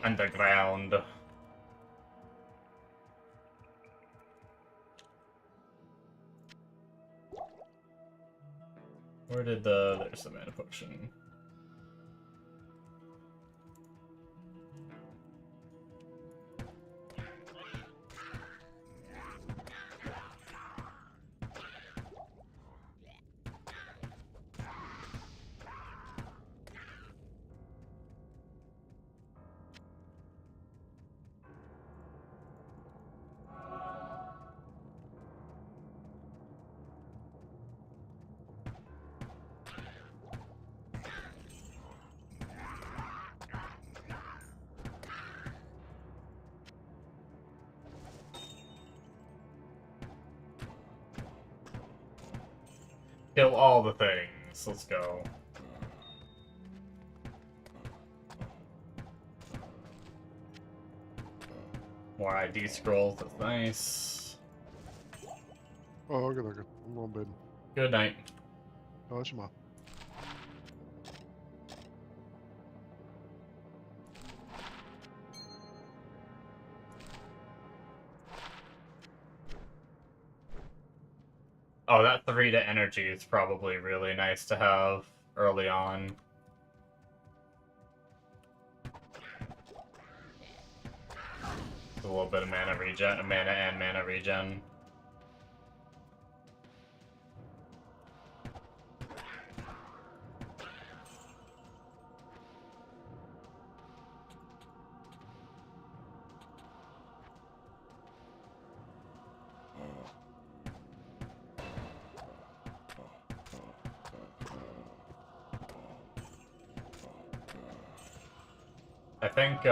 A: underground. Where did there's the mana potion. Kill all the things. Let's go. More ID scrolls. That's nice.
F: Oh, okay, okay. I'm going bed.
A: Good night.
F: Oh, it's your mom.
A: Oh, that 3 to energy is probably really nice to have early on. A little bit of mana regen, mana and mana regen. I think,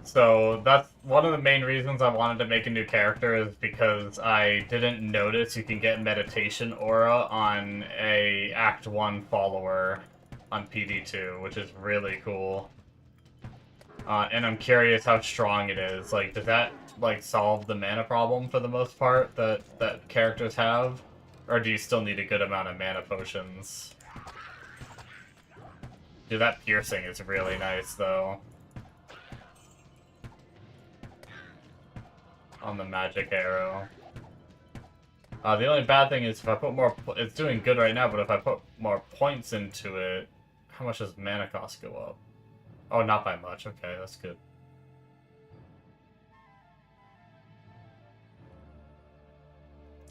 A: so that's one of the main reasons I wanted to make a new character is because I didn't notice you can get meditation aura on a Act 1 follower on PD2, which is really cool. And I'm curious how strong it is. Like, does that, like, solve the mana problem for the most part that characters have? Or do you still need a good amount of mana potions? Dude, that piercing is really nice, though. On the magic arrow. The only bad thing is if I put more... It's doing good right now, but if I put more points into it, how much does mana cost go up? Oh, not by much. Okay, that's good.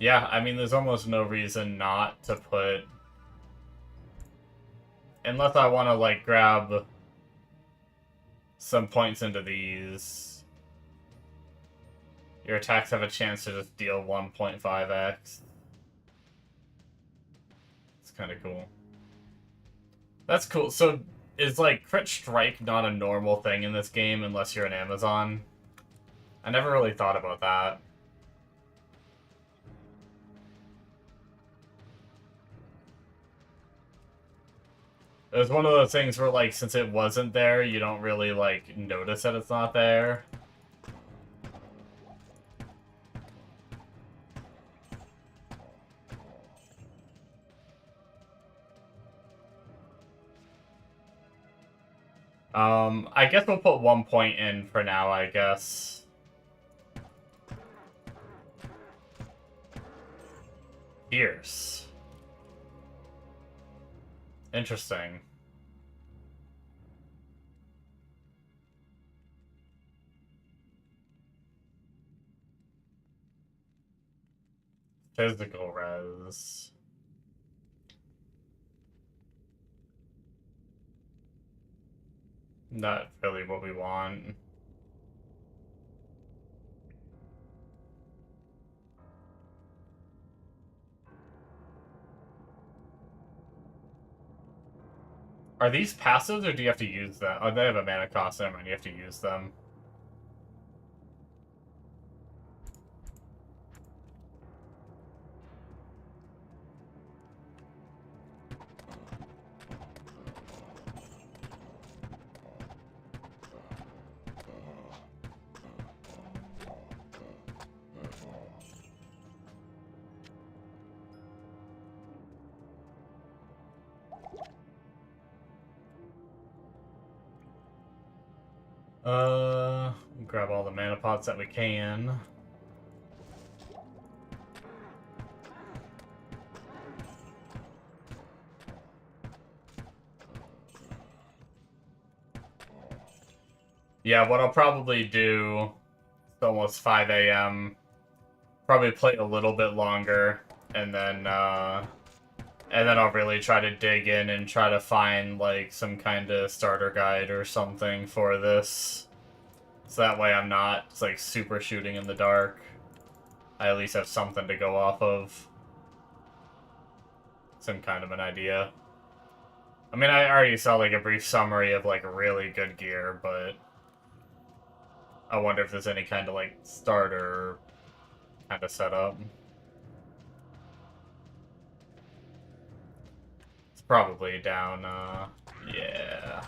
A: Yeah, I mean, there's almost no reason not to put... Unless I want to, like, grab some points into these. Your attacks have a chance to just deal 1.5x. It's kind of cool. That's cool. So, is, like, crit strike not a normal thing in this game unless you're an Amazon? I never really thought about that. It was one of those things where, like, since it wasn't there, you don't really, like, notice that it's not there. I guess we'll put 1 point in for now, I guess. Pierce. Interesting. Physical res. Not really what we want. Are these passives, or do you have to use them? Oh, they have a mana cost, never mind, you have to use them. Grab all the mana pots that we can. Yeah, what I'll probably do, it's almost 5 a.m., probably play a little bit longer, and then I'll really try to dig in and try to find, like, some kind of starter guide or something for this. So that way I'm not, like, super shooting in the dark. I at least have something to go off of. Some kind of an idea. I mean, I already saw, like, a brief summary of, like, really good gear, but I wonder if there's any kind of, like, starter kind of setup. It's probably down, yeah.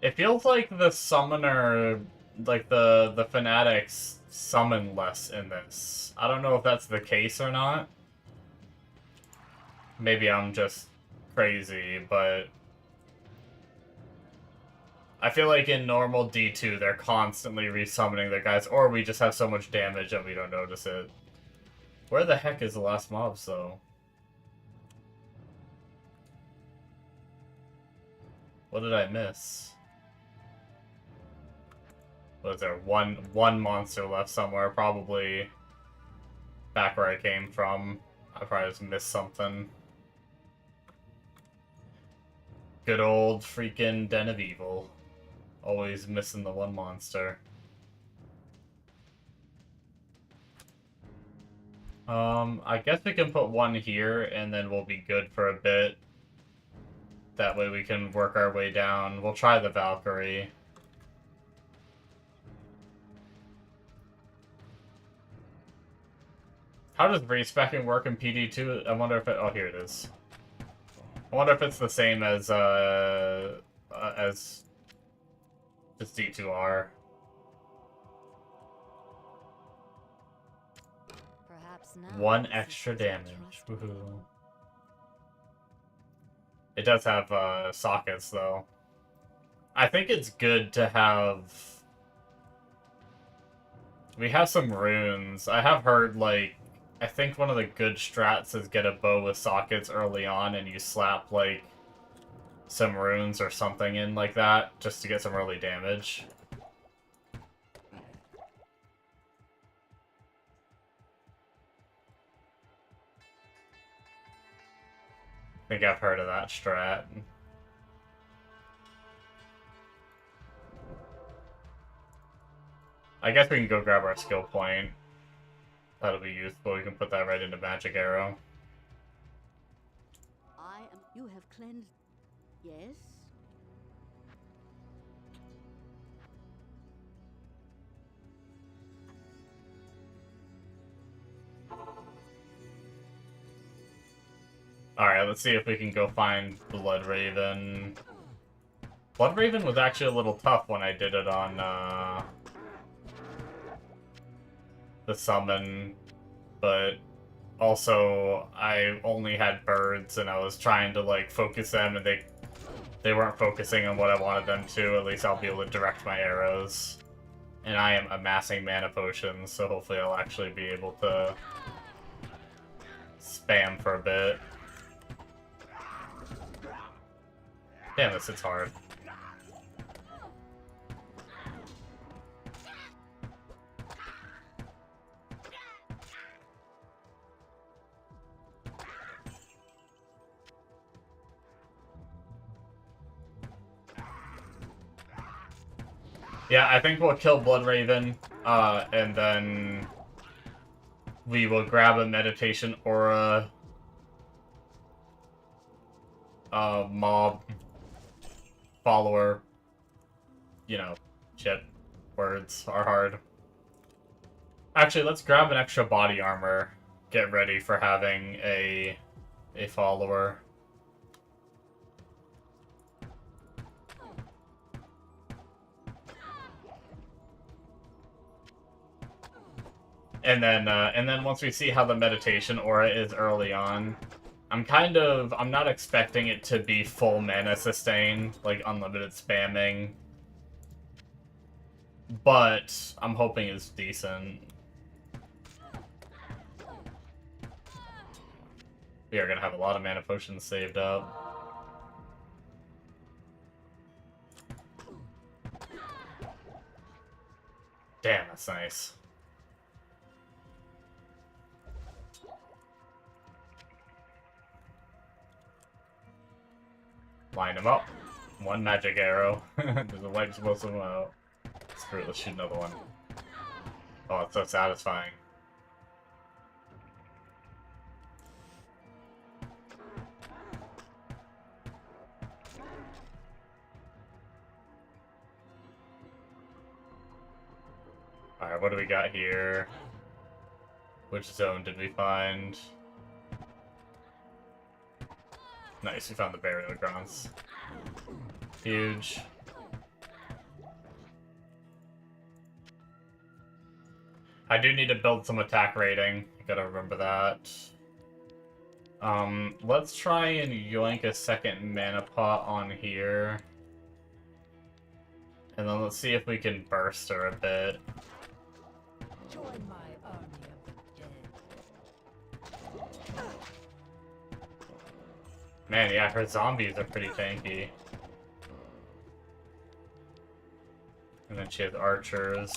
A: It feels like the summoner, like the fanatics summon less in this. I don't know if that's the case or not. Maybe I'm just crazy, but I feel like in normal D2 they're constantly resummoning their guys, or we just have so much damage that we don't notice it. Where the heck is the last mobs, though? What did I miss? Was there one monster left somewhere? Probably back where I came from. I probably just missed something. Good old freaking Den of Evil. Always missing the one monster. I guess we can put one here, and then we'll be good for a bit. That way we can work our way down. We'll try the Valkyrie. How does respecking work in PD2? I wonder if it... Oh, here it is. I wonder if it's the same as just D2R.
D: Perhaps now.
A: One extra damage. Woohoo. It does have sockets, though. I think it's good to have... We have some runes. I have heard, like... I think one of the good strats is get a bow with sockets early on, and you slap, like, some runes or something in like that, just to get some early damage. I think I've heard of that strat. I guess we can go grab our skill point. That'll be useful. We can put that right into Magic Arrow.
C: I am. You have cleansed. Yes?
A: Alright, let's see if we can go find Blood Raven. Blood Raven was actually a little tough when I did it on, the summon, but Also, I only had birds, and I was trying to, like, focus them, and they weren't focusing on what I wanted them to. At least I'll be able to direct my arrows. And I am amassing mana potions, so hopefully I'll actually be able to spam for a bit. Damn, this hits hard. Yeah, I think we'll kill Bloodraven, and then we will grab a meditation aura, mob, follower, you know, shit, words are hard. Actually, let's grab an extra body armor, get ready for having a follower. And then once we see how the meditation aura is early on, I'm not expecting it to be full mana sustain, like unlimited spamming. But I'm hoping it's decent. We are gonna have a lot of mana potions saved up. Damn, that's nice. Line them up. One magic arrow. There's a light explosive out. Screw it, let's shoot another one. Oh, it's so satisfying. Alright, what do we got here? Which zone did we find? Nice, we found the burial grounds. Huge. I do need to build some attack rating. Gotta remember that. Let's try and yoink a second mana pot on here. And then let's see if we can burst her a bit.
C: Join my army of the dead.
A: Man, yeah, her zombies are pretty tanky. And then she has archers.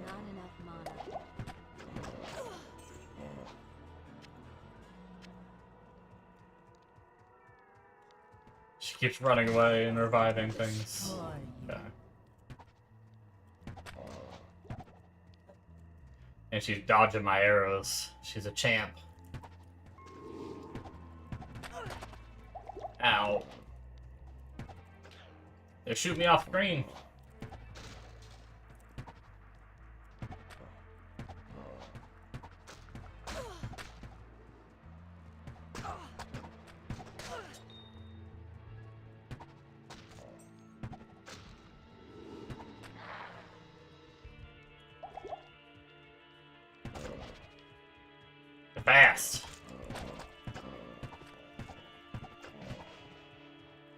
D: Not enough mana.
A: She keeps running away and reviving things. Okay. And she's dodging my arrows. She's a champ. Ow. They shoot me off screen. Fast.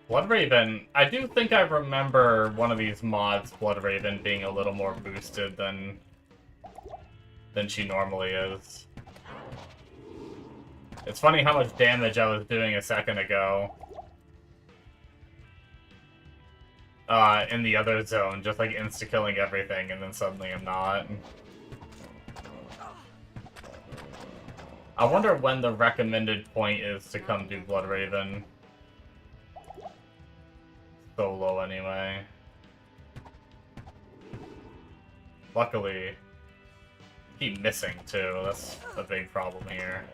A: Bloodraven, I do think I remember one of these mods, Bloodraven, being a little more boosted than she normally is. It's funny how much damage I was doing a second ago. In the other zone, just like insta-killing everything, and then suddenly I'm not. I wonder when the recommended point is to come do Bloodraven. Solo, anyway. Luckily, I keep missing, too. That's a big problem here.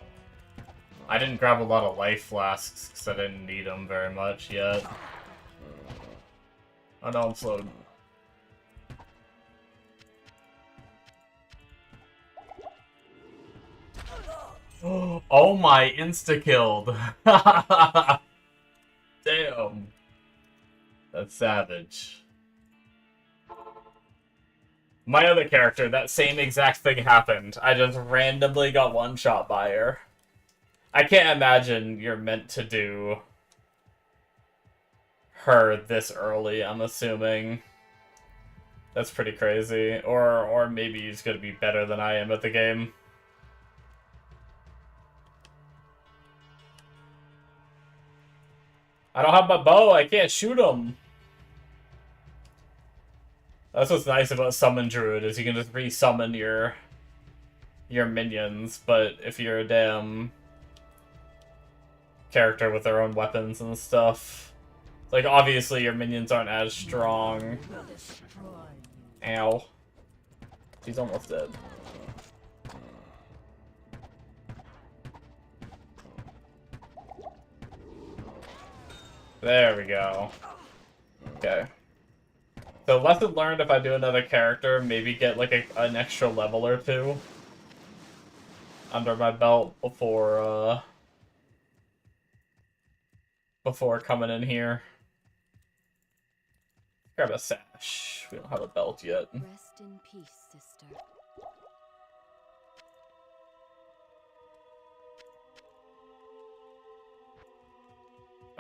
A: I didn't grab a lot of life flasks, because I didn't need them very much yet. Oh no, I'm slowed. Oh my, insta-killed. Damn. That's savage. My other character, that same exact thing happened. I just randomly got one-shot by her. I can't imagine you're meant to do her this early, I'm assuming. That's pretty crazy. Or maybe he's gonna be better than I am at the game. I don't have my bow, I can't shoot him. That's what's nice about Summon Druid, is you can just re-summon your minions, but if you're a damn character with their own weapons and stuff, like, obviously your minions aren't as strong. Ow. He's almost dead. There we go. Okay. So lesson learned, if I do another character, maybe get like an extra level or two under my belt before coming in here. Grab a sash. We don't have a belt yet.
D: Rest in peace, sister.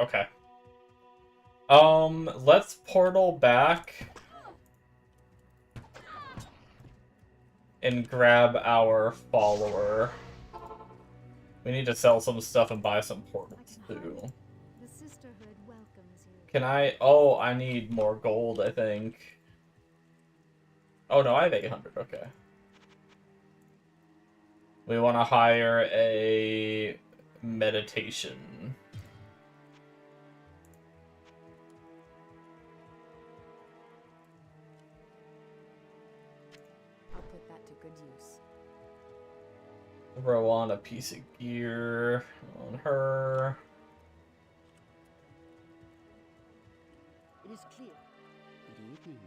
A: Okay. Let's portal back and grab our follower. We need to sell some stuff and buy some portals too.
D: The sisterhood welcomes you.
A: Can I? Oh, I need more gold, I think. Oh no, I have 800. Okay. We want to hire a meditation.
D: I'll put that to good use.
A: Throw on a piece of gear on her.
G: It is clear. Good evening.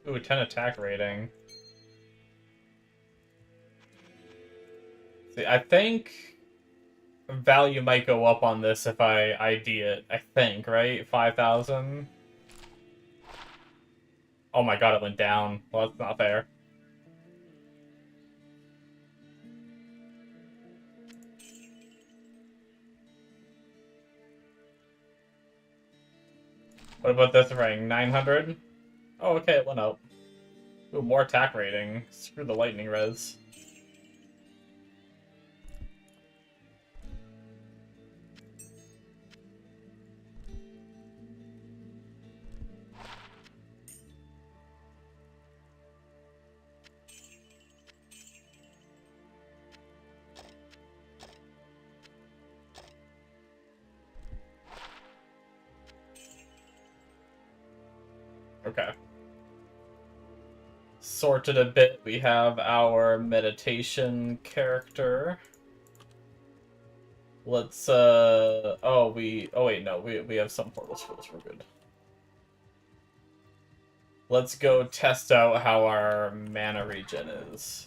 A: Ooh, 10 attack rating. See, I think value might go up on this if I ID it. I think, right? 5,000? Oh my god, it went down. Well, that's not fair. What about this ring? 900? Oh, okay, it went up. Ooh, more attack rating. Screw the lightning res. Okay. Sorted a bit. We have our meditation character. Let's, oh, wait, no, we have some portal skills, we're good. Let's go test out how our mana regen is.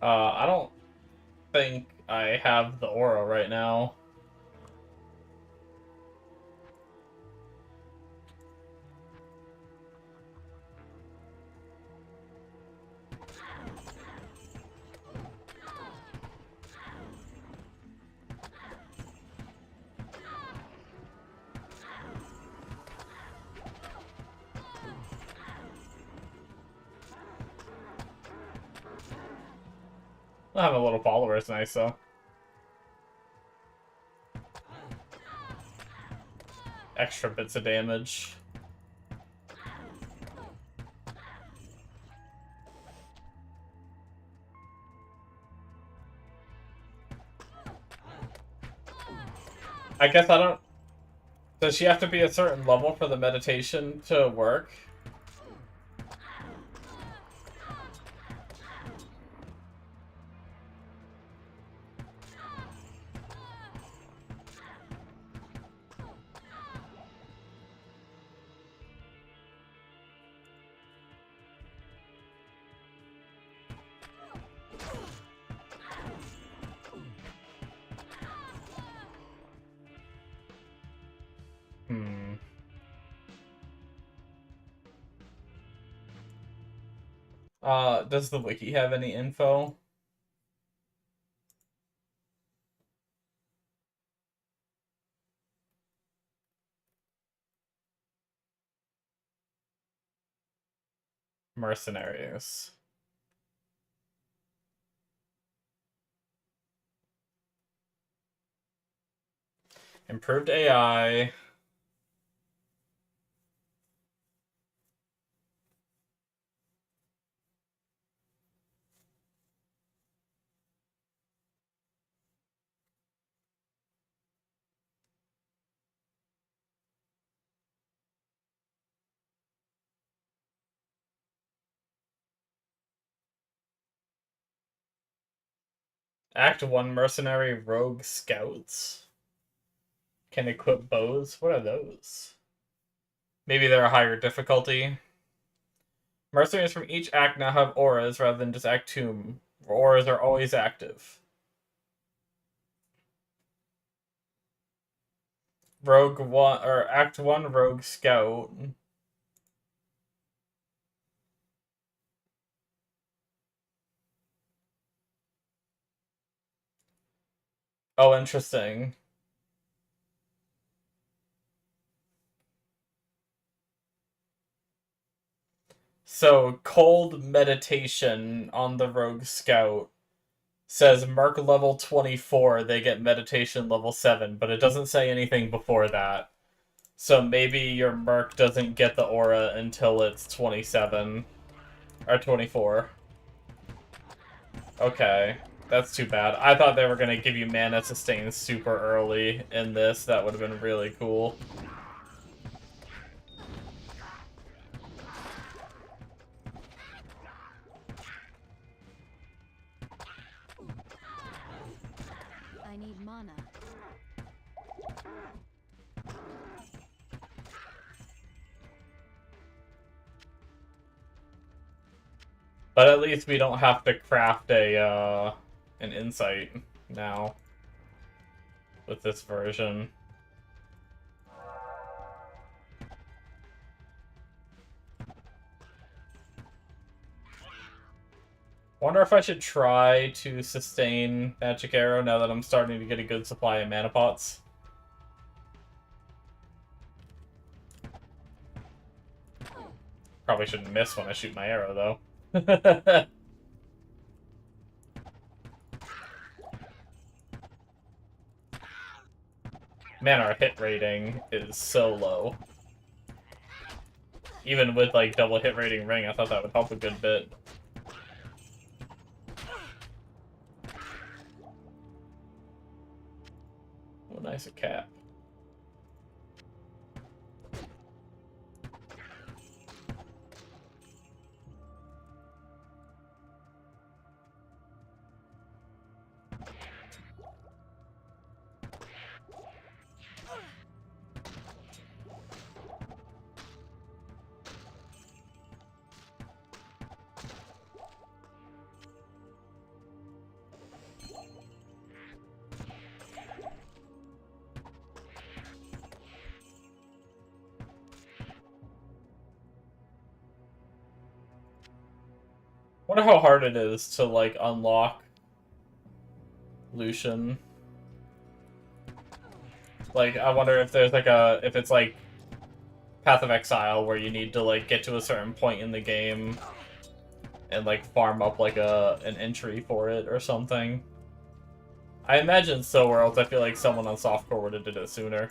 A: I don't think I have the aura right now. I'll have a little follower, it's nice though. Extra bits of damage. I guess I don't Does she have to be a certain level for the meditation to work? Does the wiki have any info? Mercenaries. Improved AI. Act 1 Mercenary Rogue Scouts. Can equip bows? What are those? Maybe they're a higher difficulty. Mercenaries from each act now have auras rather than just Act 2. Auras are always active. Rogue 1 or Act 1 Rogue Scout. Oh, interesting. So, cold meditation on the Rogue Scout says Merc level 24, they get meditation level 7, but it doesn't say anything before that. So maybe your Merc doesn't get the aura until it's 27. Or 24. Okay. That's too bad. I thought they were going to give you mana sustain super early in this. That would have been really cool.
D: I need mana.
A: But at least we don't have to craft an insight now with this version. Wonder if I should try to sustain Magic Arrow now that I'm starting to get a good supply of mana pots. Probably shouldn't miss when I shoot my arrow, though. Man, our hit rating is so low. Even with, like, double hit rating ring, I thought that would help a good bit. Oh, nice, a cap. Wonder how hard it is to, like, unlock Lucian. Like, I wonder if there's, like, if it's, like, Path of Exile, where you need to, like, get to a certain point in the game and, like, farm up, like, an entry for it or something. I imagine so, or else I feel like someone on softcore would have did it sooner.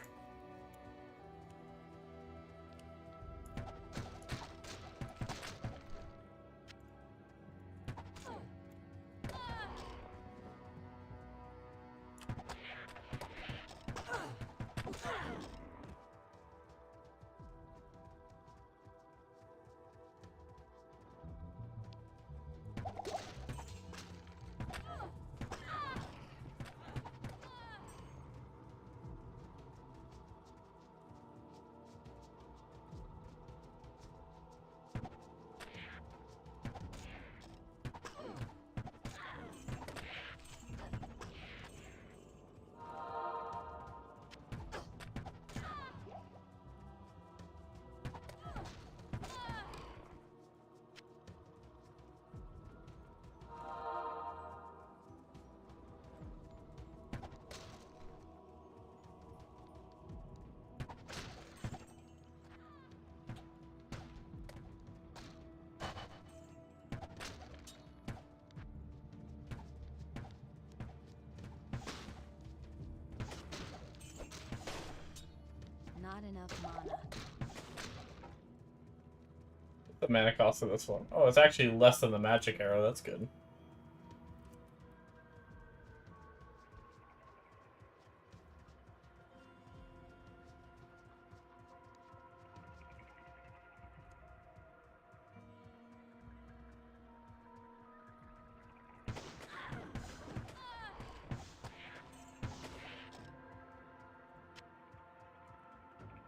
D: enough mana.
A: The mana cost of this one. Oh, it's actually less than the magic arrow. That's good.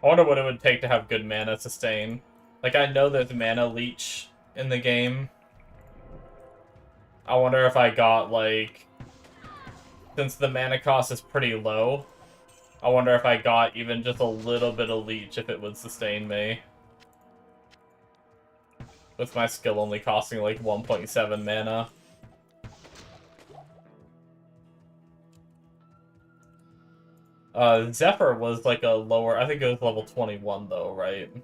A: I wonder what it would take to have good mana sustain. Like, I know there's mana leech in the game. I wonder if I got, like... Since the mana cost is pretty low, I wonder if I got even just a little bit of leech if it would sustain me. With my skill only costing, like, 1.7 mana. Zephyr was like a lower... I think it was level 21, though, right? It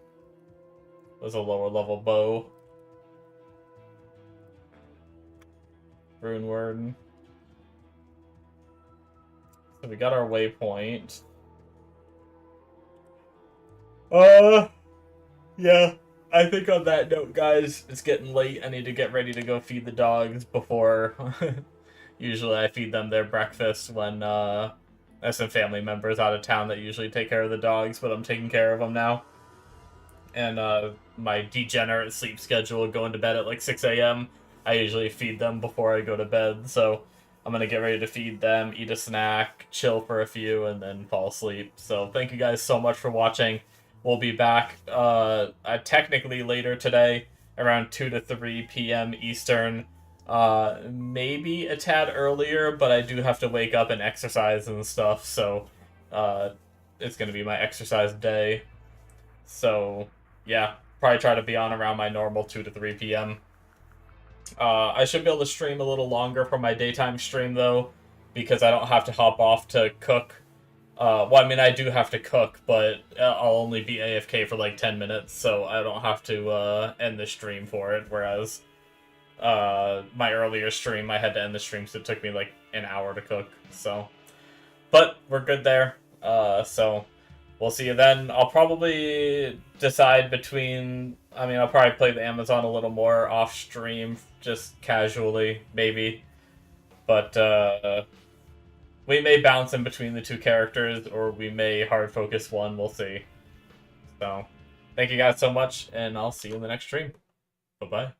A: was a lower level bow. Rune word. So we got our waypoint. Yeah. I think on that note, guys, it's getting late. I need to get ready to go feed the dogs before... Usually I feed them their breakfast when, there's some family members out of town that usually take care of the dogs, but I'm taking care of them now. And my degenerate sleep schedule, going to bed at like 6 a.m., I usually feed them before I go to bed, so I'm going to get ready to feed them, eat a snack, chill for a few, and then fall asleep. So thank you guys so much for watching. We'll be back technically later today, around 2 to 3 p.m. Eastern. Maybe a tad earlier, but I do have to wake up and exercise and stuff, so it's gonna be my exercise day. So yeah, probably try to be on around my normal 2 to 3 p.m. I should be able to stream a little longer for my daytime stream though, because I don't have to hop off to cook. Well, I mean, I do have to cook, but I'll only be AFK for like 10 minutes, so I don't have to end the stream for it, whereas my earlier stream, I had to end the stream, so it took me like an hour to cook, so. But we're good there, so we'll see you then. I'll probably decide between, I mean, I'll probably play the Amazon a little more off stream, just casually, maybe. But, we may bounce in between the two characters, or we may hard focus one, we'll see. So, thank you guys so much, and I'll see you in the next stream. Bye-bye.